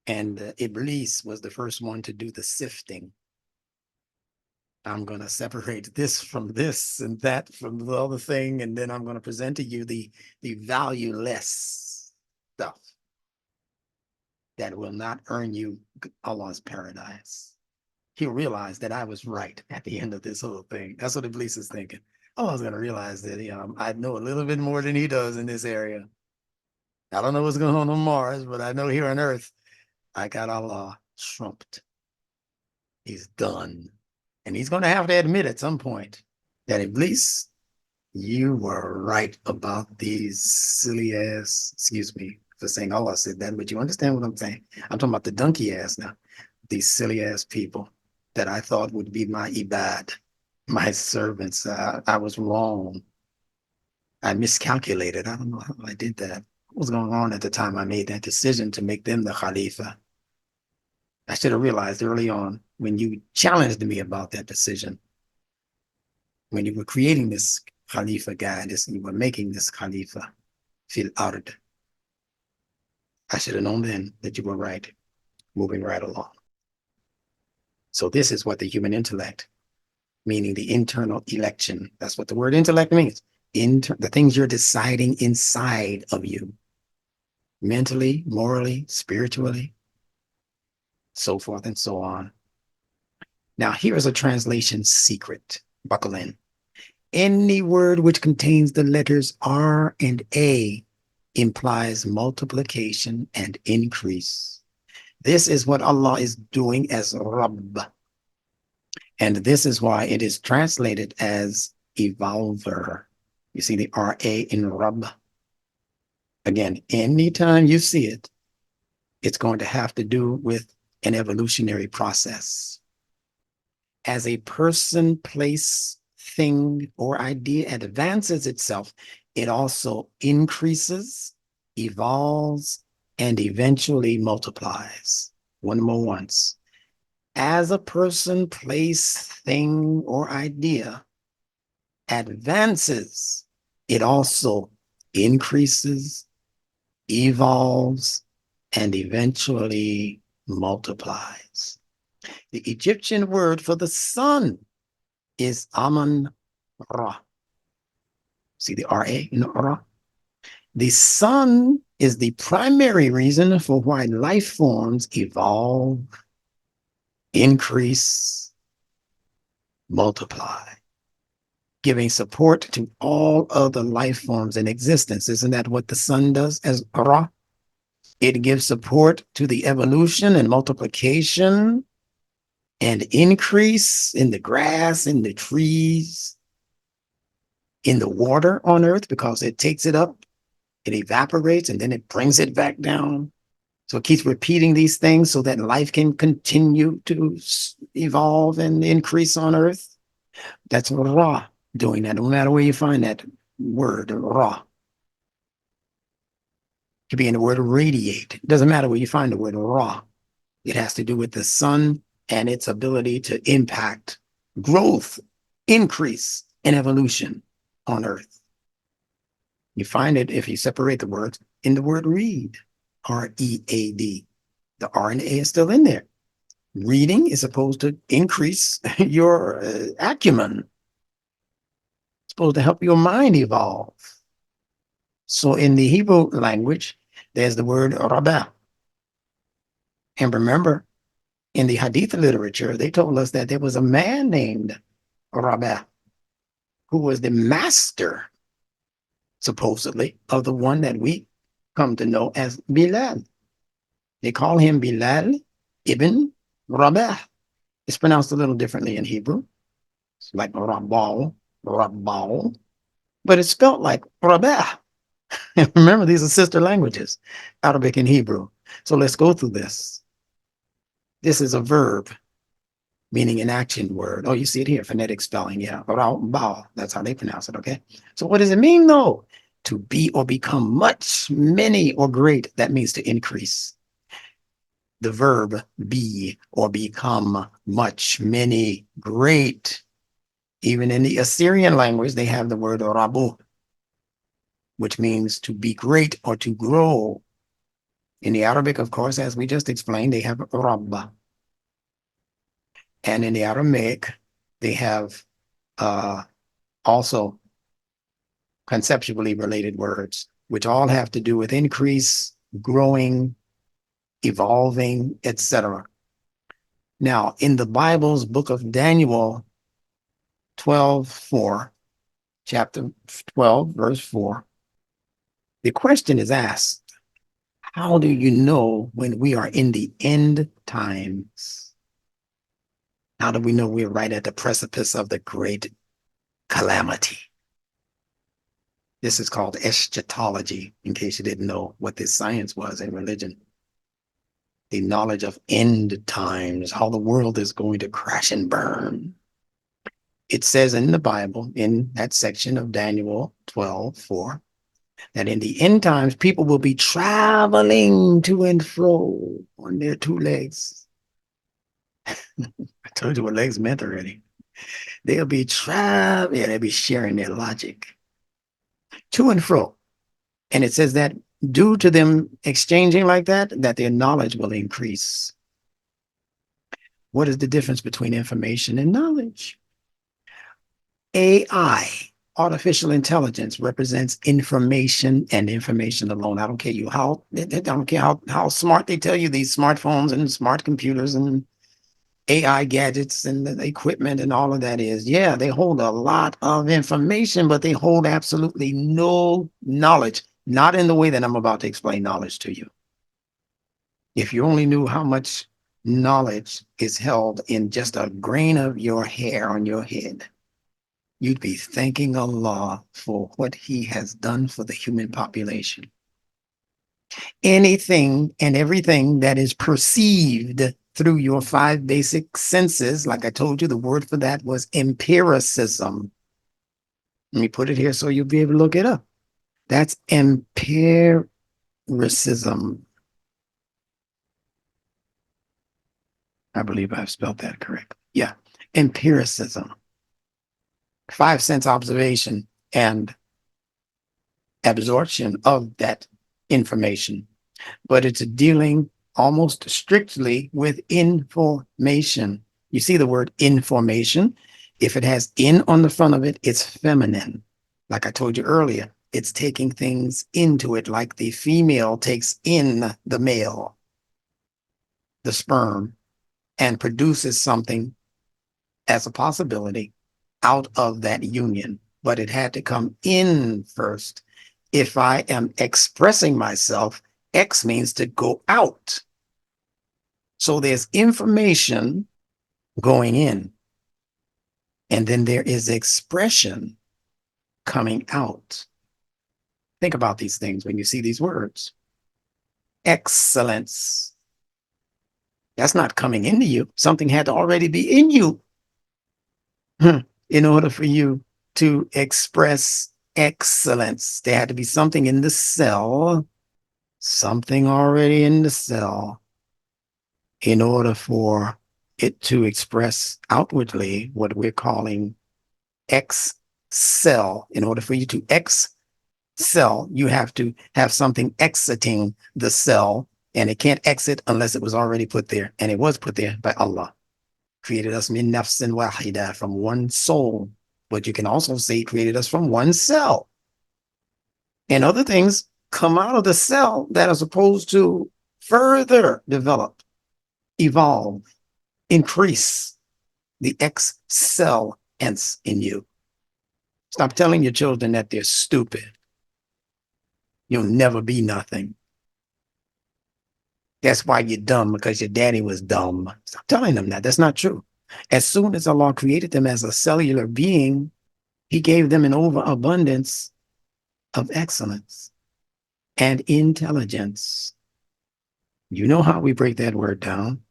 And Iblis was the first one to do the sifting. I'm going to separate this from this and that from the other thing, and then I'm going to present to you the valueless stuff that will not earn you Allah's paradise. He'll realize that I was right at the end of this whole thing. That's what Iblis is thinking. Allah's going to realize that I know a little bit more than he does in this area. I don't know what's going on Mars, but I know here on Earth, I got Allah trumped. He's done. And he's going to have to admit at some point that Iblis You were right about these silly ass, excuse me for saying all I said that, but you understand what I'm saying. I'm talking about the donkey ass now. These silly ass people that I thought would be my ibad, my servants. I was wrong. I miscalculated. I don't know how I did that. What was going on at the time I made that decision to make them the Khalifa? I should have realized early on when you challenged me about that decision, when you were creating this Khalifa guy, you were making this Khalifa fil ard. I should have known then that you were right, moving right along. So this is what the human intellect, meaning the internal election. That's what the word intellect means. The things you're deciding inside of you, mentally, morally, spiritually, so forth and so on. Now, here's a translation secret. Buckle in. Any word which contains the letters R and A implies multiplication and increase. This is what Allah is doing as Rabb. And this is why it is translated as evolver. You see the R-A in Rabb. Again, anytime you see it, it's going to have to do with an evolutionary process. As a person, place, thing, or idea advances itself, it also increases, evolves, and eventually multiplies. One more once. As a person, place, thing, or idea advances, it also increases, evolves, and eventually multiplies. The Egyptian word for the sun is Amun-Ra. See the R-A in Ra? The sun is the primary reason for why life forms evolve, increase, multiply, giving support to all other life forms in existence. Isn't that what the sun does as Ra? It gives support to the evolution and multiplication and increase in the grass, in the trees, in the water on earth, because it takes it up, it evaporates, and then it brings it back down. So it keeps repeating these things so that life can continue to evolve and increase on earth. That's Ra doing that, no matter where you find that word, Ra. It could be in the word radiate. It doesn't matter where you find the word Ra. It has to do with the sun and its ability to impact growth, increase, and evolution on earth. You find it, if you separate the words, in the word read, R-E-A-D. The R and A is still in there. Reading is supposed to increase your acumen. It's supposed to help your mind evolve. So in the Hebrew language, there's the word rabah. And remember, in the Hadith literature, they told us that there was a man named Rabah who was the master, supposedly, of the one that we come to know as Bilal. They call him Bilal ibn Rabah. It's pronounced a little differently in Hebrew. It's like Rabal, Rabal, but it's spelled like Rabah. And remember, these are sister languages, Arabic and Hebrew. So let's go through this. This is a verb, meaning an action word. Oh, you see it here, phonetic spelling, yeah. Rabal, that's how they pronounce it, okay? So what does it mean, though? To be or become much, many, or great. That means to increase. The verb be or become much, many, great. Even in the Assyrian language, they have the word rabu, which means to be great or to grow. In the Arabic, of course, as we just explained, they have rabba. And in the Aramaic, they have also conceptually related words, which all have to do with increase, growing, evolving, etc. Now, in the Bible's book of Daniel 12:4, chapter 12, verse 4, the question is asked, how do you know when we are in the end times? How do we know we're right at the precipice of the great calamity? This is called eschatology, in case you didn't know what this science was in religion. The knowledge of end times, how the world is going to crash and burn. It says in the Bible, in that section of Daniel 12:4, that in the end times, people will be traveling to and fro on their two legs. I told you what legs meant already. They'll be they'll be sharing their logic to and fro. And it says that due to them exchanging like that, that their knowledge will increase. What is the difference between information and knowledge? AI, artificial intelligence, represents information and information alone. I don't care how smart they tell you these smartphones and smart computers and AI gadgets and the equipment and all of that is. Yeah, they hold a lot of information, but they hold absolutely no knowledge, not in the way that I'm about to explain knowledge to you. If you only knew how much knowledge is held in just a grain of your hair on your head, you'd be thanking Allah for what He has done for the human population. Anything and everything that is perceived through your 5 basic senses, like I told you, the word for that was empiricism. Let me put it here so you'll be able to look it up. That's empiricism. I believe I've spelled that correctly. Yeah, empiricism. 5 sense observation and absorption of that information. But it's dealing almost strictly with information. You see the word information. If it has in on the front of it, it's feminine. Like I told you earlier, it's taking things into it, like the female takes in the male, the sperm, and produces something as a possibility out of that union. But it had to come in first. If I am expressing myself, X means to go out. So there's information going in, and then there is expression coming out. Think about these things when you see these words. Excellence. That's not coming into you. Something had to already be in you in order for you to express excellence. There had to be something in the cell, something already in the cell, in order for it to express outwardly what we're calling excel. In order for you to excel, you have to have something exiting the cell, and it can't exit unless it was already put there. And it was put there by Allah. Created us min nafsin wahida, from one soul. But you can also say created us from one cell. And other things come out of the cell that are supposed to further develop, evolve, increase the excellence in you. Stop telling your children that they're stupid. You'll never be nothing. That's why you're dumb, because your daddy was dumb. Stop telling them that. That's not true. As soon as Allah created them as a cellular being, He gave them an overabundance of excellence and intelligence. You know how we break that word down.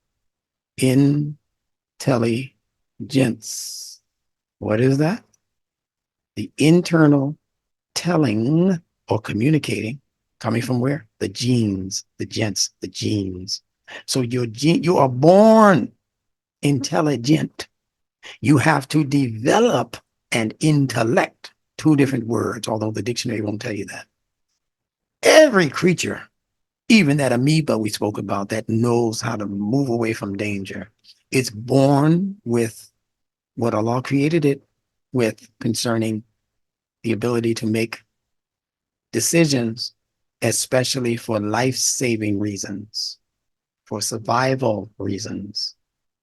Intelligence. What is that? The internal telling or communicating, coming from where? The genes, the genes. So you are born intelligent. You have to develop an intellect, 2 different words, although the dictionary won't tell you that. Every creature, even that amoeba we spoke about that knows how to move away from danger, it's born with what Allah created it with concerning the ability to make decisions, especially for life-saving reasons, for survival reasons.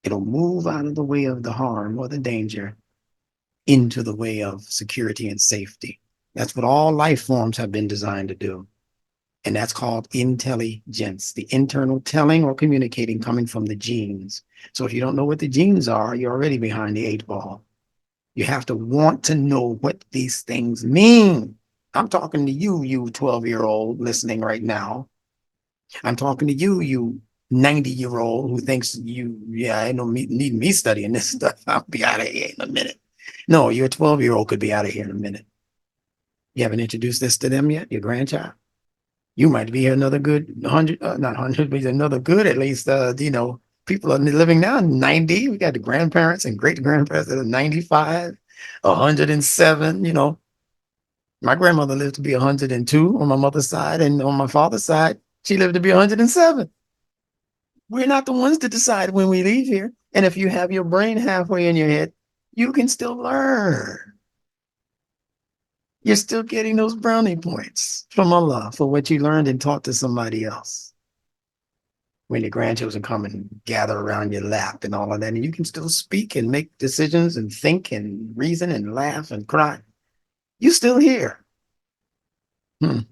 It'll move out of the way of the harm or the danger into the way of security and safety. That's what all life forms have been designed to do. And that's called intelligence, the internal telling or communicating coming from the genes. So if you don't know what the genes are, you're already behind the 8 ball. You have to want to know what these things mean. I'm talking to you, you 12-year-old listening right now. I'm talking to you, you 90-year-old who thinks I don't need me studying this stuff. I'll be out of here in a minute. No, your 12-year-old could be out of here in a minute. You haven't introduced this to them yet, your grandchild? You might be another good 100, not 100, but another good at least, people are living now 90. We got the grandparents and great-grandparents that are 95, 107, My grandmother lived to be 102 on my mother's side, and on my father's side, she lived to be 107. We're not the ones to decide when we leave here. And if you have your brain halfway in your head, you can still learn. You're still getting those brownie points from Allah for what you learned and taught to somebody else. When your grandchildren come and gather around your lap and all of that, and you can still speak and make decisions and think and reason and laugh and cry. You're still here. All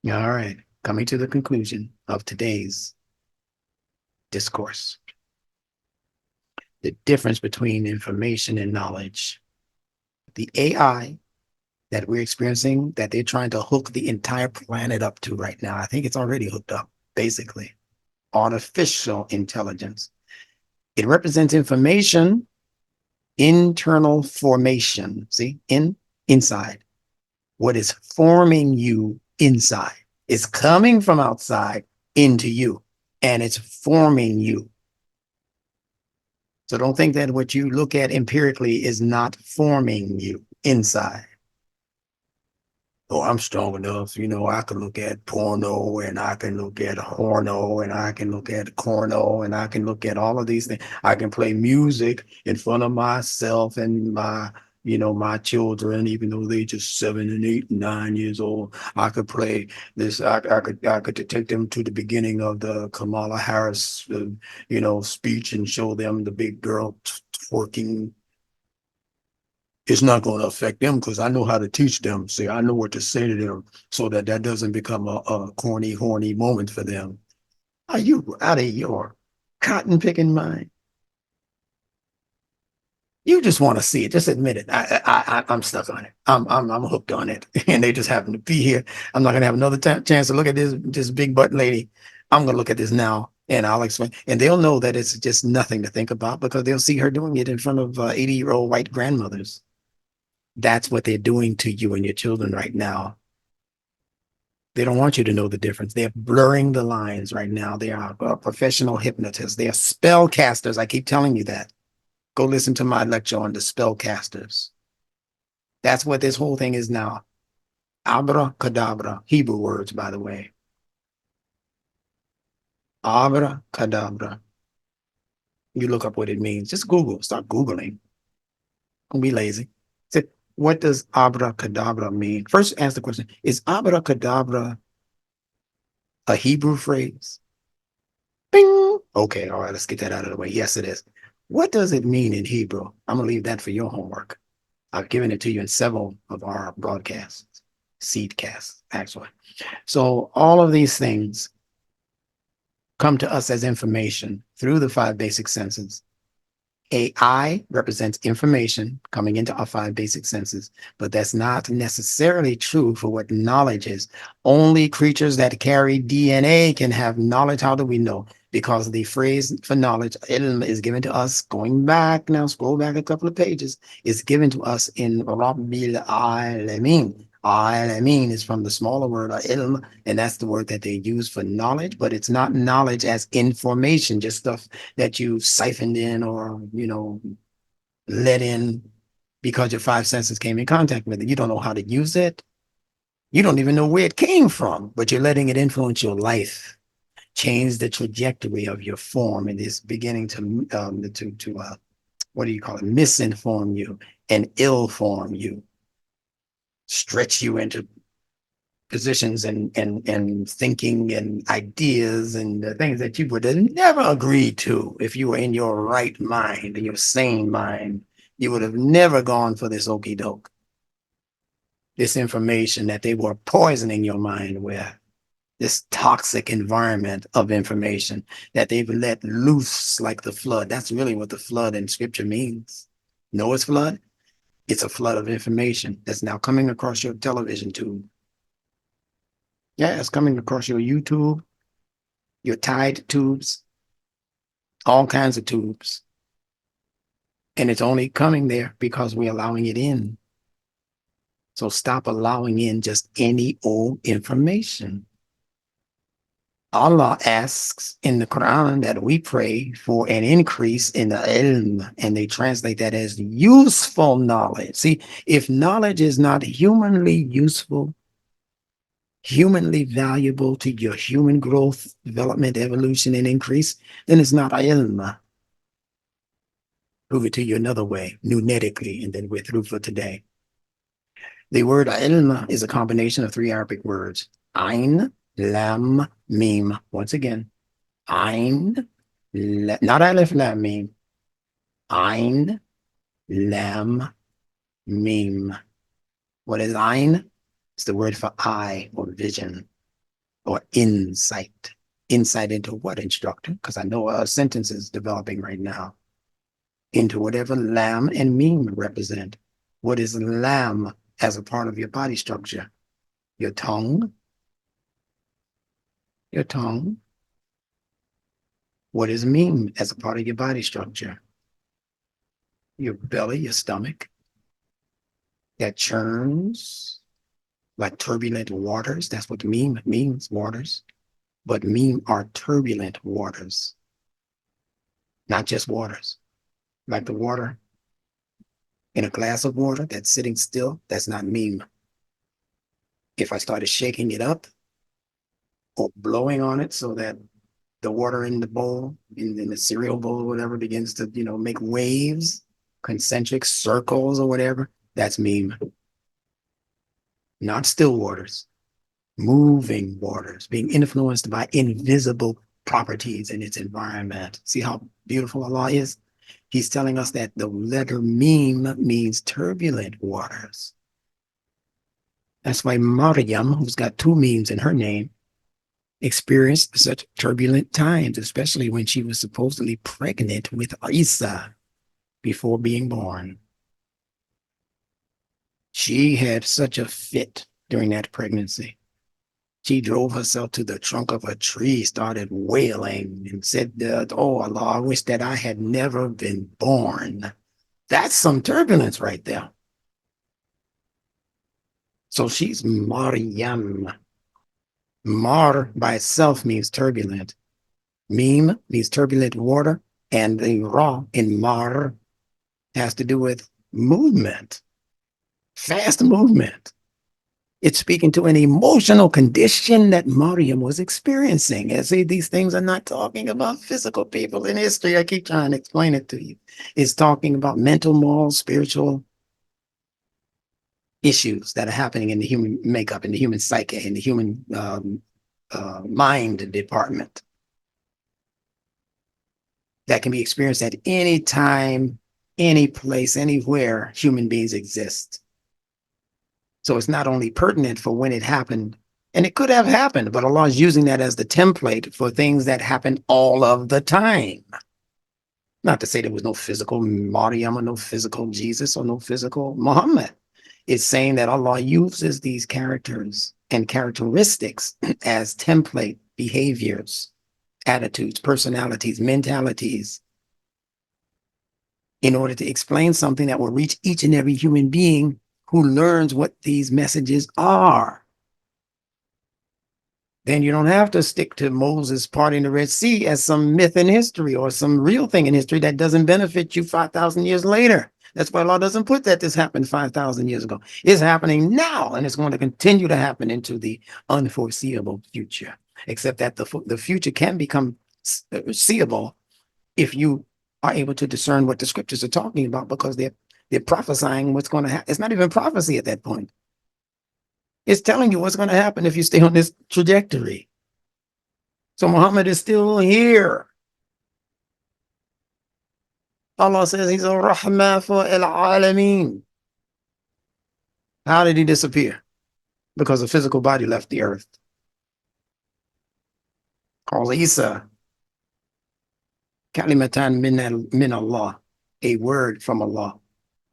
right. Coming to the conclusion of today's discourse. The difference between information and knowledge. The AI that we're experiencing, that they're trying to hook the entire planet up to right now. I think it's already hooked up, basically. Artificial intelligence. It represents information, internal formation. See, inside. What is forming you inside is coming from outside into you, and it's forming you. So don't think that what you look at empirically is not forming you inside. Oh, I'm strong enough, I can look at porno, and I can look at horno, and I can look at corno, and I can look at all of these things. I can play music in front of myself and my children, even though they just 7 and 8 and 9 years old. I could play this. I could take them to the beginning of the Kamala Harris, speech and show them the big girl twerking. It's not going to affect them because I know how to teach them. See, I know what to say to them so that doesn't become a corny, horny moment for them. Are you out of your cotton picking mind? You just want to see it. Just admit it. I'm stuck on it. I'm hooked on it, and they just happen to be here. I'm not gonna have another chance to look at this big butt lady. I'm gonna look at this now, and I'll explain. And they'll know that it's just nothing to think about because they'll see her doing it in front of 80-year-old white grandmothers. That's what they're doing to you and your children right now. They don't want you to know the difference. They're blurring the lines right now. They are professional hypnotists. They are spellcasters. I keep telling you that. Go listen to my lecture on the spellcasters. That's what this whole thing is now. Abracadabra, Hebrew words, by the way. Abracadabra. You look up what it means. Just Google. Start Googling. Don't be lazy. What does abracadabra mean? First, ask the question, is abracadabra a Hebrew phrase? Bing! Okay, all right, let's get that out of the way. Yes, it is. What does it mean in Hebrew? I'm going to leave that for your homework. I've given it to you in several of our broadcasts, seedcasts, actually. So all of these things come to us as information through the 5 basic senses. AI represents information coming into our 5 basic senses, but that's not necessarily true for what knowledge is. Only creatures that carry DNA can have knowledge. How do we know? Because the phrase for knowledge is given to us, going back now, scroll back a couple of pages, is given to us in Rabbil Aleem. Aleem is from the smaller word ilm, and that's the word that they use for knowledge, but it's not knowledge as information, just stuff that you've siphoned in or, let in because your 5 senses came in contact with it. You don't know how to use it. You don't even know where it came from, but you're letting it influence your life, change the trajectory of your form, and it's beginning to misinform you and ill-form you, stretch you into positions and thinking and ideas and the things that you would have never agreed to if you were in your right mind, in your sane mind. You would have never gone for this okie doke, this information that they were poisoning your mind with, this toxic environment of information that they've let loose like the flood. That's really what the flood in scripture means. Noah's flood. It's a flood of information that's now coming across your television tube. Yeah, it's coming across your YouTube, your Tide tubes, all kinds of tubes. And it's only coming there because we're allowing it in. So stop allowing in just any old information. Allah asks in the Quran that we pray for an increase in the ilm, and they translate that as useful knowledge. See, if knowledge is not humanly useful, humanly valuable to your human growth, development, evolution, and increase, then it's not ilm. Prove it to you another way, nunetically, and then we're through for today. The word ilm is a combination of three Arabic words: Ain, Lam, Mim. Once again, Ain, not Alif, Lam, Mim. Ain, Lam, Mim. What is Ain? It's the word for eye or vision or insight. Insight into what, instructor? Because I know a sentence is developing right now. Into whatever Lam and Mim represent. What is Lam as a part of your body structure? Your tongue. Your tongue. What is Mim as a part of your body structure? Your belly, your stomach. That churns like turbulent waters. That's what Mim means, waters. But Mim are turbulent waters. Not just waters. Like the water in a glass of water that's sitting still, that's not Mim. If I started shaking it up or blowing on it so that the water in the bowl, in the cereal bowl or whatever, begins to, make waves, concentric circles or whatever, that's Mim. Not still waters, moving waters, being influenced by invisible properties in its environment. See how beautiful Allah is? He's telling us that the letter Mim means turbulent waters. That's why Maryam, who's got two memes in her name, experienced such turbulent times, especially when she was supposedly pregnant with Isa before being born. She had such a fit during that pregnancy. She drove herself to the trunk of a tree, started wailing, and said, oh, Allah, I wish that I had never been born. That's some turbulence right there. So she's Maryam. Mar by itself means turbulent. Mim means turbulent water, and the Ra in Mar has to do with movement, fast movement. It's speaking to an emotional condition that Maryam was experiencing. And see, these things are not talking about physical people in history. I keep trying to explain it to you. It's talking about mental, moral, spiritual issues that are happening in the human makeup, in the human psyche, in the human mind department that can be experienced at any time, any place, anywhere human beings exist. So it's not only pertinent for when it happened, and it could have happened, but Allah is using that as the template for things that happen all of the time. Not to say there was no physical Maryam or no physical Jesus or no physical Muhammad. It's saying that Allah uses these characters and characteristics as template behaviors, attitudes, personalities, mentalities, in order to explain something that will reach each and every human being who learns what these messages are. Then you don't have to stick to Moses parting the Red Sea as some myth in history or some real thing in history that doesn't benefit you 5,000 years later. That's why Allah doesn't put that this happened 5,000 years ago. It's happening now, and it's going to continue to happen into the unforeseeable future, except that the future can become seeable if you are able to discern what the scriptures are talking about, because they're prophesying what's going to happen. It's not even prophecy at that point. It's telling you what's going to happen if you stay on this trajectory. So Muhammad is still here. Allah says he's a rahmah for al-alameen. How did he disappear? Because the physical body left the earth. Called Isa. Kalimatan min Allah. A word from Allah.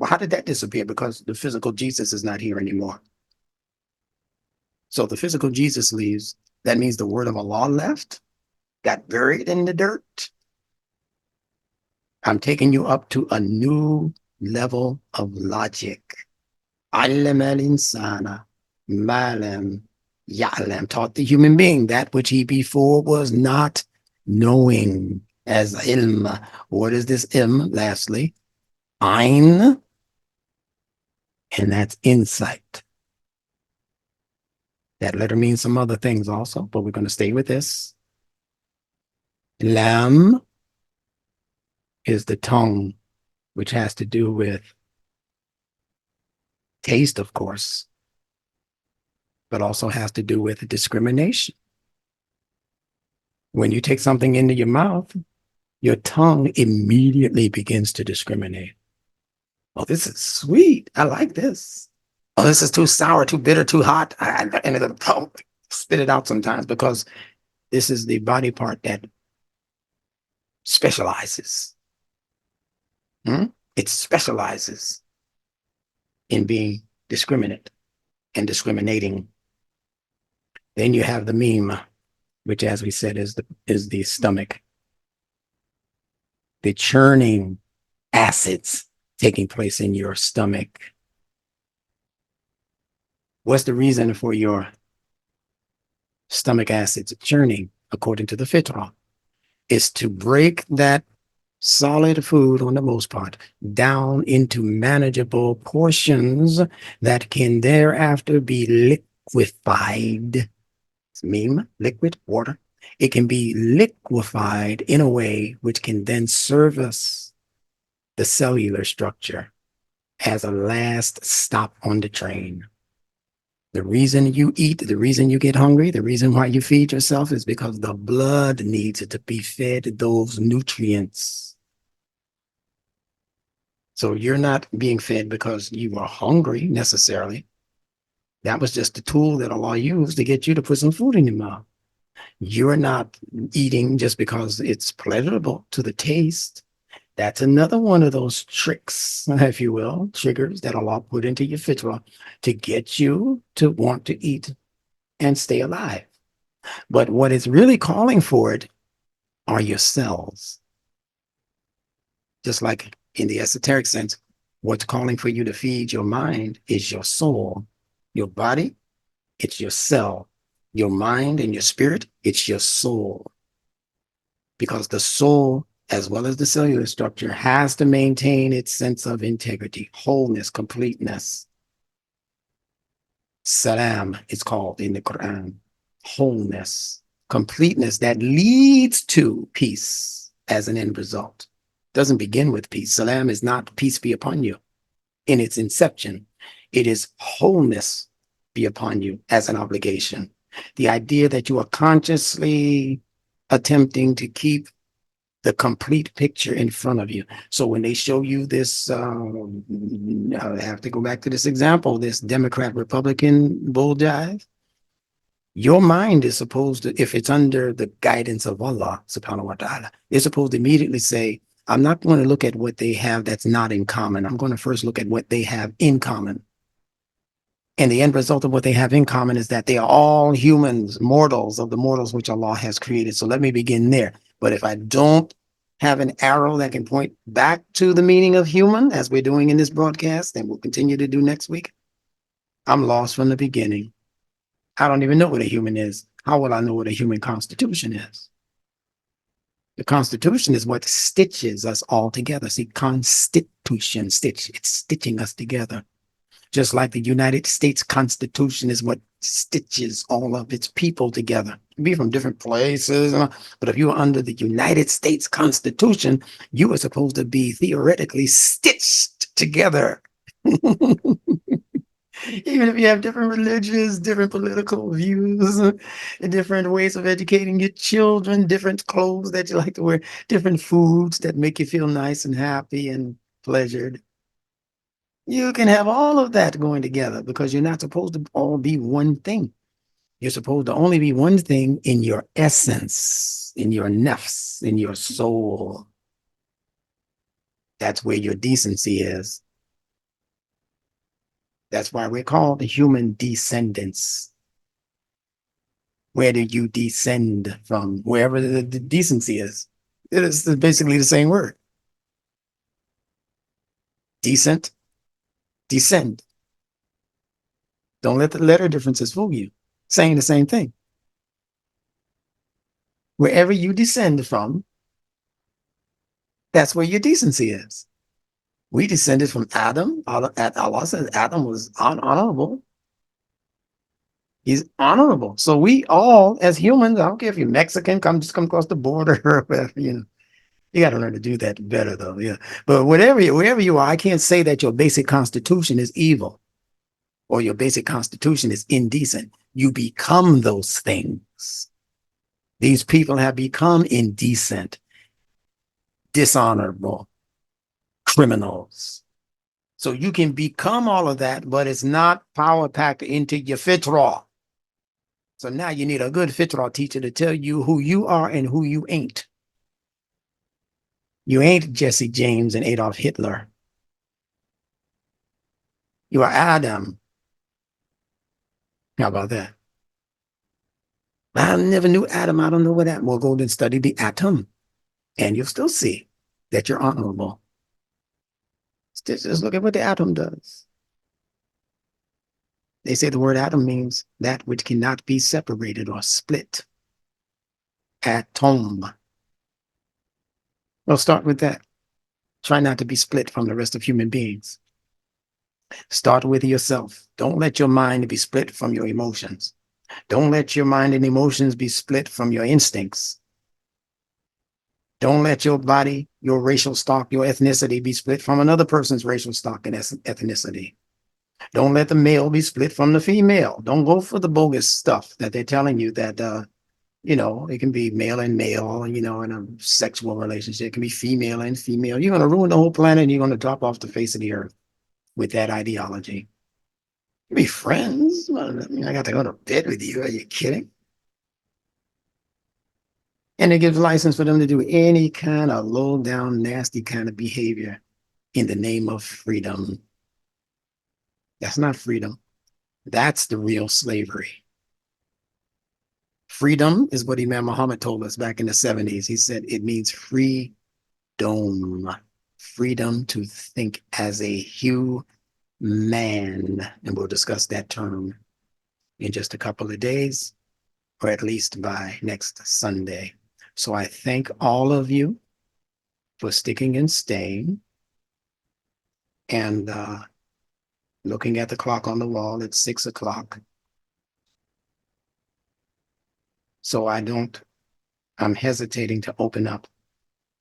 Well, how did that disappear? Because the physical Jesus is not here anymore. So the physical Jesus leaves. That means the word of Allah left, got buried in the dirt. I'm taking you up to a new level of logic. Allama al-insana ma lam ya'lam, taught the human being that which he before was not knowing, as ilm. What is this ilm? Lastly, ayn, and that's insight. That letter means some other things also, but we're going to stay with this. Lam is the tongue, which has to do with taste, of course, but also has to do with discrimination. When you take something into your mouth, your tongue immediately begins to discriminate. Oh, this is sweet. I like this. Oh, this is too sour, too bitter, too hot. And it'll spit it out sometimes, because this is the body part that specializes. It specializes in being discriminate and discriminating. Then you have the meme, which, as we said, is the stomach. The churning acids taking place in your stomach. What's the reason for your stomach acids churning, according to the fitrah? Is to break that solid food, on the most part, down into manageable portions that can thereafter be liquefied. It's meme, liquid, water. It can be liquefied in a way which can then service the cellular structure as a last stop on the train. The reason you eat, the reason you get hungry, the reason why you feed yourself is because the blood needs to be fed those nutrients. So you're not being fed because you are hungry necessarily. That was just the tool that Allah used to get you to put some food in your mouth. You're not eating just because it's pleasurable to the taste. That's another one of those tricks, if you will, triggers that Allah put into your fitrah to get you to want to eat and stay alive. But what is really calling for it are your cells. Just like in the esoteric sense, what's calling for you to feed your mind is your soul. Your body, it's your cell. Your mind and your spirit, it's your soul. Because the soul, as well as the cellular structure, has to maintain its sense of integrity, wholeness, completeness. Salam is called in the Quran. Wholeness, completeness that leads to peace as an end result. Doesn't begin with peace. Salam is not peace be upon you in its inception. It is wholeness be upon you as an obligation. The idea that you are consciously attempting to keep the complete picture in front of you. So when they show you this, I have to go back to this example, this Democrat-Republican bull jive, your mind is supposed to, if it's under the guidance of Allah, subhanahu wa ta'ala, it's supposed to immediately say, I'm not going to look at what they have that's not in common. I'm going to first look at what they have in common. And the end result of what they have in common is that they are all humans, mortals of the mortals which Allah has created. So let me begin there. But if I don't have an arrow that can point back to the meaning of human, as we're doing in this broadcast, and we'll continue to do next week, I'm lost from the beginning. I don't even know what a human is. How will I know what a human constitution is? The Constitution is what stitches us all together. See, constitution, stitch, it's stitching us together. Just like the United States Constitution is what stitches all of its people together. Be from different places, but if you are under the United States Constitution, you are supposed to be theoretically stitched together. Even if you have different religions, different political views, different ways of educating your children, different clothes that you like to wear, different foods that make you feel nice and happy and pleasured. You can have all of that going together because you're not supposed to all be one thing. You're supposed to only be one thing in your essence, in your nafs, in your soul. That's where your decency is. That's why we're called the human descendants. Where do you descend from? Wherever the decency is. It is basically the same word. Decent, descend. Don't let the letter differences fool you. Saying the same thing. Wherever you descend from, that's where your decency is. We descended from Adam. Allah says Adam was honorable. He's honorable. So we all, as humans, I don't care if you're Mexican, just come across the border or whatever, you got to learn to do that better though. Yeah. But wherever you are, I can't say that your basic constitution is evil or your basic constitution is indecent. You become those things. These people have become indecent, dishonorable, criminals. So you can become all of that, but it's not power packed into your fitra. So now you need a good fitra teacher to tell you who you are and who you ain't. You ain't Jesse James and Adolf Hitler. You are Adam. How about that? I never knew Adam. I don't know what that. Well, go and study the atom, and you'll still see that you're honorable. Just look at what the atom does. They say the word atom means that which cannot be separated or split. Atom. Well, start with that. Try not to be split from the rest of human beings. Start with yourself. Don't let your mind be split from your emotions. Don't let your mind and emotions be split from your instincts. Don't let your body, your racial stock, your ethnicity be split from another person's racial stock and ethnicity. Don't let the male be split from the female. Don't go for the bogus stuff that they're telling you that, it can be male and male, in a sexual relationship. It can be female and female. You're going to ruin the whole planet and you're going to drop off the face of the earth with that ideology. You be friends? I got to go to bed with you. Are you kidding? And it gives license for them to do any kind of low down, nasty kind of behavior in the name of freedom. That's not freedom. That's the real slavery. Freedom is what Imam Muhammad told us back in the 70s. He said it means freedom. Freedom to think as a human. And we'll discuss that term in just a couple of days, or at least by next Sunday. So I thank all of you for sticking and staying. And looking at the clock on the wall, it's 6 o'clock. So I'm hesitating to open up.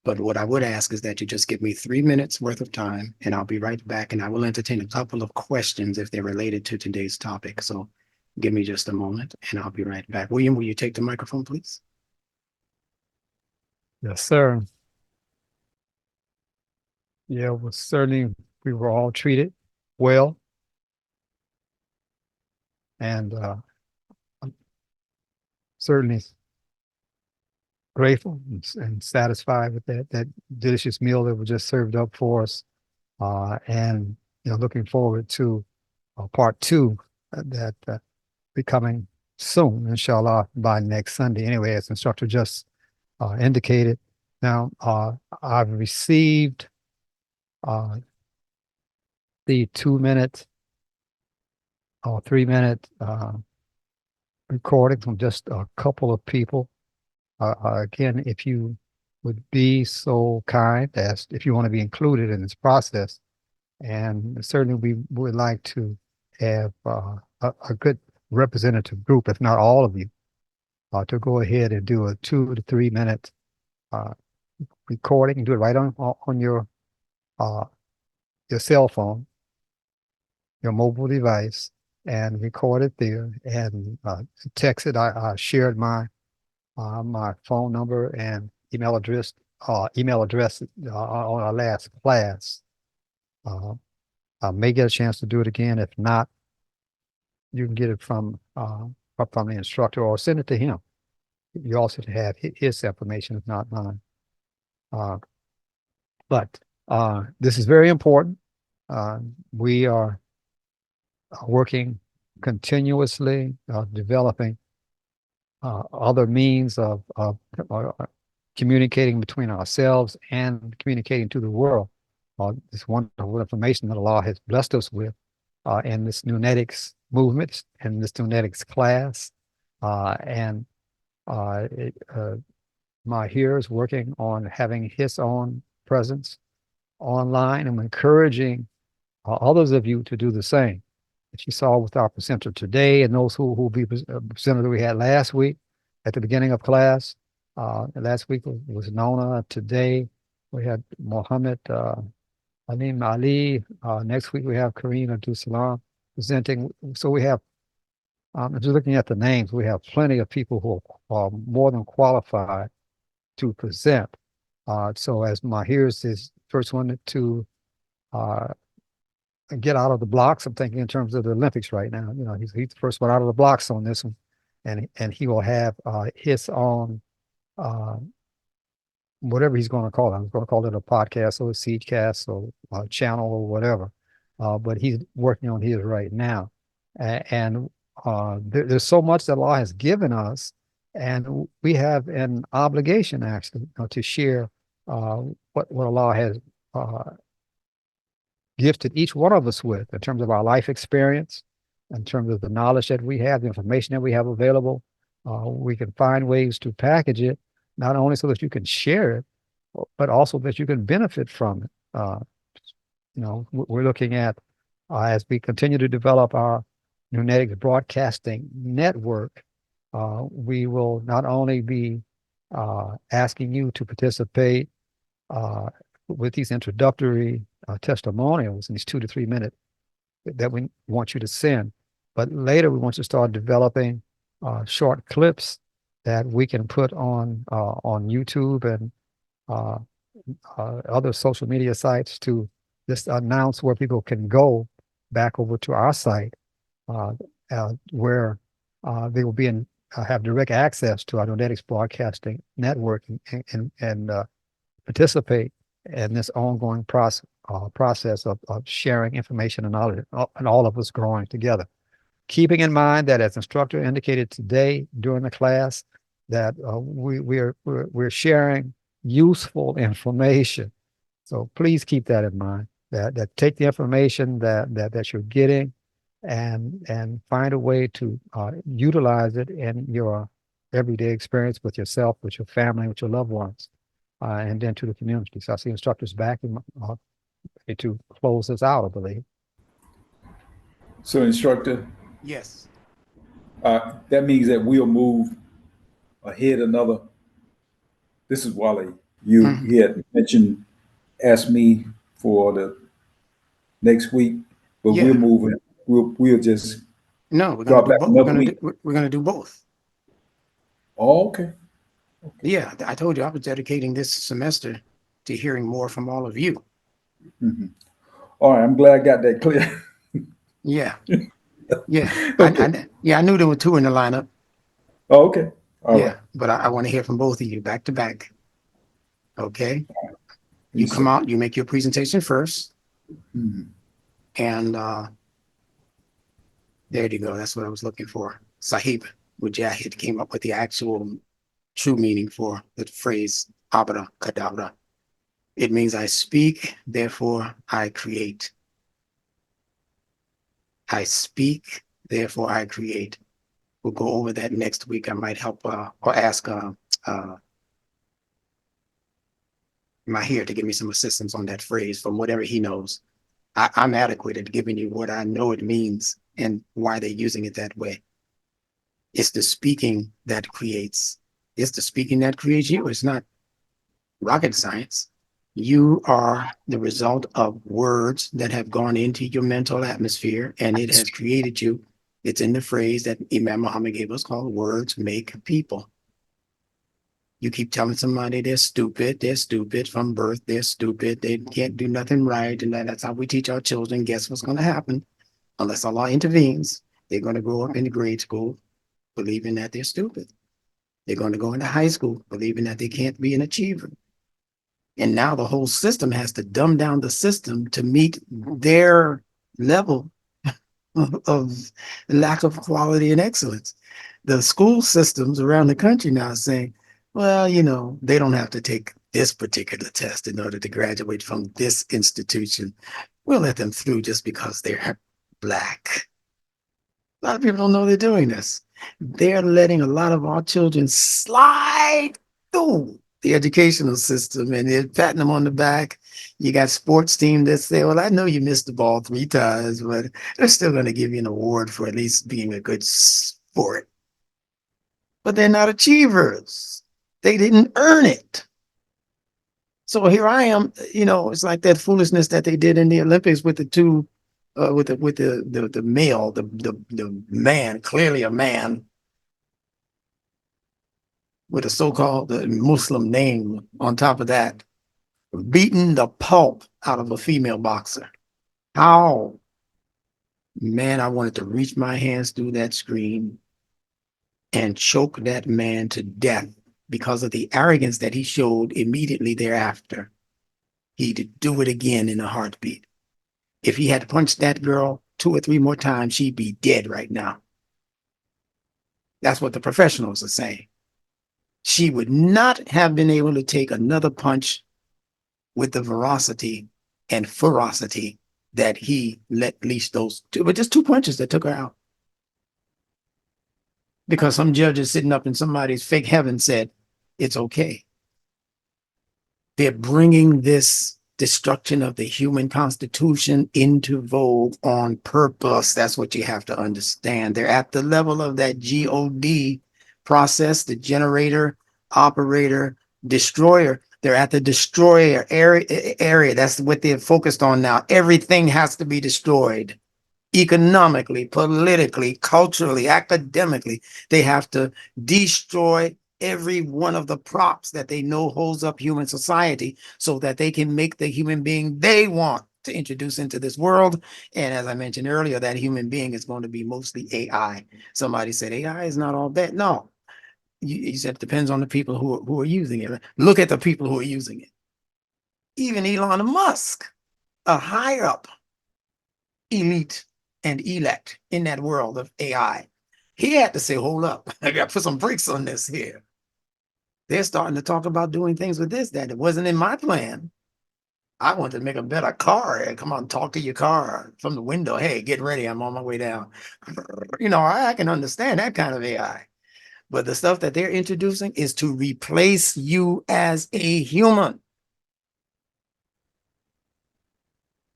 But what I would ask is that you just give me 3 minutes worth of time and I'll be right back. And I will entertain a couple of questions if they're related to today's topic. So give me just a moment and I'll be right back. William, will you take the microphone, please? Yes, sir. Yeah, well, certainly we were all treated well. And I'm certainly grateful and satisfied with that delicious meal that was just served up for us. And, looking forward to part 2 that be coming soon, inshallah, by next Sunday. Anyway, as instructor just indicated. Now, I've received the 2-minute or 3-minute recording from just a couple of people. Again, if you would be so kind as if you want to be included in this process, and certainly we would like to have a good representative group, if not all of you, to go ahead and do a 2 to 3 minute recording. Do it right on your cell phone, your mobile device, and record it there and text it. I shared my phone number and email address on our last class. I may get a chance to do it again. If not, you can get it from the instructor or send it to him. You also have his information, if not mine. But this is very important. We are working continuously, developing other means of communicating between ourselves and communicating to the world. This wonderful information that Allah has blessed us with in this Nunetics movement, in this Nunetics class, and my hearers working on having his own presence online. I'm encouraging others of you to do the same. That you saw with our presenter today, and those who will be presenter that we had last week at the beginning of class. Last week was Nona. Today we had Mohammed Aleem Ali. Next week we have Kareem Abdul Salam presenting. So we have, just looking at the names, we have plenty of people who are more than qualified to present. So as my hearers is first one to get out of the blocks. I'm thinking in terms of the Olympics right now. You know, he's the first one out of the blocks on this one, and he will have his own whatever he's going to call it. I'm going to call it a podcast or a seedcast or a channel or whatever. But he's working on his right now, and there's so much that Allah has given us, and we have an obligation actually to share what Allah has gifted each one of us with in terms of our life experience, in terms of the knowledge that we have, the information that we have available. We can find ways to package it, not only so that you can share it, but also that you can benefit from it. You know, we're looking at, as we continue to develop our Nunetics Broadcasting Network, we will not only be asking you to participate with these introductory testimonials in these 2 to 3 minutes that we want you to send, but later we want you to start developing short clips that we can put on YouTube and other social media sites to just announce where people can go back over to our site, where they will be have direct access to our Nunetics Broadcasting Network and participate in this ongoing process of sharing information and knowledge, and all of us growing together. Keeping in mind that, as instructor indicated today during the class, that we're sharing useful information. So please keep that in mind. That take the information that you're getting and find a way to utilize it in your everyday experience with yourself, with your family, with your loved ones, and then to the community. So I see instructors back to close this out, I believe. So, instructor, Yes. that means that we'll move ahead another. This is Wally. You he had mentioned, asked me for the next week, but Yeah. we're moving. We'll just No, we're drop gonna back another week. we're gonna do both. Oh, okay. Yeah, I told you I was dedicating this semester to hearing more from all of you. Mm-hmm. All right, I'm glad I got that clear. Yeah, yeah, Okay. I knew there were two in the lineup. Oh, okay. All yeah, right. but I want to hear from both of you back to back. Okay, you Yes, come sir. out, you make your presentation first, Mhm. and there you go. That's what I was looking for. Sahib Mujahid came up with the actual true meaning for the phrase abra kadabra. It means I speak, therefore I create. I speak, therefore I create. We'll go over that next week. I might help or ask Mahir to give me some assistance on that phrase from whatever he knows. I'm adequate at giving you what I know it means and why they're using it that way. It's the speaking that creates. It's the speaking that creates you. It's not rocket science. You are the result of words that have gone into your mental atmosphere, and it has created you. It's in the phrase that Imam Muhammad gave us called words make people. You keep telling somebody they're stupid from birth, they're stupid, they can't do nothing right, and that's how we teach our children. Guess what's going to happen? Unless Allah intervenes, they're going to grow up in grade school believing that they're stupid. They're going to go into high school believing that they can't be an achiever. And now the whole system has to dumb down the system to meet their level of lack of quality and excellence. The school systems around the country now are saying, well, you know, they don't have to take this particular test in order to graduate from this institution. We'll let them through just because they're Black. A lot of people don't know they're doing this. They're letting a lot of our children slide through the educational system, and they're patting them on the back. You got sports team that say, well, I know you missed the ball 3 times, but they're still going to give you an award for at least being a good sport. But they're not achievers. They didn't earn it. So here I am, you know, it's like that foolishness that they did in the Olympics with the two, with the male, the man, clearly a man, with a so-called Muslim name on top of that, beating the pulp out of a female boxer. How? Man, I wanted to reach my hands through that screen and choke that man to death because of the arrogance that he showed immediately thereafter. He'd do it again in a heartbeat. If he had punched that girl 2 or 3 more times, she'd be dead right now. That's what the professionals are saying. She would not have been able to take another punch with the veracity and ferocity that he let leash those two, but just 2 punches that took her out. Because some judges sitting up in somebody's fake heaven said, it's okay. They're bringing this destruction of the human constitution into vogue on purpose. That's what you have to understand. They're at the level of that God process, the generator, operator, destroyer. They're at the destroyer area. That's what they're focused on now. Everything has to be destroyed. Economically, politically, culturally, academically. They have to destroy every one of the props that they know holds up human society so that they can make the human being they want to introduce into this world. And as I mentioned earlier, that human being is going to be mostly AI. Somebody said AI is not all bad. No, you said it depends on the people who are using it. Look at the people who are using it. Even Elon Musk, a higher up elite and elect in that world of AI, he had to say, hold up, I got to put some brakes on this here. They're starting to talk about doing things with this, that it wasn't in my plan. I want to make a better car. Come on, talk to your car from the window. Hey, get ready. I'm on my way down. You know, I can understand that kind of AI. But the stuff that they're introducing is to replace you as a human.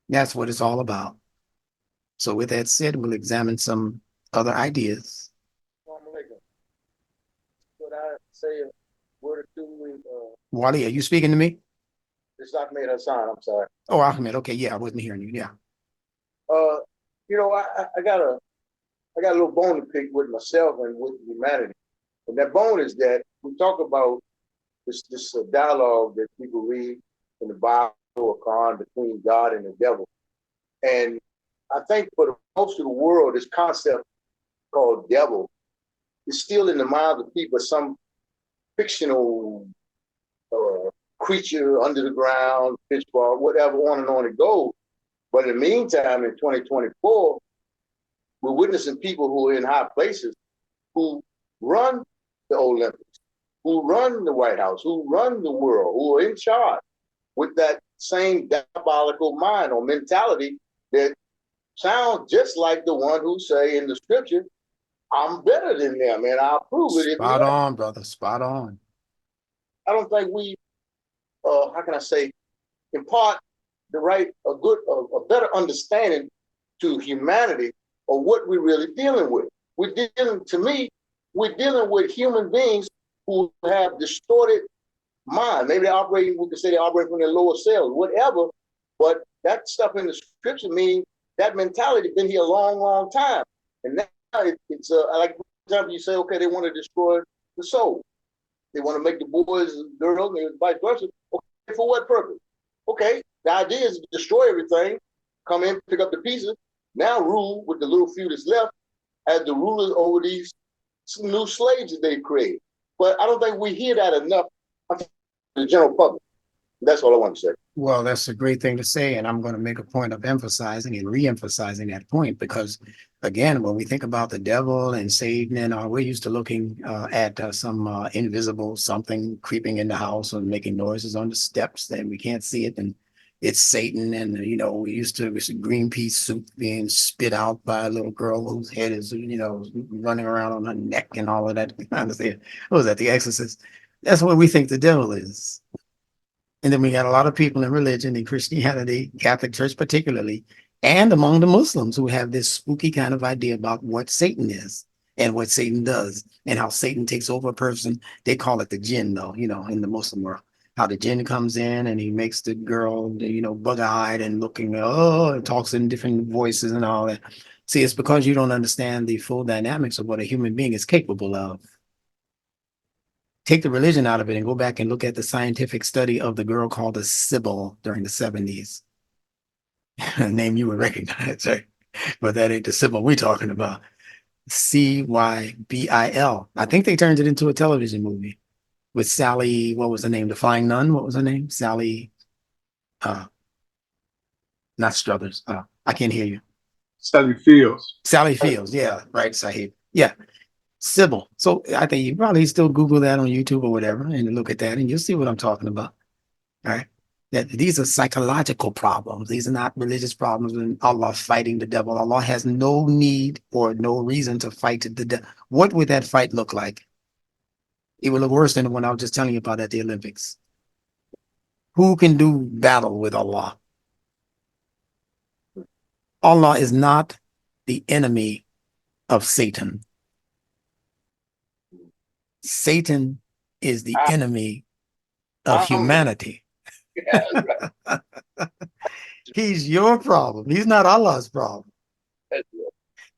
That's what it's all about. So with that said, we'll examine some other ideas. What I say a word or two with Wally, are you speaking to me? it's Ahmed Hassan, I'm sorry. Oh, Ahmed. Okay, yeah, I wasn't hearing you. Yeah. You know, I got a little bone to pick with myself and with humanity. And that bone is that we talk about this dialogue that people read in the Bible or Quran between God and the devil. And I think for the most of the world, this concept called devil is still in the minds of people, some fictional creature under the ground, pitchfork, whatever, on it goes. But in the meantime, in 2024, we're witnessing people who are in high places who run the Olympics, who run the White House, who run the world, who are in charge with that same diabolical mind or mentality that sounds just like the one who say in the scripture, I'm better than them and I'll prove it. Spot on, brother. Spot on. I don't think we, how can I say, impart a better understanding to humanity of what we're really dealing with. We're dealing with human beings who have distorted mind. Maybe we could say they operate from their lower cells, whatever. But that stuff in the scripture means that mentality been here a long, long time. And now it's like, for example, you say, okay, they want to destroy the soul. They want to make the boys and girls and vice versa. Okay, for what purpose? Okay, the idea is to destroy everything, come in, pick up the pieces, now rule with the little few that's left as the rulers over these new slaves that they've created. But I don't think we hear that enough from the general public. That's all I want to say. Well, that's a great thing to say, and I'm going to make a point of emphasizing and re-emphasizing that point because again, when we think about the devil and Satan and all, we're used to looking at some invisible something creeping in the house and making noises on the steps, and we can't see it, and it's Satan. And you know, we used to see green pea soup being spit out by a little girl whose head is, you know, running around on her neck and all of that kind of thing. What was that, The Exorcist? That's what we think the devil is. And then we got a lot of people in religion, in Christianity, Catholic Church particularly, and among the Muslims who have this spooky kind of idea about what Satan is and what Satan does and how Satan takes over a person. They call it the jinn, though, you know, in the Muslim world, how the jinn comes in and he makes the girl, you know, bug-eyed and looking, oh, and talks in different voices and all that. See, it's because you don't understand the full dynamics of what a human being is capable of. Take the religion out of it and go back and look at the scientific study of the girl called the Sybil during the 70s. A name you would recognize, right? But that ain't the Sybil we're talking about. Cybil. I think they turned it into a television movie with Sally, what was her name? The Flying Nun, what was her name? Sally, not Struthers. I can't hear you. Sally Fields. Sally Fields, yeah, right, Sahib. Yeah, Sybil. So I think you probably still Google that on YouTube or whatever and look at that and you'll see what I'm talking about. All right. That these are psychological problems. These are not religious problems and Allah fighting the devil. Allah has no need or no reason to fight the devil. What would that fight look like? It would look worse than the one I was just telling you about at the Olympics. Who can do battle with Allah? Allah is not the enemy of Satan. Satan is the enemy of humanity. He's your problem. He's not Allah's problem.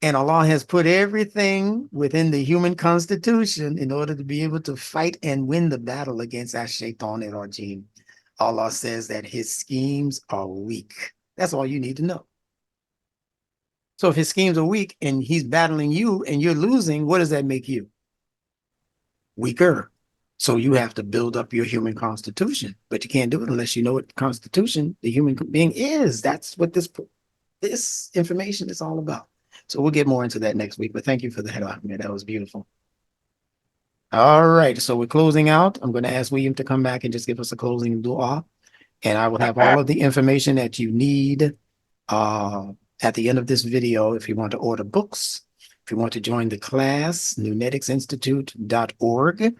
And Allah has put everything within the human constitution in order to be able to fight and win the battle against Ash-Shaytan and Rajim. Allah says that his schemes are weak. That's all you need to know. So if his schemes are weak and he's battling you and you're losing, what does that make you? Weaker. So you have to build up your human constitution, but you can't do it unless you know what constitution the human being is. That's what this information is all about. So we'll get more into that next week, but thank you for that, Ahmed. That was beautiful. All right, so we're closing out. I'm going to ask William to come back and just give us a closing dua, and I will have all of the information that you need at the end of this video. If you want to order books, if you want to join the class, newneticsinstitute.org.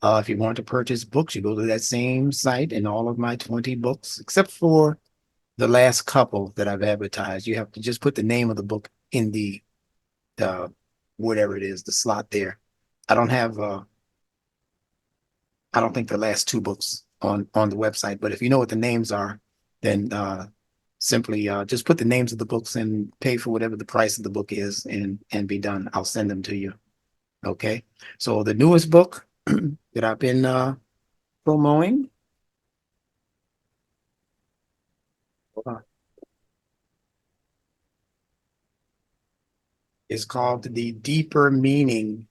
If you want to purchase books, you go to that same site, and all of my 20 books, except for the last couple that I've advertised, you have to just put the name of the book in the whatever it is, the slot there. I don't think the last two books on the website, but if you know what the names are, then simply just put the names of the books and pay for whatever the price of the book is and be done. I'll send them to you. Okay. So the newest book that I've been promoting. Hold on. It's called The Deeper Meaning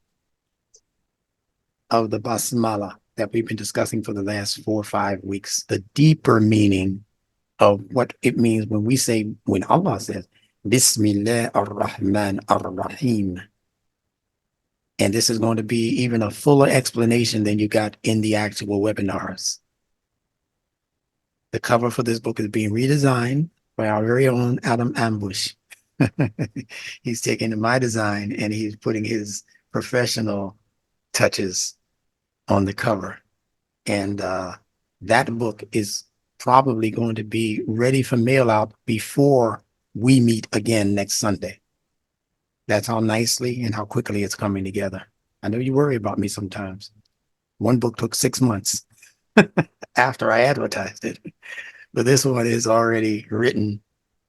of the Basmala that we've been discussing for the last 4 or 5 weeks. The deeper meaning of what it means when Allah says, Bismillah ar-Rahman ar-Rahim. And this is going to be even a fuller explanation than you got in the actual webinars. The cover for this book is being redesigned by our very own Adam Ambush. He's taking my design and he's putting his professional touches on the cover. And that book is probably going to be ready for mail out before we meet again next Sunday. That's how nicely and how quickly it's coming together. I know you worry about me sometimes. One book took 6 months after I advertised it, but this one is already written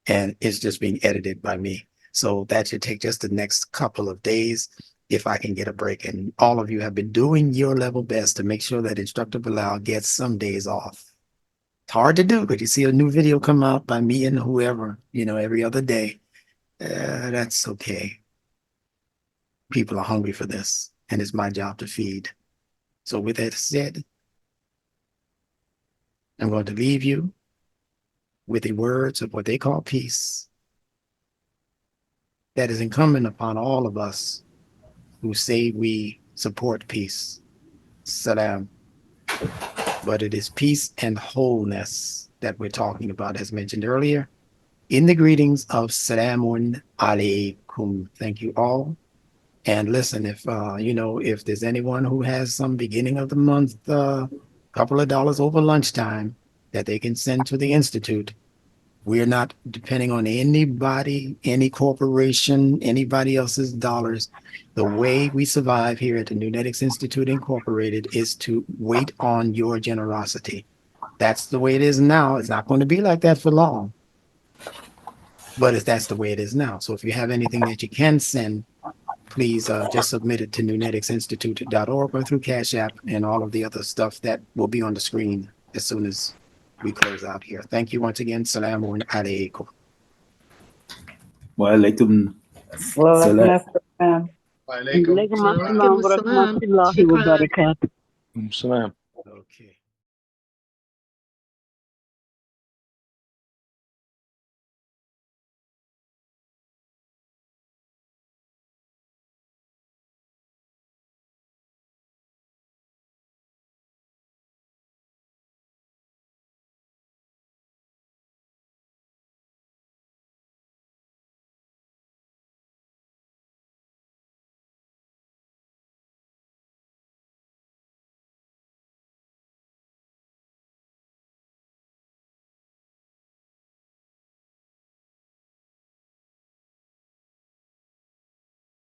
and it's just being edited by me. So that should take just the next couple of days if I can get a break. And all of you have been doing your level best to make sure that Instructor Bilal gets some days off. It's hard to do, but you see a new video come out by me and whoever, every other day. That's okay. People are hungry for this, and it's my job to feed. So with that said, I'm going to leave you with the words of what they call peace. that is incumbent upon all of us who say we support peace. Salam. But it is peace and wholeness that we're talking about, as mentioned earlier, in the greetings of Salaam Alaykum. Thank you all. And listen, if if there's anyone who has some beginning of the month, couple of dollars over lunchtime that they can send to the Institute, we're not depending on anybody, any corporation, anybody else's dollars. The way we survive here at the Nunetics Institute Incorporated is to wait on your generosity. That's the way it is now. It's not going to be like that for long, but that's the way it is now. So if you have anything that you can send, please just submit it to nuneticsinstitute.org or through Cash App and all of the other stuff that will be on the screen as soon as we close out here. Thank you once again. Salaam Alaykum. Wa alaikum salam. Walaikum Salam. Salam. Shukran. Salam. Okay.